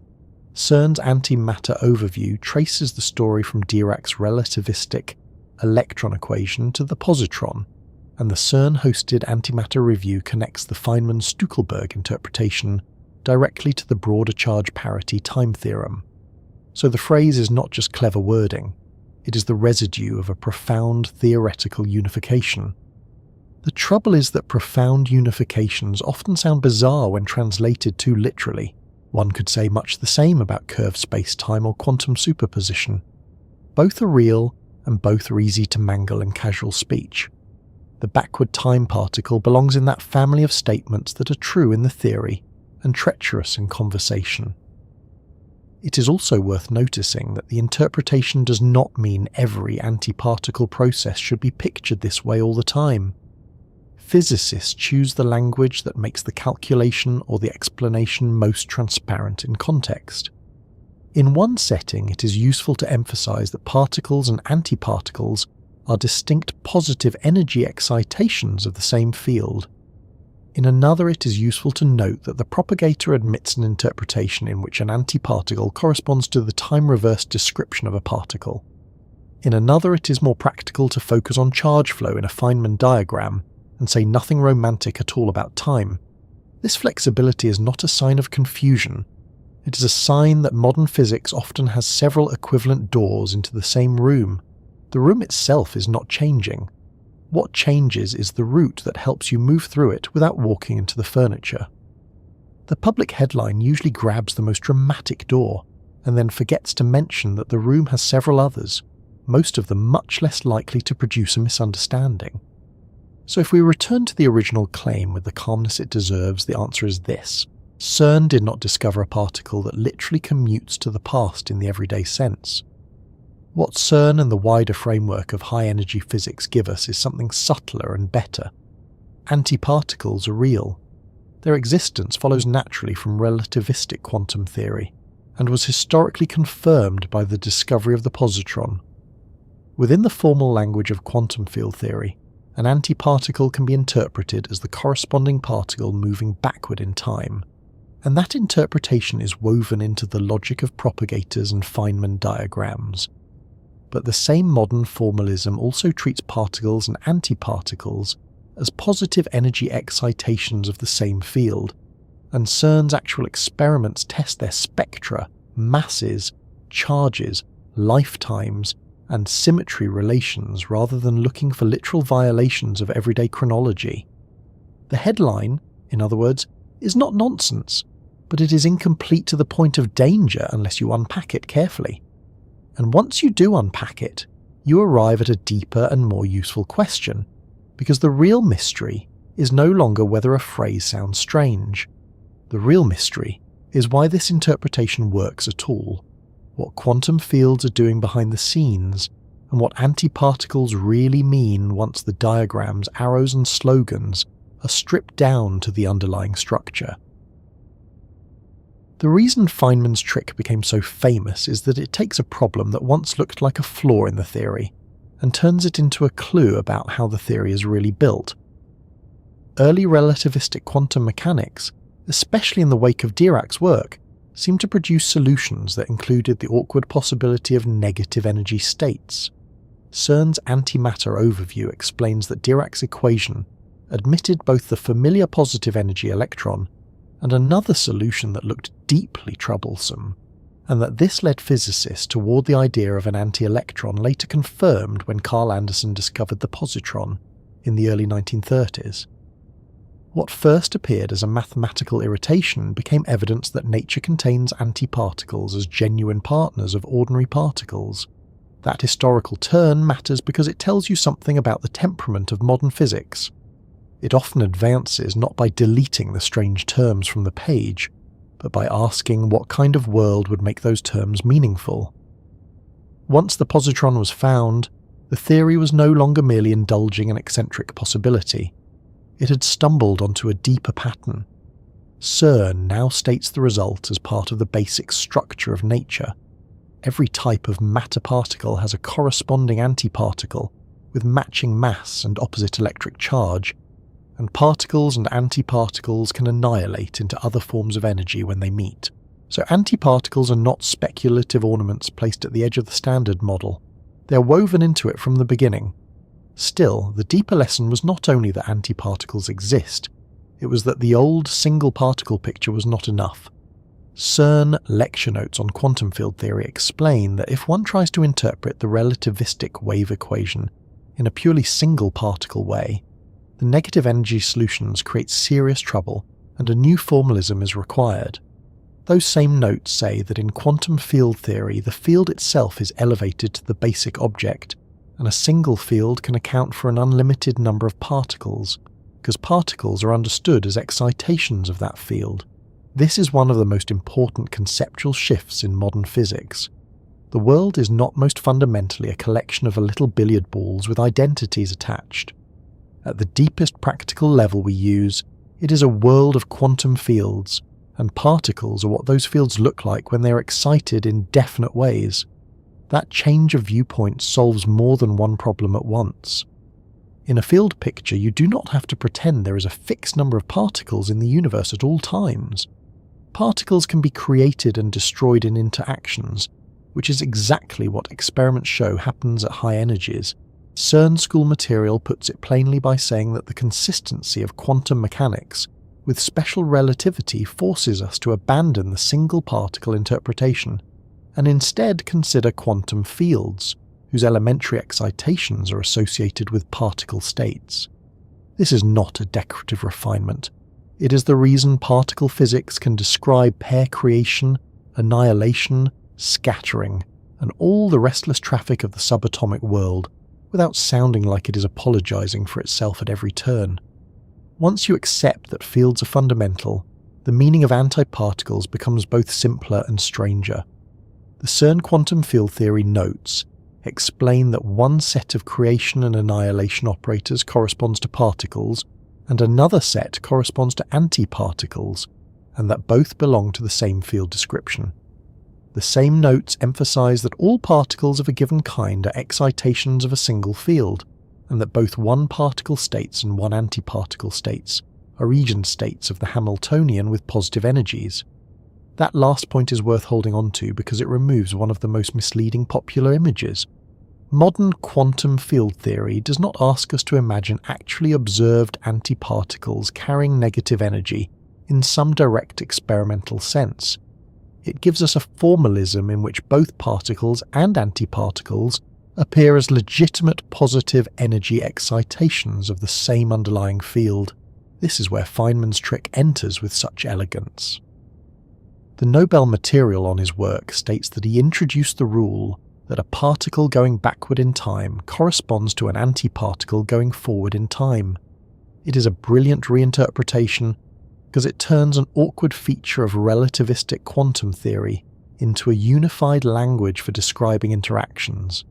CERN's antimatter overview traces the story from Dirac's relativistic electron equation to the positron, and the CERN-hosted antimatter review connects the Feynman-Stuckelberg interpretation directly to the broader charge parity time theorem. So the phrase is not just clever wording, it is the residue of a profound theoretical unification. The trouble is that profound unifications often sound bizarre when translated too literally. One could say much the same about curved space-time or quantum superposition. Both are real, and both are easy to mangle in casual speech. The backward time particle belongs in that family of statements that are true in the theory and treacherous in conversation. It is also worth noticing that the interpretation does not mean every antiparticle process should be pictured this way all the time. Physicists choose the language that makes the calculation or the explanation most transparent in context. In one setting, it is useful to emphasize that particles and antiparticles are distinct positive energy excitations of the same field. In another, it is useful to note that the propagator admits an interpretation in which an antiparticle corresponds to the time-reversed description of a particle. In another, it is more practical to focus on charge flow in a Feynman diagram and say nothing romantic at all about time. This flexibility is not a sign of confusion. It is a sign that modern physics often has several equivalent doors into the same room. The room itself is not changing. What changes is the route that helps you move through it without walking into the furniture. The public headline usually grabs the most dramatic door, and then forgets to mention that the room has several others, most of them much less likely to produce a misunderstanding. So if we return to the original claim with the calmness it deserves, the answer is this. CERN did not discover a particle that literally commutes to the past in the everyday sense. What CERN and the wider framework of high-energy physics give us is something subtler and better. Antiparticles are real. Their existence follows naturally from relativistic quantum theory, and was historically confirmed by the discovery of the positron. Within the formal language of quantum field theory, an antiparticle can be interpreted as the corresponding particle moving backward in time, and that interpretation is woven into the logic of propagators and Feynman diagrams. but the same modern formalism also treats particles and antiparticles as positive energy excitations of the same field, and CERN's actual experiments test their spectra, masses, charges, lifetimes, and symmetry relations rather than looking for literal violations of everyday chronology. The headline, in other words, is not nonsense, but it is incomplete to the point of danger unless you unpack it carefully. And once you do unpack it, you arrive at a deeper and more useful question, because the real mystery is no longer whether a phrase sounds strange. The real mystery is why this interpretation works at all, what quantum fields are doing behind the scenes, and what antiparticles really mean once the diagrams, arrows and slogans are stripped down to the underlying structure. The reason Feynman's trick became so famous is that it takes a problem that once looked like a flaw in the theory and turns it into a clue about how the theory is really built. Early relativistic quantum mechanics, especially in the wake of Dirac's work, seemed to produce solutions that included the awkward possibility of negative energy states. CERN's antimatter overview explains that Dirac's equation admitted both the familiar positive energy electron and another solution that looked deeply troublesome, and that this led physicists toward the idea of an anti-electron later confirmed when Carl Anderson discovered the positron in the early 1930s. What first appeared as a mathematical irritation became evidence that nature contains antiparticles as genuine partners of ordinary particles. That historical turn matters because it tells you something about the temperament of modern physics. It often advances not by deleting the strange terms from the page, but by asking what kind of world would make those terms meaningful. Once the positron was found, the theory was no longer merely indulging an eccentric possibility. It had stumbled onto a deeper pattern. CERN now states the result as part of the basic structure of nature. Every type of matter particle has a corresponding antiparticle with matching mass and opposite electric charge, and particles and antiparticles can annihilate into other forms of energy when they meet. So antiparticles are not speculative ornaments placed at the edge of the standard model. They are woven into it from the beginning. Still, the deeper lesson was not only that antiparticles exist, it was that the old single particle picture was not enough. CERN lecture notes on quantum field theory explain that if one tries to interpret the relativistic wave equation in a purely single particle way, the negative energy solutions create serious trouble and a new formalism is required. Those same notes say that in quantum field theory the field itself is elevated to the basic object, and a single field can account for an unlimited number of particles, because particles are understood as excitations of that field. This is one of the most important conceptual shifts in modern physics. The world is not most fundamentally a collection of little billiard balls with identities attached. At the deepest practical level we use, it is a world of quantum fields, and particles are what those fields look like when they are excited in definite ways. That change of viewpoint solves more than one problem at once. In a field picture, you do not have to pretend there is a fixed number of particles in the universe at all times. Particles can be created and destroyed in interactions, which is exactly what experiments show happens at high energies. CERN school material puts it plainly by saying that the consistency of quantum mechanics with special relativity forces us to abandon the single particle interpretation and instead consider quantum fields, whose elementary excitations are associated with particle states. This is not a decorative refinement. It is the reason particle physics can describe pair creation, annihilation, scattering, and all the restless traffic of the subatomic world without sounding like it is apologizing for itself at every turn. Once you accept that fields are fundamental, the meaning of antiparticles becomes both simpler and stranger. The CERN quantum field theory notes explain that one set of creation and annihilation operators corresponds to particles, and another set corresponds to antiparticles, and that both belong to the same field description. The same notes emphasize that all particles of a given kind are excitations of a single field, and that both one particle states and one antiparticle states are eigenstates of the Hamiltonian with positive energies. That last point is worth holding on to because it removes one of the most misleading popular images. Modern quantum field theory does not ask us to imagine actually observed antiparticles carrying negative energy in some direct experimental sense. It gives us a formalism in which both particles and antiparticles appear as legitimate positive energy excitations of the same underlying field. This is where Feynman's trick enters with such elegance. The Nobel material on his work states that he introduced the rule that a particle going backward in time corresponds to an antiparticle going forward in time. It is a brilliant reinterpretation because it turns an awkward feature of relativistic quantum theory into a unified language for describing interactions.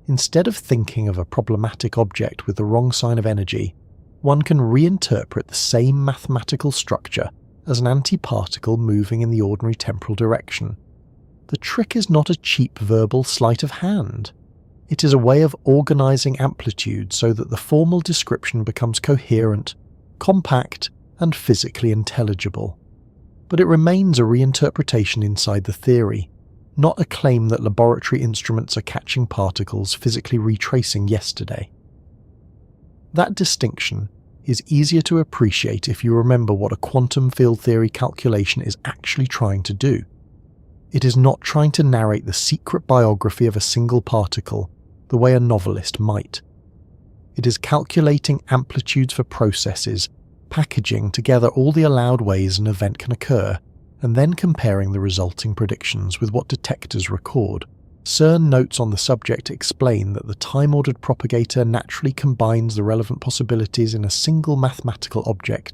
Instead of thinking of a problematic object with the wrong sign of energy, one can reinterpret the same mathematical structure as an antiparticle moving in the ordinary temporal direction. The trick is not a cheap verbal sleight of hand. It is a way of organizing amplitude so that the formal description becomes coherent, compact, and physically intelligible. But it remains a reinterpretation inside the theory, not a claim that laboratory instruments are catching particles physically retracing yesterday. That distinction is easier to appreciate if you remember what a quantum field theory calculation is actually trying to do. It is not trying to narrate the secret biography of a single particle the way a novelist might. It is calculating amplitudes for processes, packaging together all the allowed ways an event can occur, and then comparing the resulting predictions with what detectors record. CERN notes on the subject explain that the time-ordered propagator naturally combines the relevant possibilities in a single mathematical object,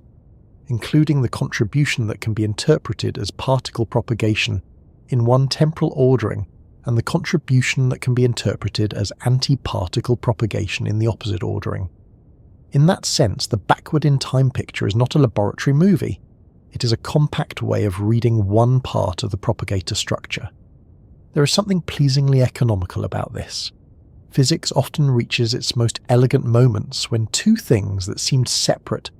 including the contribution that can be interpreted as particle propagation in one temporal ordering and the contribution that can be interpreted as antiparticle propagation in the opposite ordering. In that sense, the backward-in-time picture is not a laboratory movie. It is a compact way of reading one part of the propagator structure. There is something pleasingly economical about this. Physics often reaches its most elegant moments when two things that seemed separate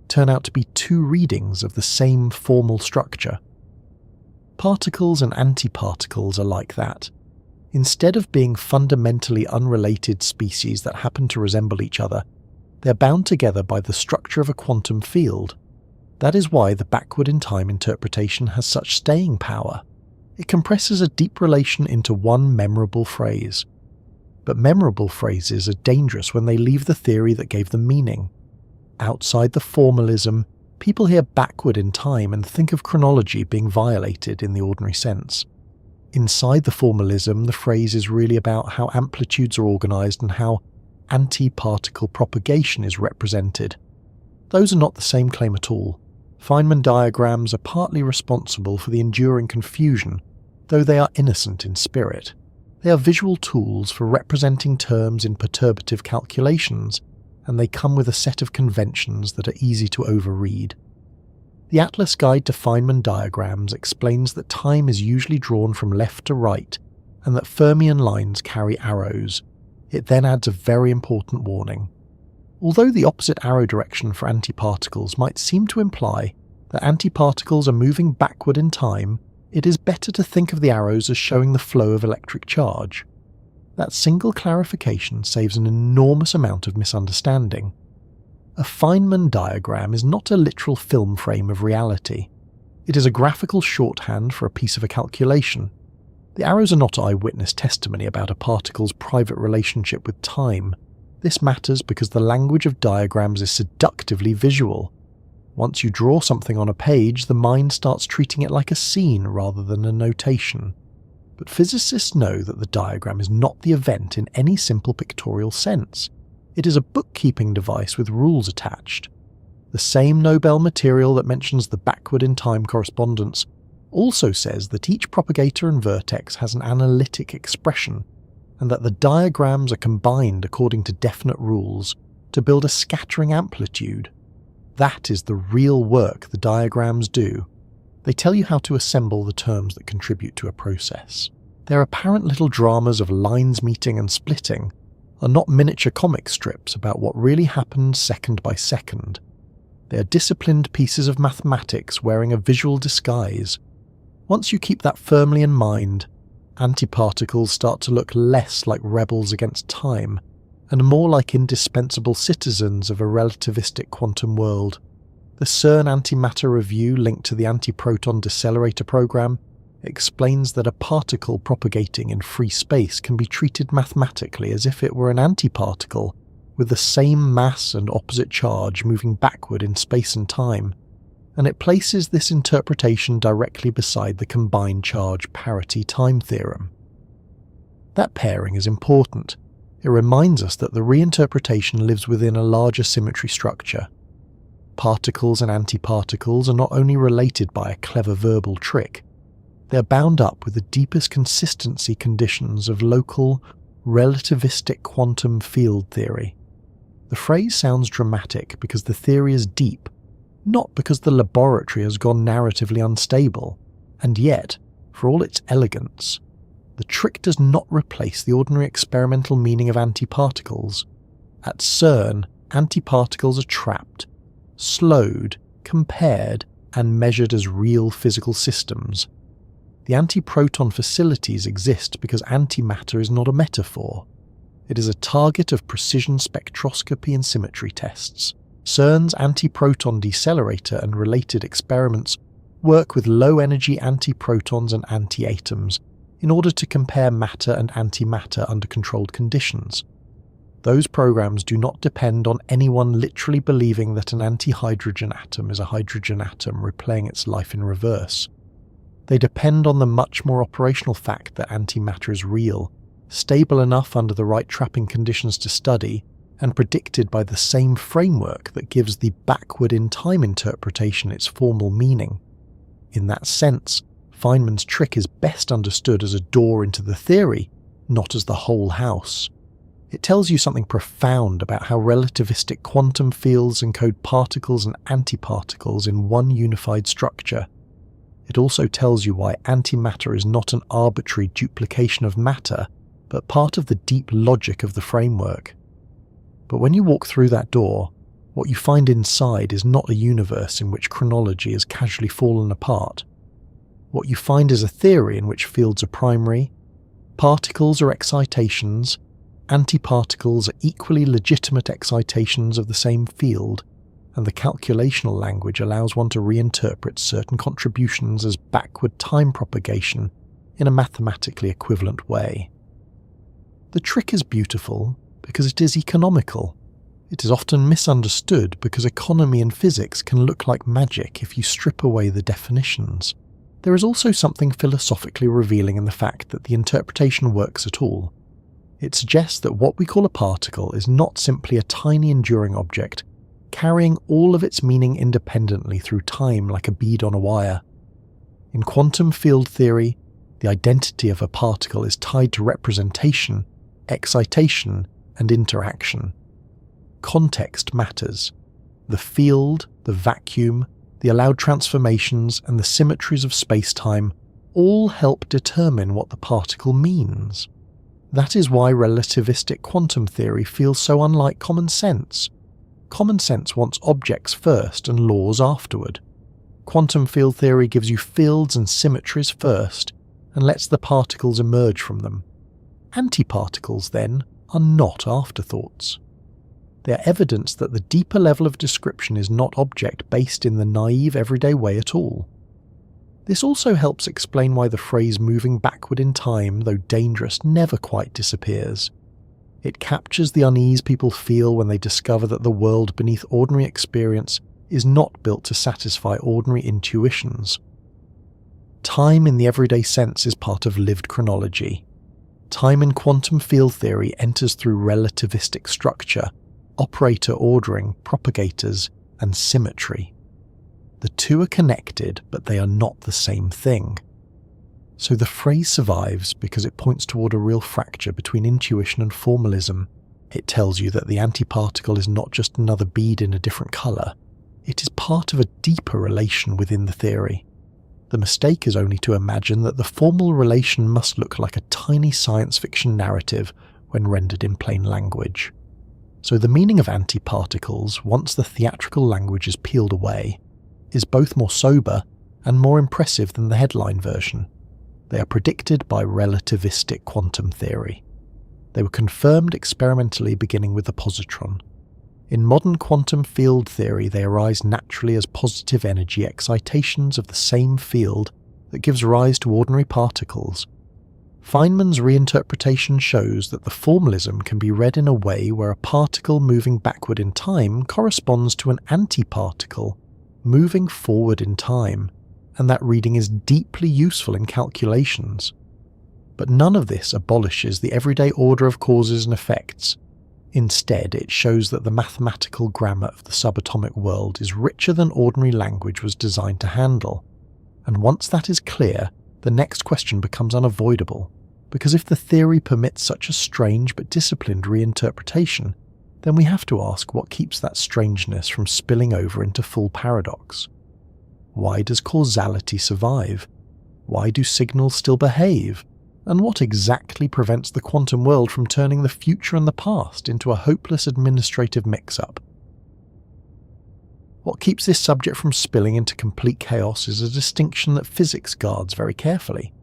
turn out to be two readings of the same formal structure. Particles and antiparticles are like that. Instead of being fundamentally unrelated species that happen to resemble each other, they're bound together by the structure of a quantum field. That is why the backward-in-time interpretation has such staying power. It compresses a deep relation into one memorable phrase. But memorable phrases are dangerous when they leave the theory that gave them meaning. Outside the formalism, people hear backward in time and think of chronology being violated in the ordinary sense. Inside the formalism, the phrase is really about how amplitudes are organized and how antiparticle propagation is represented. Those are not the same claim at all. Feynman diagrams are partly responsible for the enduring confusion, though they are innocent in spirit. They are visual tools for representing terms in perturbative calculations, and they come with a set of conventions that are easy to overread. The Atlas Guide to Feynman diagrams explains that time is usually drawn from left to right, and that Fermion lines carry arrows. It then adds a very important warning. Although the opposite arrow direction for antiparticles might seem to imply that antiparticles are moving backward in time, it is better to think of the arrows as showing the flow of electric charge. That single clarification saves an enormous amount of misunderstanding. A Feynman diagram is not a literal film frame of reality. It is a graphical shorthand for a piece of a calculation. The arrows are not eyewitness testimony about a particle's private relationship with time. This matters because the language of diagrams is seductively visual. Once you draw something on a page, the mind starts treating it like a scene rather than a notation. But physicists know that the diagram is not the event in any simple pictorial sense. It is a bookkeeping device with rules attached. The same Nobel material that mentions the backward-in-time correspondence also says that each propagator and vertex has an analytic expression, and that the diagrams are combined according to definite rules to build a scattering amplitude. That is the real work the diagrams do. They tell you how to assemble the terms that contribute to a process. Their apparent little dramas of lines meeting and splitting are not miniature comic strips about what really happens second by second. They are disciplined pieces of mathematics wearing a visual disguise. Once you keep that firmly in mind, antiparticles start to look less like rebels against time and more like indispensable citizens of a relativistic quantum world. The CERN antimatter review linked to the antiproton decelerator program explains that a particle propagating in free space can be treated mathematically as if it were an antiparticle with the same mass and opposite charge moving backward in space and time, and it places this interpretation directly beside the combined charge parity time theorem. That pairing is important. It reminds us that the reinterpretation lives within a larger symmetry structure. Particles and antiparticles are not only related by a clever verbal trick, they're bound up with the deepest consistency conditions of local, relativistic quantum field theory. The phrase sounds dramatic because the theory is deep, not because the laboratory has gone narratively unstable, and yet, for all its elegance, the trick does not replace the ordinary experimental meaning of antiparticles. At CERN, antiparticles are trapped, slowed, compared, and measured as real physical systems. The antiproton facilities exist because antimatter is not a metaphor. It is a target of precision spectroscopy and symmetry tests. CERN's antiproton decelerator and related experiments work with low-energy antiprotons and antiatoms in order to compare matter and antimatter under controlled conditions. Those programs do not depend on anyone literally believing that an anti-hydrogen atom is a hydrogen atom replaying its life in reverse. They depend on the much more operational fact that antimatter is real, stable enough under the right trapping conditions to study, and predicted by the same framework that gives the backward-in-time interpretation its formal meaning. In that sense, Feynman's trick is best understood as a door into the theory, not as the whole house. It tells you something profound about how relativistic quantum fields encode particles and antiparticles in one unified structure. It also tells you why antimatter is not an arbitrary duplication of matter, but part of the deep logic of the framework. But when you walk through that door, what you find inside is not a universe in which chronology has casually fallen apart. What you find is a theory in which fields are primary, particles are excitations, antiparticles are equally legitimate excitations of the same field, and the calculational language allows one to reinterpret certain contributions as backward time propagation in a mathematically equivalent way. The trick is beautiful because it is economical. It is often misunderstood because economy and physics can look like magic if you strip away the definitions. There is also something philosophically revealing in the fact that the interpretation works at all. It suggests that what we call a particle is not simply a tiny enduring object, carrying all of its meaning independently through time like a bead on a wire. In quantum field theory, the identity of a particle is tied to representation, excitation, and interaction. Context matters. The field, the vacuum, the allowed transformations, and the symmetries of space-time all help determine what the particle means. That is why relativistic quantum theory feels so unlike common sense. Common sense wants objects first and laws afterward. Quantum field theory gives you fields and symmetries first and lets the particles emerge from them. Antiparticles, then, are not afterthoughts. They are evidence that the deeper level of description is not object-based in the naive everyday way at all. This also helps explain why the phrase moving backward in time, though dangerous, never quite disappears. It captures the unease people feel when they discover that the world beneath ordinary experience is not built to satisfy ordinary intuitions. Time in the everyday sense is part of lived chronology. Time in quantum field theory enters through relativistic structure, operator ordering, propagators, and symmetry. The two are connected, but they are not the same thing. So the phrase survives because it points toward a real fracture between intuition and formalism. It tells you that the antiparticle is not just another bead in a different colour. It is part of a deeper relation within the theory. The mistake is only to imagine that the formal relation must look like a tiny science fiction narrative when rendered in plain language. So the meaning of antiparticles, once the theatrical language is peeled away, is both more sober and more impressive than the headline version. They are predicted by relativistic quantum theory. They were confirmed experimentally beginning with the positron. In modern quantum field theory, they arise naturally as positive energy excitations of the same field that gives rise to ordinary particles. Feynman's reinterpretation shows that the formalism can be read in a way where a particle moving backward in time corresponds to an antiparticle moving forward in time, and that reading is deeply useful in calculations. But none of this abolishes the everyday order of causes and effects. Instead, it shows that the mathematical grammar of the subatomic world is richer than ordinary language was designed to handle. And once that is clear, the next question becomes unavoidable, because if the theory permits such a strange but disciplined reinterpretation, then we have to ask what keeps that strangeness from spilling over into full paradox. Why does causality survive? Why do signals still behave? And what exactly prevents the quantum world from turning the future and the past into a hopeless administrative mix-up? What keeps this subject from spilling into complete chaos is a distinction that physics guards very carefully.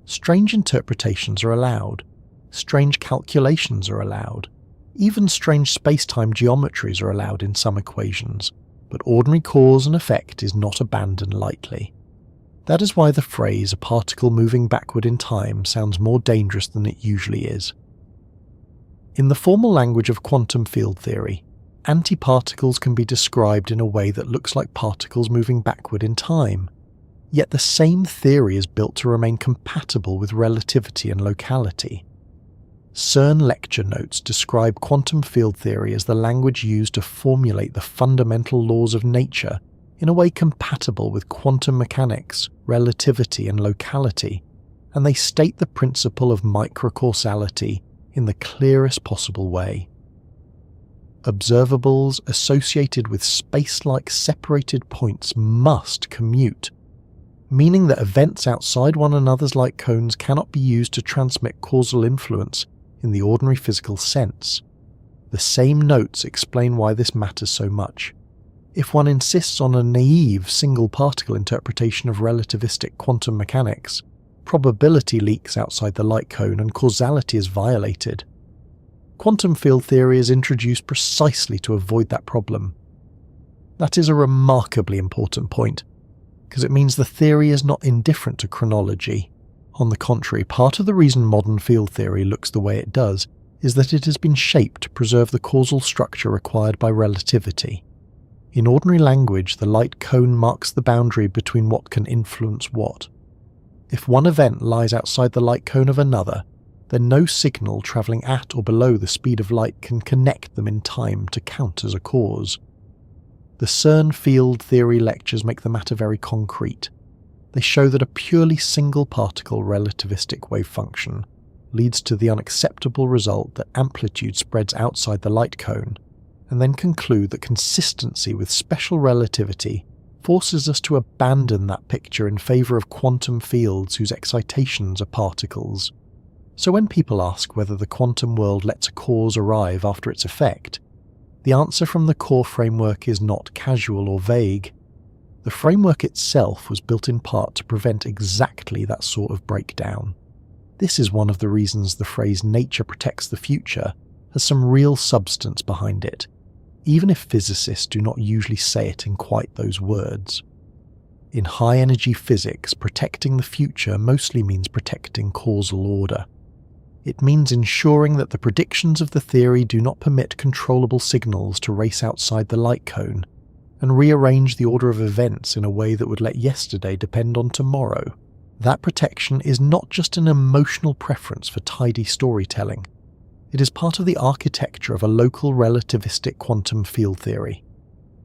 Strange interpretations are allowed. Strange calculations are allowed. Even strange space-time geometries are allowed in some equations, but ordinary cause and effect is not abandoned lightly. That is why the phrase "a particle moving backward in time" sounds more dangerous than it usually is. In the formal language of quantum field theory, antiparticles can be described in a way that looks like particles moving backward in time. Yet the same theory is built to remain compatible with relativity and locality. CERN lecture notes describe quantum field theory as the language used to formulate the fundamental laws of nature in a way compatible with quantum mechanics, relativity and locality, and they state the principle of microcausality in the clearest possible way. Observables associated with space-like separated points must commute, meaning that events outside one another's light cones cannot be used to transmit causal influence in the ordinary physical sense. The same notes explain why this matters so much. If one insists on a naive single-particle interpretation of relativistic quantum mechanics, probability leaks outside the light cone and causality is violated. Quantum field theory is introduced precisely to avoid that problem. That is a remarkably important point, because it means the theory is not indifferent to chronology. On the contrary, part of the reason modern field theory looks the way it does is that it has been shaped to preserve the causal structure required by relativity. In ordinary language, the light cone marks the boundary between what can influence what. If one event lies outside the light cone of another, then no signal travelling at or below the speed of light can connect them in time to count as a cause. The CERN field theory lectures make the matter very concrete. They show that a purely single-particle relativistic wave function leads to the unacceptable result that amplitude spreads outside the light cone, and then conclude that consistency with special relativity forces us to abandon that picture in favour of quantum fields whose excitations are particles. So when people ask whether the quantum world lets a cause arrive after its effect, the answer from the core framework is not casual or vague. The framework itself was built in part to prevent exactly that sort of breakdown. This is one of the reasons the phrase "nature protects the future" has some real substance behind it, even if physicists do not usually say it in quite those words. In high-energy physics, protecting the future mostly means protecting causal order. It means ensuring that the predictions of the theory do not permit controllable signals to race outside the light cone, and rearrange the order of events in a way that would let yesterday depend on tomorrow. That protection is not just an emotional preference for tidy storytelling. It is part of the architecture of a local relativistic quantum field theory.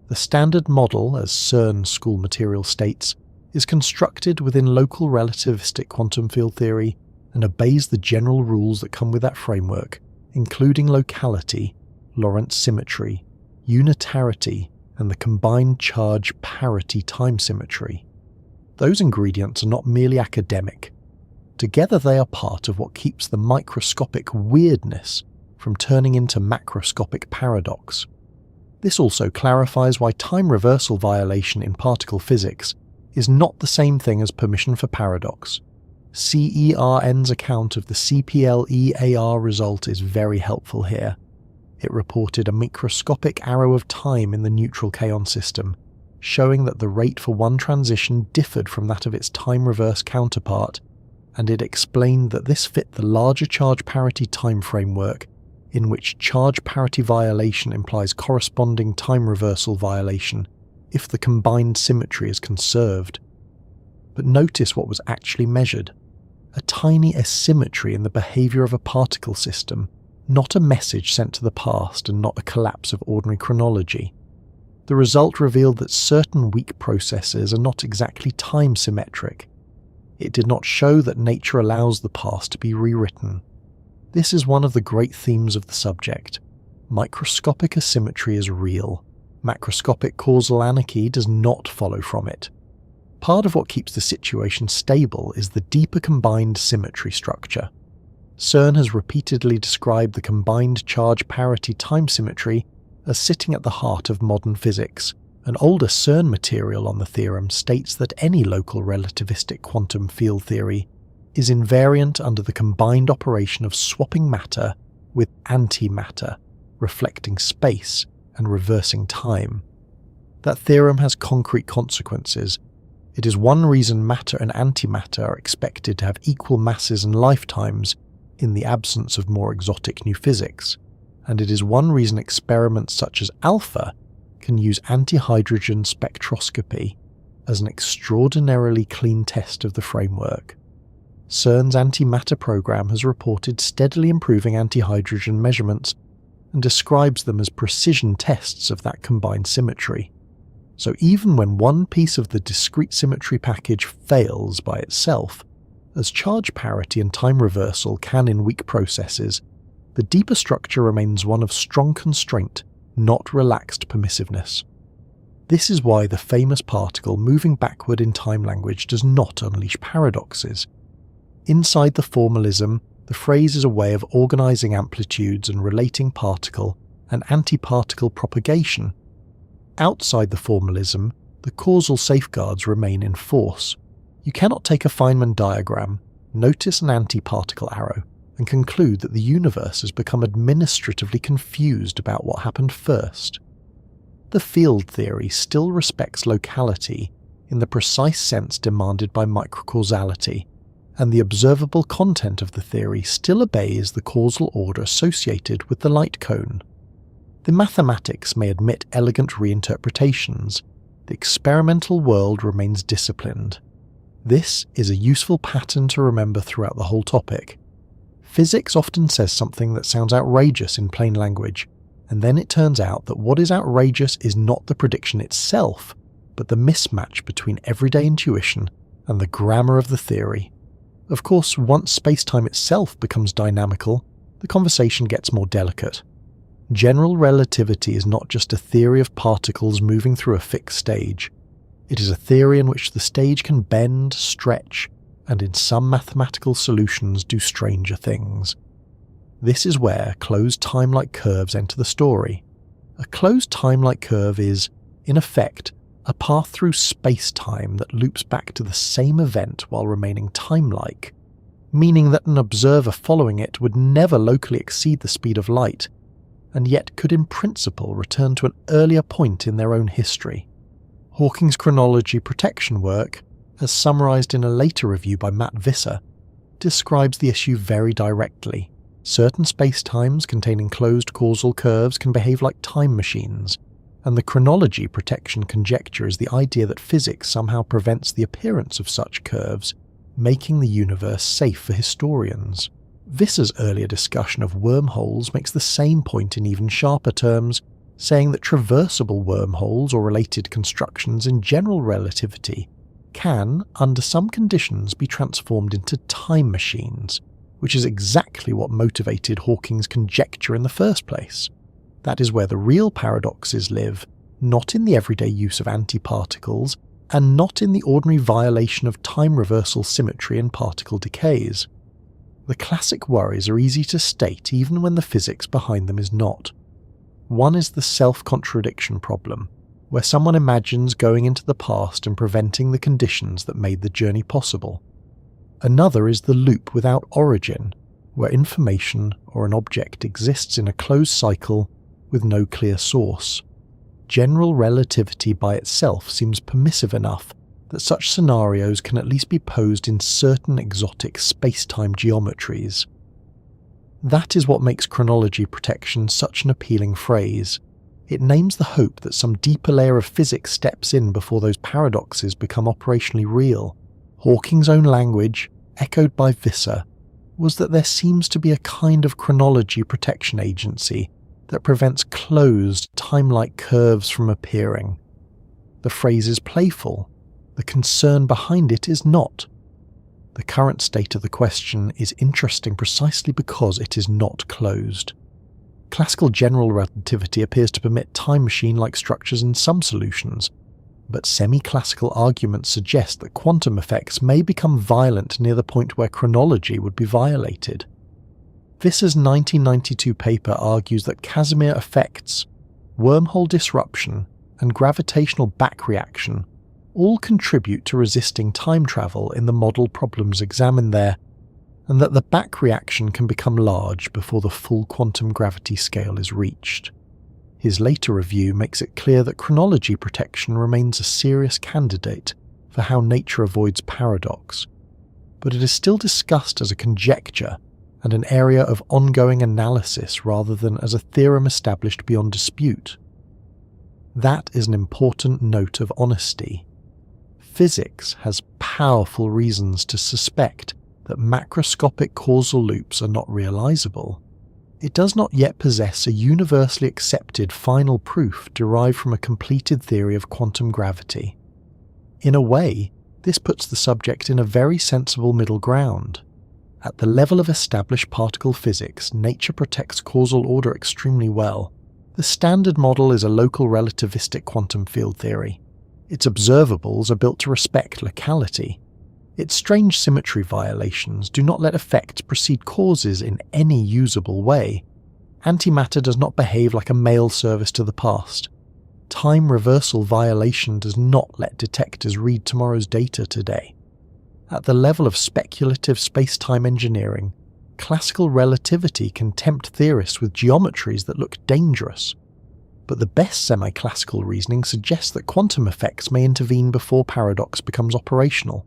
The standard model, as CERN school material states, is constructed within local relativistic quantum field theory and obeys the general rules that come with that framework, including locality, Lorentz symmetry, unitarity, and the combined charge parity time symmetry. Those ingredients are not merely academic. Together they are part of what keeps the microscopic weirdness from turning into macroscopic paradox. This also clarifies why time reversal violation in particle physics is not the same thing as permission for paradox. CERN's account of the CPLE-AR result is very helpful here. It reported a microscopic arrow of time in the neutral kaon system, showing that the rate for one transition differed from that of its time-reverse counterpart, and it explained that this fit the larger charge parity time framework, in which charge parity violation implies corresponding time reversal violation if the combined symmetry is conserved. But notice what was actually measured: a tiny asymmetry in the behaviour of a particle system, not a message sent to the past and not a collapse of ordinary chronology. The result revealed that certain weak processes are not exactly time-symmetric. It did not show that nature allows the past to be rewritten. This is one of the great themes of the subject. Microscopic asymmetry is real. Macroscopic causal anarchy does not follow from it. Part of what keeps the situation stable is the deeper combined symmetry structure. CERN has repeatedly described the combined charge parity time symmetry as sitting at the heart of modern physics. An older CERN material on the theorem states that any local relativistic quantum field theory is invariant under the combined operation of swapping matter with antimatter, reflecting space and reversing time. That theorem has concrete consequences. It is one reason matter and antimatter are expected to have equal masses and lifetimes in the absence of more exotic new physics, and it is one reason experiments such as ALPHA can use antihydrogen spectroscopy as an extraordinarily clean test of the framework. CERN's antimatter program has reported steadily improving antihydrogen measurements and describes them as precision tests of that combined symmetry. So even when one piece of the discrete symmetry package fails by itself, as charge parity and time reversal can in weak processes, the deeper structure remains one of strong constraint, not relaxed permissiveness. This is why the famous particle moving backward in time language does not unleash paradoxes. Inside the formalism, the phrase is a way of organizing amplitudes and relating particle and antiparticle propagation. Outside the formalism, the causal safeguards remain in force. You cannot take a Feynman diagram, notice an antiparticle arrow, and conclude that the universe has become administratively confused about what happened first. The field theory still respects locality in the precise sense demanded by microcausality, and the observable content of the theory still obeys the causal order associated with the light cone. The mathematics may admit elegant reinterpretations. The experimental world remains disciplined. This is a useful pattern to remember throughout the whole topic. Physics often says something that sounds outrageous in plain language, and then it turns out that what is outrageous is not the prediction itself, but the mismatch between everyday intuition and the grammar of the theory. Of course, once space-time itself becomes dynamical, the conversation gets more delicate. General relativity is not just a theory of particles moving through a fixed stage. It is a theory in which the stage can bend, stretch, and in some mathematical solutions do stranger things. This is where closed time-like curves enter the story. A closed time-like curve is, in effect, a path through space-time that loops back to the same event while remaining time-like, meaning that an observer following it would never locally exceed the speed of light, and yet could in principle return to an earlier point in their own history. Hawking's chronology protection work, as summarized in a later review by Matt Visser, describes the issue very directly. Certain spacetimes containing closed causal curves can behave like time machines, and the chronology protection conjecture is the idea that physics somehow prevents the appearance of such curves, making the universe safe for historians. Visser's earlier discussion of wormholes makes the same point in even sharper terms, saying that traversable wormholes or related constructions in general relativity can, under some conditions, be transformed into time machines, which is exactly what motivated Hawking's conjecture in the first place. That is where the real paradoxes live, not in the everyday use of antiparticles, and not in the ordinary violation of time reversal symmetry in particle decays. The classic worries are easy to state even when the physics behind them is not. One is the self-contradiction problem, where someone imagines going into the past and preventing the conditions that made the journey possible. Another is the loop without origin, where information or an object exists in a closed cycle with no clear source. General relativity by itself seems permissive enough that such scenarios can at least be posed in certain exotic space-time geometries. That is what makes chronology protection such an appealing phrase. It names the hope that some deeper layer of physics steps in before those paradoxes become operationally real. Hawking's own language, echoed by Visser, was that there seems to be a kind of chronology protection agency that prevents closed, time-like curves from appearing. The phrase is playful. The concern behind it is not. The current state of the question is interesting precisely because it is not closed. Classical general relativity appears to permit time machine-like structures in some solutions, but semi-classical arguments suggest that quantum effects may become violent near the point where chronology would be violated. Visser's 1992 paper argues that Casimir effects, wormhole disruption, and gravitational back reaction all contribute to resisting time travel in the model problems examined there, and that the back reaction can become large before the full quantum gravity scale is reached. His later review makes it clear that chronology protection remains a serious candidate for how nature avoids paradox, but it is still discussed as a conjecture and an area of ongoing analysis rather than as a theorem established beyond dispute. That is an important note of honesty. Physics has powerful reasons to suspect that macroscopic causal loops are not realizable. It does not yet possess a universally accepted final proof derived from a completed theory of quantum gravity. In a way, this puts the subject in a very sensible middle ground. At the level of established particle physics, nature protects causal order extremely well. The standard model is a local relativistic quantum field theory. Its observables are built to respect locality. Its strange symmetry violations do not let effects precede causes in any usable way. Antimatter does not behave like a mail service to the past. Time reversal violation does not let detectors read tomorrow's data today. At the level of speculative space-time engineering, classical relativity can tempt theorists with geometries that look dangerous. But the best semi-classical reasoning suggests that quantum effects may intervene before paradox becomes operational.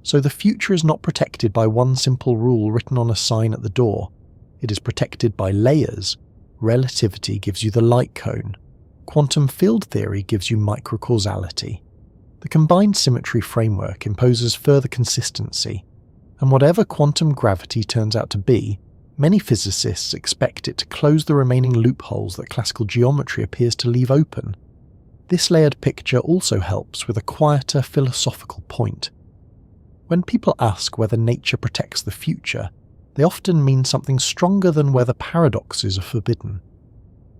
So the future is not protected by one simple rule written on a sign at the door. It is protected by layers. Relativity gives you the light cone. Quantum field theory gives you microcausality. The combined symmetry framework imposes further consistency, and whatever quantum gravity turns out to be, many physicists expect it to close the remaining loopholes that classical geometry appears to leave open. This layered picture also helps with a quieter philosophical point. When people ask whether nature protects the future, they often mean something stronger than whether paradoxes are forbidden.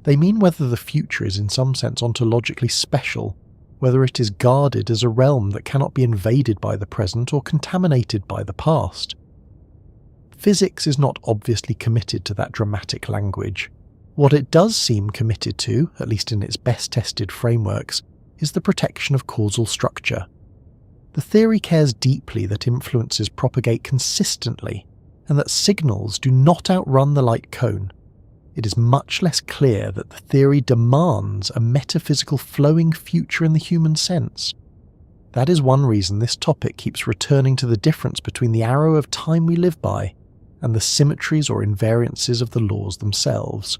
They mean whether the future is in some sense ontologically special, whether it is guarded as a realm that cannot be invaded by the present or contaminated by the past. Physics is not obviously committed to that dramatic language. What it does seem committed to, at least in its best tested frameworks, is the protection of causal structure. The theory cares deeply that influences propagate consistently, and that signals do not outrun the light cone. It is much less clear that the theory demands a metaphysical flowing future in the human sense. That is one reason this topic keeps returning to the difference between the arrow of time we live by and the symmetries or invariances of the laws themselves.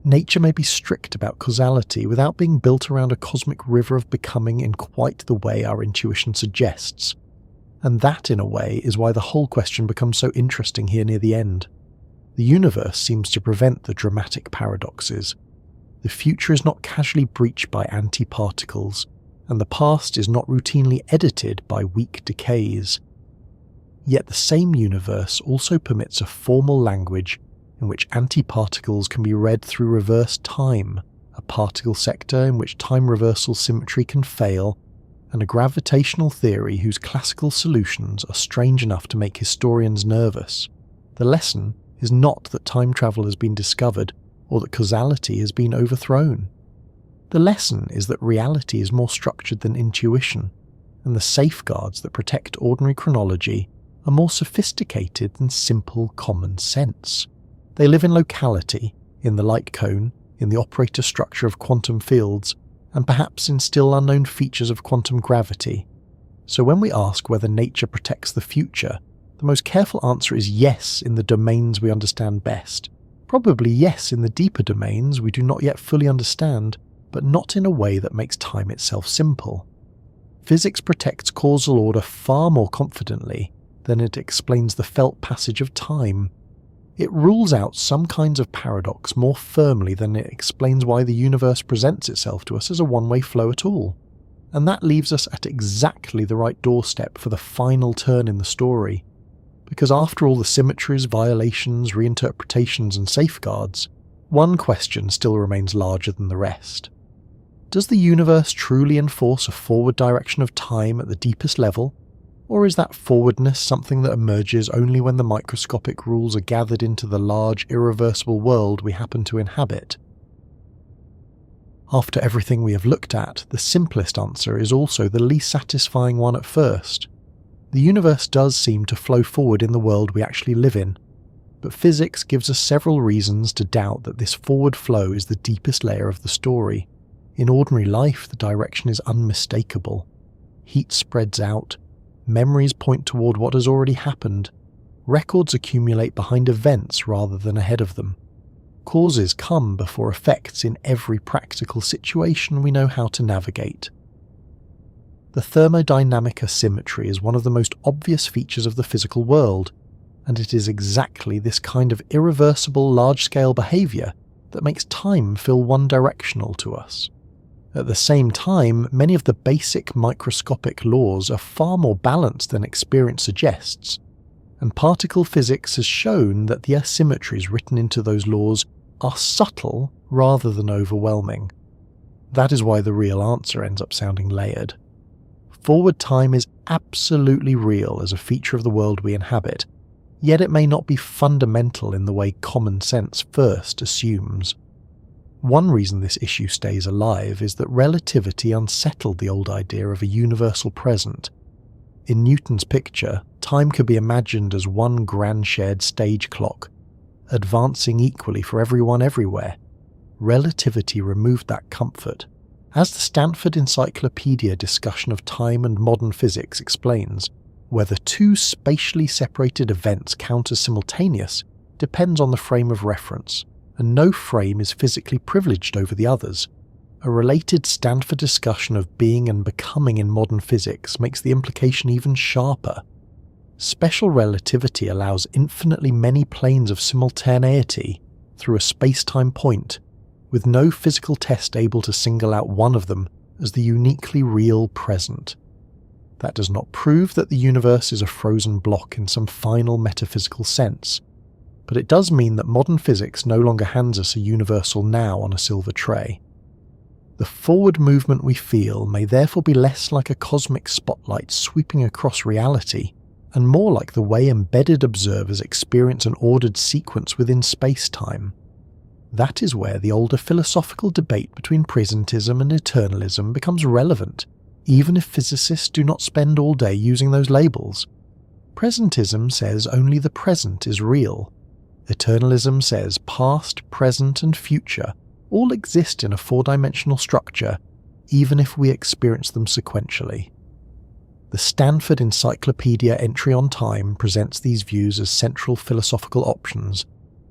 Nature may be strict about causality without being built around a cosmic river of becoming in quite the way our intuition suggests. And that, in a way, is why the whole question becomes so interesting here near the end. The universe seems to prevent the dramatic paradoxes. The future is not casually breached by antiparticles, and the past is not routinely edited by weak decays. Yet the same universe also permits a formal language in which antiparticles can be read through reverse time, a particle sector in which time reversal symmetry can fail, and a gravitational theory whose classical solutions are strange enough to make historians nervous. The lesson is not that time travel has been discovered or that causality has been overthrown. The lesson is that reality is more structured than intuition, and the safeguards that protect ordinary chronology are more sophisticated than simple common sense. They live in locality, in the light cone, in the operator structure of quantum fields, and perhaps in still unknown features of quantum gravity. So when we ask whether nature protects the future, the most careful answer is yes in the domains we understand best. Probably yes in the deeper domains we do not yet fully understand, but not in a way that makes time itself simple. Physics protects causal order far more confidently than it explains the felt passage of time. It rules out some kinds of paradox more firmly than it explains why the universe presents itself to us as a one-way flow at all. And that leaves us at exactly the right doorstep for the final turn in the story. Because after all the symmetries, violations, reinterpretations and safeguards, one question still remains larger than the rest. Does the universe truly enforce a forward direction of time at the deepest level? Or is that forwardness something that emerges only when the microscopic rules are gathered into the large, irreversible world we happen to inhabit? After everything we have looked at, the simplest answer is also the least satisfying one at first. The universe does seem to flow forward in the world we actually live in, but physics gives us several reasons to doubt that this forward flow is the deepest layer of the story. In ordinary life, the direction is unmistakable. Heat spreads out, memories point toward what has already happened, records accumulate behind events rather than ahead of them. Causes come before effects in every practical situation we know how to navigate. The thermodynamic asymmetry is one of the most obvious features of the physical world, and it is exactly this kind of irreversible large-scale behaviour that makes time feel one-directional to us. At the same time, many of the basic microscopic laws are far more balanced than experience suggests, and particle physics has shown that the asymmetries written into those laws are subtle rather than overwhelming. That is why the real answer ends up sounding layered. Forward time is absolutely real as a feature of the world we inhabit, yet it may not be fundamental in the way common sense first assumes. One reason this issue stays alive is that relativity unsettled the old idea of a universal present. In Newton's picture, time could be imagined as one grand shared stage clock, advancing equally for everyone everywhere. Relativity removed that comfort. As the Stanford Encyclopedia discussion of time and modern physics explains, whether two spatially separated events count as simultaneous depends on the frame of reference, and no frame is physically privileged over the others. A related Stanford discussion of being and becoming in modern physics makes the implication even sharper. Special relativity allows infinitely many planes of simultaneity through a space-time point, with no physical test able to single out one of them as the uniquely real present. That does not prove that the universe is a frozen block in some final metaphysical sense, but it does mean that modern physics no longer hands us a universal now on a silver tray. The forward movement we feel may therefore be less like a cosmic spotlight sweeping across reality, and more like the way embedded observers experience an ordered sequence within space-time. That is where the older philosophical debate between presentism and eternalism becomes relevant, even if physicists do not spend all day using those labels. Presentism says only the present is real. Eternalism says past, present, and future all exist in a four-dimensional structure, even if we experience them sequentially. The Stanford Encyclopedia entry on time presents these views as central philosophical options,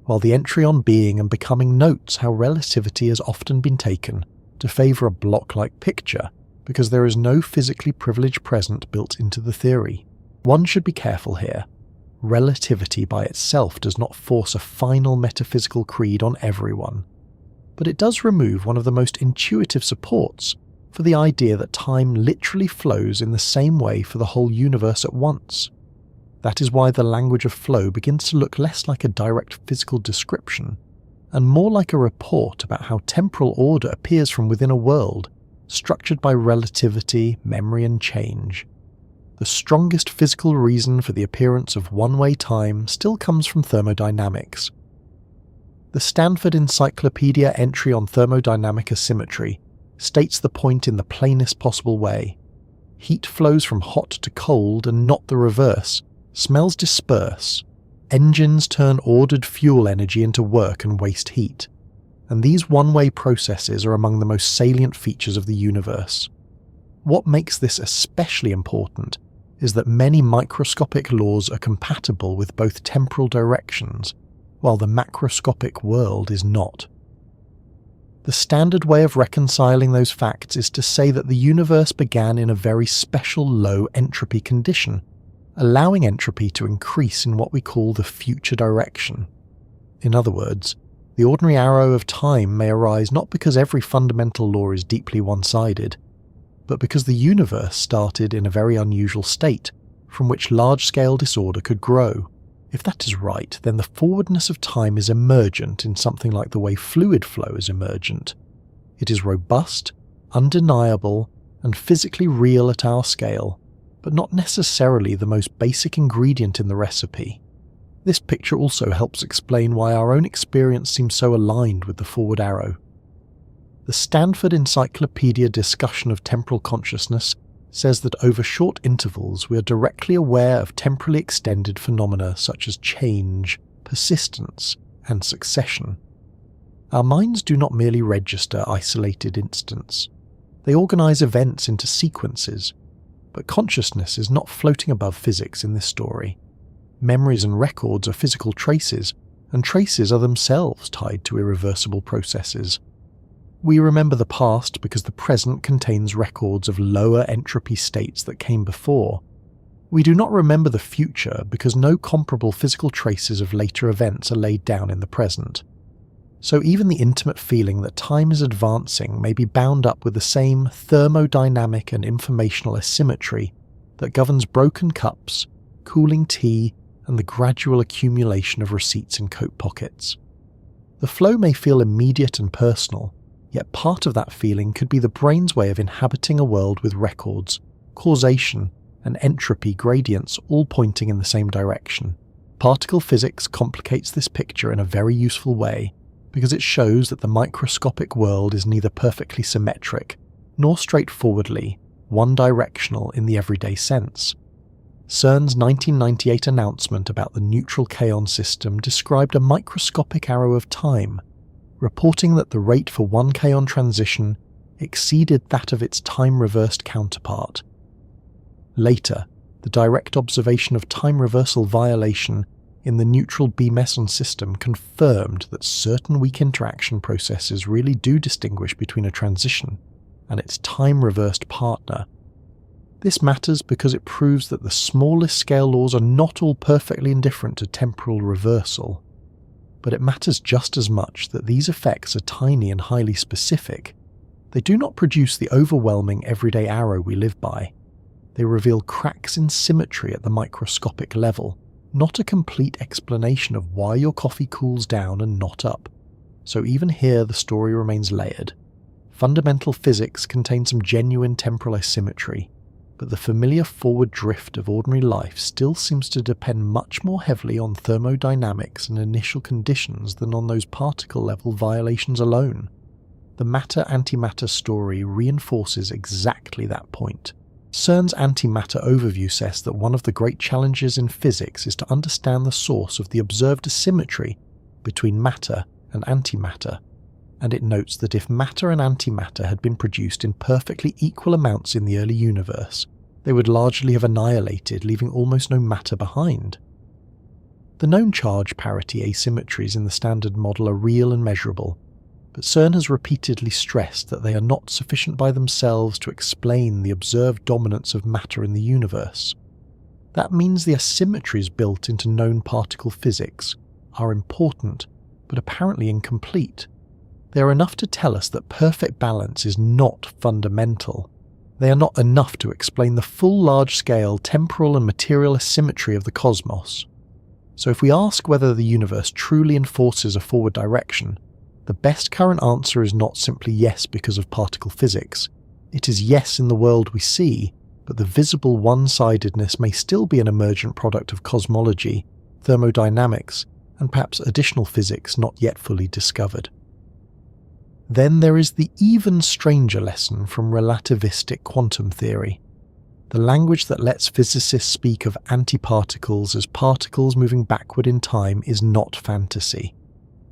while the entry on being and becoming notes how relativity has often been taken to favour a block-like picture because there is no physically privileged present built into the theory. One should be careful here. Relativity by itself does not force a final metaphysical creed on everyone, but it does remove one of the most intuitive supports for the idea that time literally flows in the same way for the whole universe at once. That is why the language of flow begins to look less like a direct physical description, and more like a report about how temporal order appears from within a world, structured by relativity, memory, and change. The strongest physical reason for the appearance of one-way time still comes from thermodynamics. The Stanford Encyclopedia entry on thermodynamic asymmetry states the point in the plainest possible way. Heat flows from hot to cold and not the reverse, Smells disperse. Engines turn ordered fuel energy into work and waste heat. And these one-way processes are among the most salient features of the universe. What makes this especially important is that many microscopic laws are compatible with both temporal directions, while the macroscopic world is not. The standard way of reconciling those facts is to say that the universe began in a very special low entropy condition, allowing entropy to increase in what we call the future direction. In other words, the ordinary arrow of time may arise not because every fundamental law is deeply one-sided, but because the universe started in a very unusual state from which large-scale disorder could grow. If that is right, then the forwardness of time is emergent in something like the way fluid flow is emergent. It is robust, undeniable, and physically real at our scale, but not necessarily the most basic ingredient in the recipe. This picture also helps explain why our own experience seems so aligned with the forward arrow. The Stanford Encyclopedia discussion of temporal consciousness says that over short intervals we are directly aware of temporally extended phenomena such as change, persistence, and succession. Our minds do not merely register isolated instants. They organize events into sequences, but consciousness is not floating above physics in this story. Memories and records are physical traces, and traces are themselves tied to irreversible processes. We remember the past because the present contains records of lower entropy states that came before. We do not remember the future because no comparable physical traces of later events are laid down in the present. So even the intimate feeling that time is advancing may be bound up with the same thermodynamic and informational asymmetry that governs broken cups, cooling tea, and the gradual accumulation of receipts in coat pockets. The flow may feel immediate and personal, yet part of that feeling could be the brain's way of inhabiting a world with records, causation, and entropy gradients all pointing in the same direction. Particle physics complicates this picture in a very useful way because it shows that the microscopic world is neither perfectly symmetric nor straightforwardly one-directional in the everyday sense. CERN's 1998 announcement about the neutral kaon system described a microscopic arrow of time, reporting that the rate for one kaon transition exceeded that of its time-reversed counterpart. Later, the direct observation of time reversal violation in the neutral B-meson system confirmed that certain weak interaction processes really do distinguish between a transition and its time-reversed partner. This matters because it proves that the smallest scale laws are not all perfectly indifferent to temporal reversal. But it matters just as much that these effects are tiny and highly specific. They do not produce the overwhelming everyday arrow we live by. They reveal cracks in symmetry at the microscopic level, not a complete explanation of why your coffee cools down and not up. So even here the story remains layered. Fundamental physics contains some genuine temporal asymmetry, but the familiar forward drift of ordinary life still seems to depend much more heavily on thermodynamics and initial conditions than on those particle-level violations alone. The matter-antimatter story reinforces exactly that point. CERN's antimatter overview says that one of the great challenges in physics is to understand the source of the observed asymmetry between matter and antimatter, and it notes that if matter and antimatter had been produced in perfectly equal amounts in the early universe, they would largely have annihilated, leaving almost no matter behind. The known charge parity asymmetries in the standard model are real and measurable, but CERN has repeatedly stressed that they are not sufficient by themselves to explain the observed dominance of matter in the universe. That means the asymmetries built into known particle physics are important, but apparently incomplete. They are enough to tell us that perfect balance is not fundamental. They are not enough to explain the full large-scale temporal and material asymmetry of the cosmos. So if we ask whether the universe truly enforces a forward direction, the best current answer is not simply yes because of particle physics. It is yes in the world we see, but the visible one-sidedness may still be an emergent product of cosmology, thermodynamics, and perhaps additional physics not yet fully discovered. Then there is the even stranger lesson from relativistic quantum theory. the language that lets physicists speak of antiparticles as particles moving backward in time is not fantasy.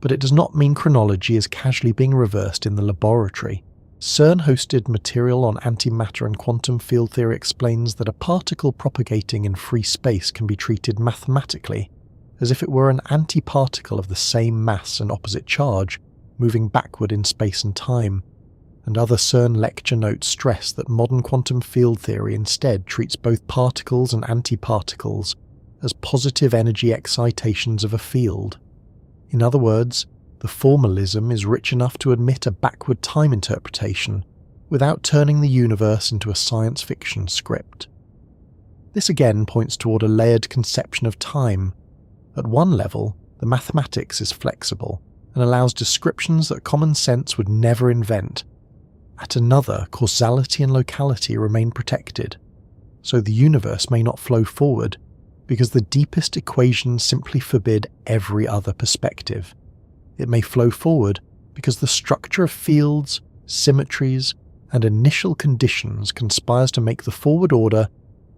But it does not mean chronology is casually being reversed in the laboratory. CERN-hosted material on antimatter and quantum field theory explains that a particle propagating in free space can be treated mathematically as if it were an antiparticle of the same mass and opposite charge moving backward in space and time, and other CERN lecture notes stress that modern quantum field theory instead treats both particles and antiparticles as positive energy excitations of a field. In other words, the formalism is rich enough to admit a backward time interpretation without turning the universe into a science fiction script. This again points toward a layered conception of time. At one level, the mathematics is flexible and allows descriptions that common sense would never invent. At another, causality and locality remain protected, so the universe may not flow forward because the deepest equations simply forbid every other perspective. It may flow forward because the structure of fields, symmetries, and initial conditions conspires to make the forward order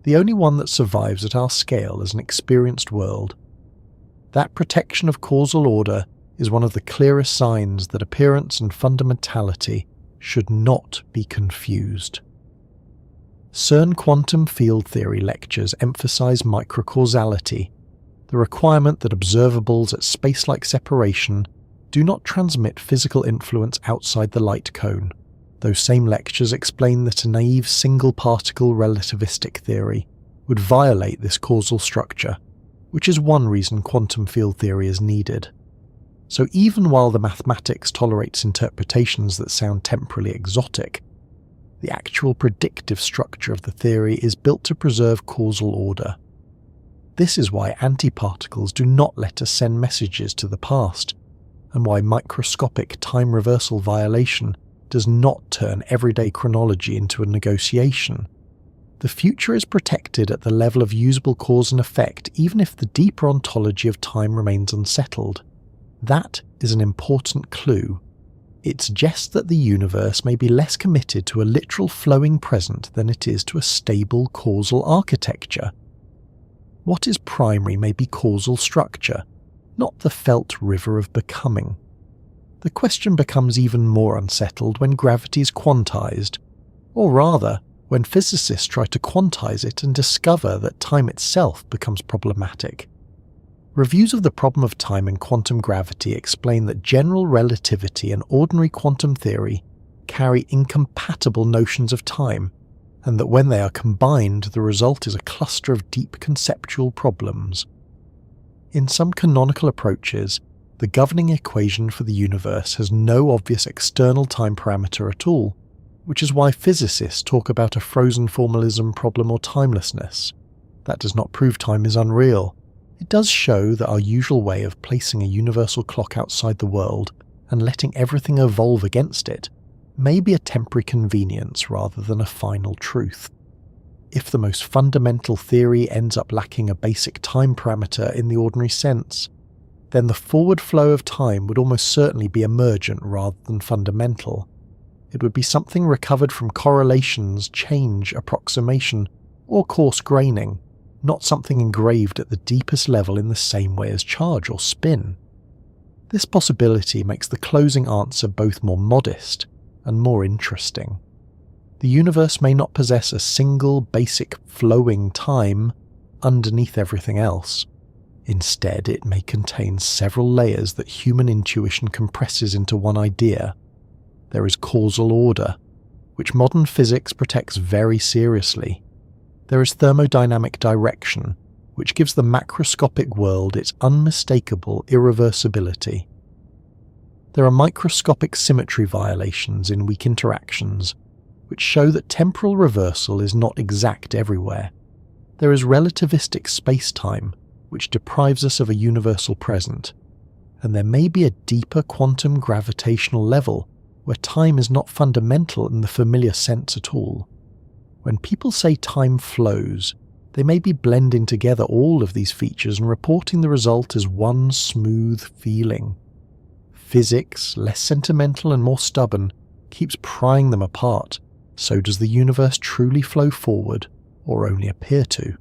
the only one that survives at our scale as an experienced world. That protection of causal order is one of the clearest signs that appearance and fundamentality should not be confused. CERN quantum field theory lectures emphasize microcausality, the requirement that observables at space-like separation do not transmit physical influence outside the light cone. Those same lectures explain that a naive single-particle relativistic theory would violate this causal structure, which is one reason quantum field theory is needed. So even while the mathematics tolerates interpretations that sound temporally exotic, the actual predictive structure of the theory is built to preserve causal order. This is why antiparticles do not let us send messages to the past, and why microscopic time reversal violation does not turn everyday chronology into a negotiation. The future is protected at the level of usable cause and effect, even if the deeper ontology of time remains unsettled. That is an important clue. It suggests that the universe may be less committed to a literal flowing present than it is to a stable causal architecture. What is primary may be causal structure, not the felt river of becoming. The question becomes even more unsettled when gravity is quantized, or rather, when physicists try to quantize it and discover that time itself becomes problematic. Reviews of the problem of time and quantum gravity explain that general relativity and ordinary quantum theory carry incompatible notions of time, and that when they are combined, the result is a cluster of deep conceptual problems. In some canonical approaches, the governing equation for the universe has no obvious external time parameter at all, which is why physicists talk about a frozen formalism problem or timelessness. That does not prove time is unreal. It does show that our usual way of placing a universal clock outside the world and letting everything evolve against it may be a temporary convenience rather than a final truth. If the most fundamental theory ends up lacking a basic time parameter in the ordinary sense, then the forward flow of time would almost certainly be emergent rather than fundamental. It would be something recovered from correlations, change, approximation, or coarse graining, not something engraved at the deepest level in the same way as charge or spin. This possibility makes the closing answer both more modest and more interesting. The universe may not possess a single basic flowing time underneath everything else. Instead, it may contain several layers that human intuition compresses into one idea. There is causal order, which modern physics protects very seriously. There is thermodynamic direction, which gives the macroscopic world its unmistakable irreversibility. There are microscopic symmetry violations in weak interactions, which show that temporal reversal is not exact everywhere. There is relativistic space-time, which deprives us of a universal present, and there may be a deeper quantum gravitational level where time is not fundamental in the familiar sense at all. When people say time flows, they may be blending together all of these features and reporting the result as one smooth feeling. Physics, less sentimental and more stubborn, keeps prying them apart. So does the universe truly flow forward, or only appear to?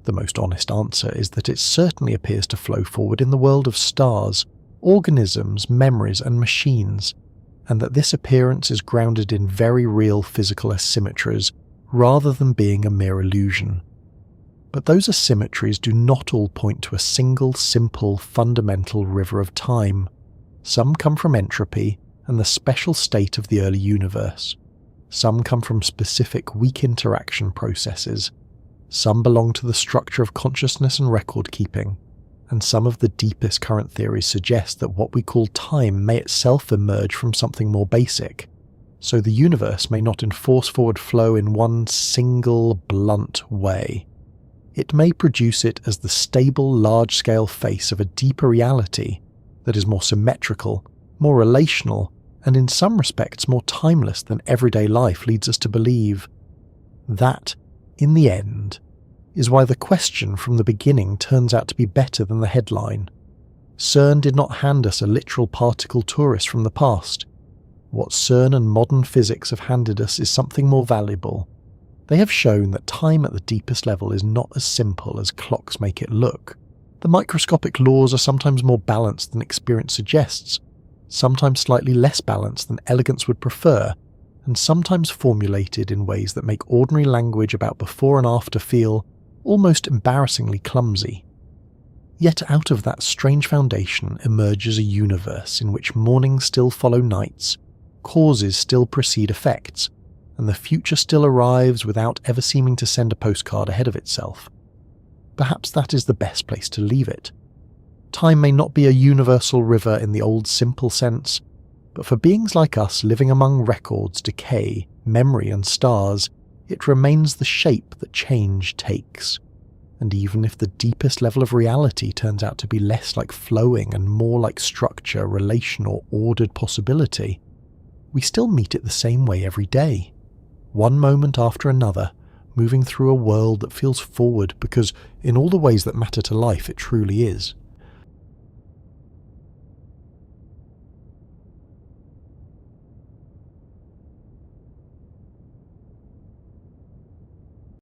The most honest answer is that it certainly appears to flow forward in the world of stars, organisms, memories, and machines, and that this appearance is grounded in very real physical asymmetries rather than being a mere illusion. But those asymmetries do not all point to a single, simple, fundamental river of time. Some come from entropy and the special state of the early universe. Some come from specific weak interaction processes. Some belong to the structure of consciousness and record-keeping, and some of the deepest current theories suggest that what we call time may itself emerge from something more basic, so the universe may not enforce forward flow in one single, blunt way. It may produce it as the stable, large-scale face of a deeper reality that is more symmetrical, more relational, and in some respects more timeless than everyday life leads us to believe. That, in the end, is why the question from the beginning turns out to be better than the headline. CERN did not hand us a literal particle tourist from the past. What CERN and modern physics have handed us is something more valuable. They have shown that time at the deepest level is not as simple as clocks make it look. The microscopic laws are sometimes more balanced than experience suggests, sometimes slightly less balanced than elegance would prefer, and sometimes formulated in ways that make ordinary language about before and after feel almost embarrassingly clumsy. Yet out of that strange foundation emerges a universe in which mornings still follow nights, causes still precede effects, and the future still arrives without ever seeming to send a postcard ahead of itself. Perhaps that is the best place to leave it. Time may not be a universal river in the old simple sense, but for beings like us living among records, decay, memory and stars, it remains the shape that change takes. And even if the deepest level of reality turns out to be less like flowing and more like structure, relation or ordered possibility, we still meet it the same way every day. One moment after another, moving through a world that feels forward because, in all the ways that matter to life, it truly is.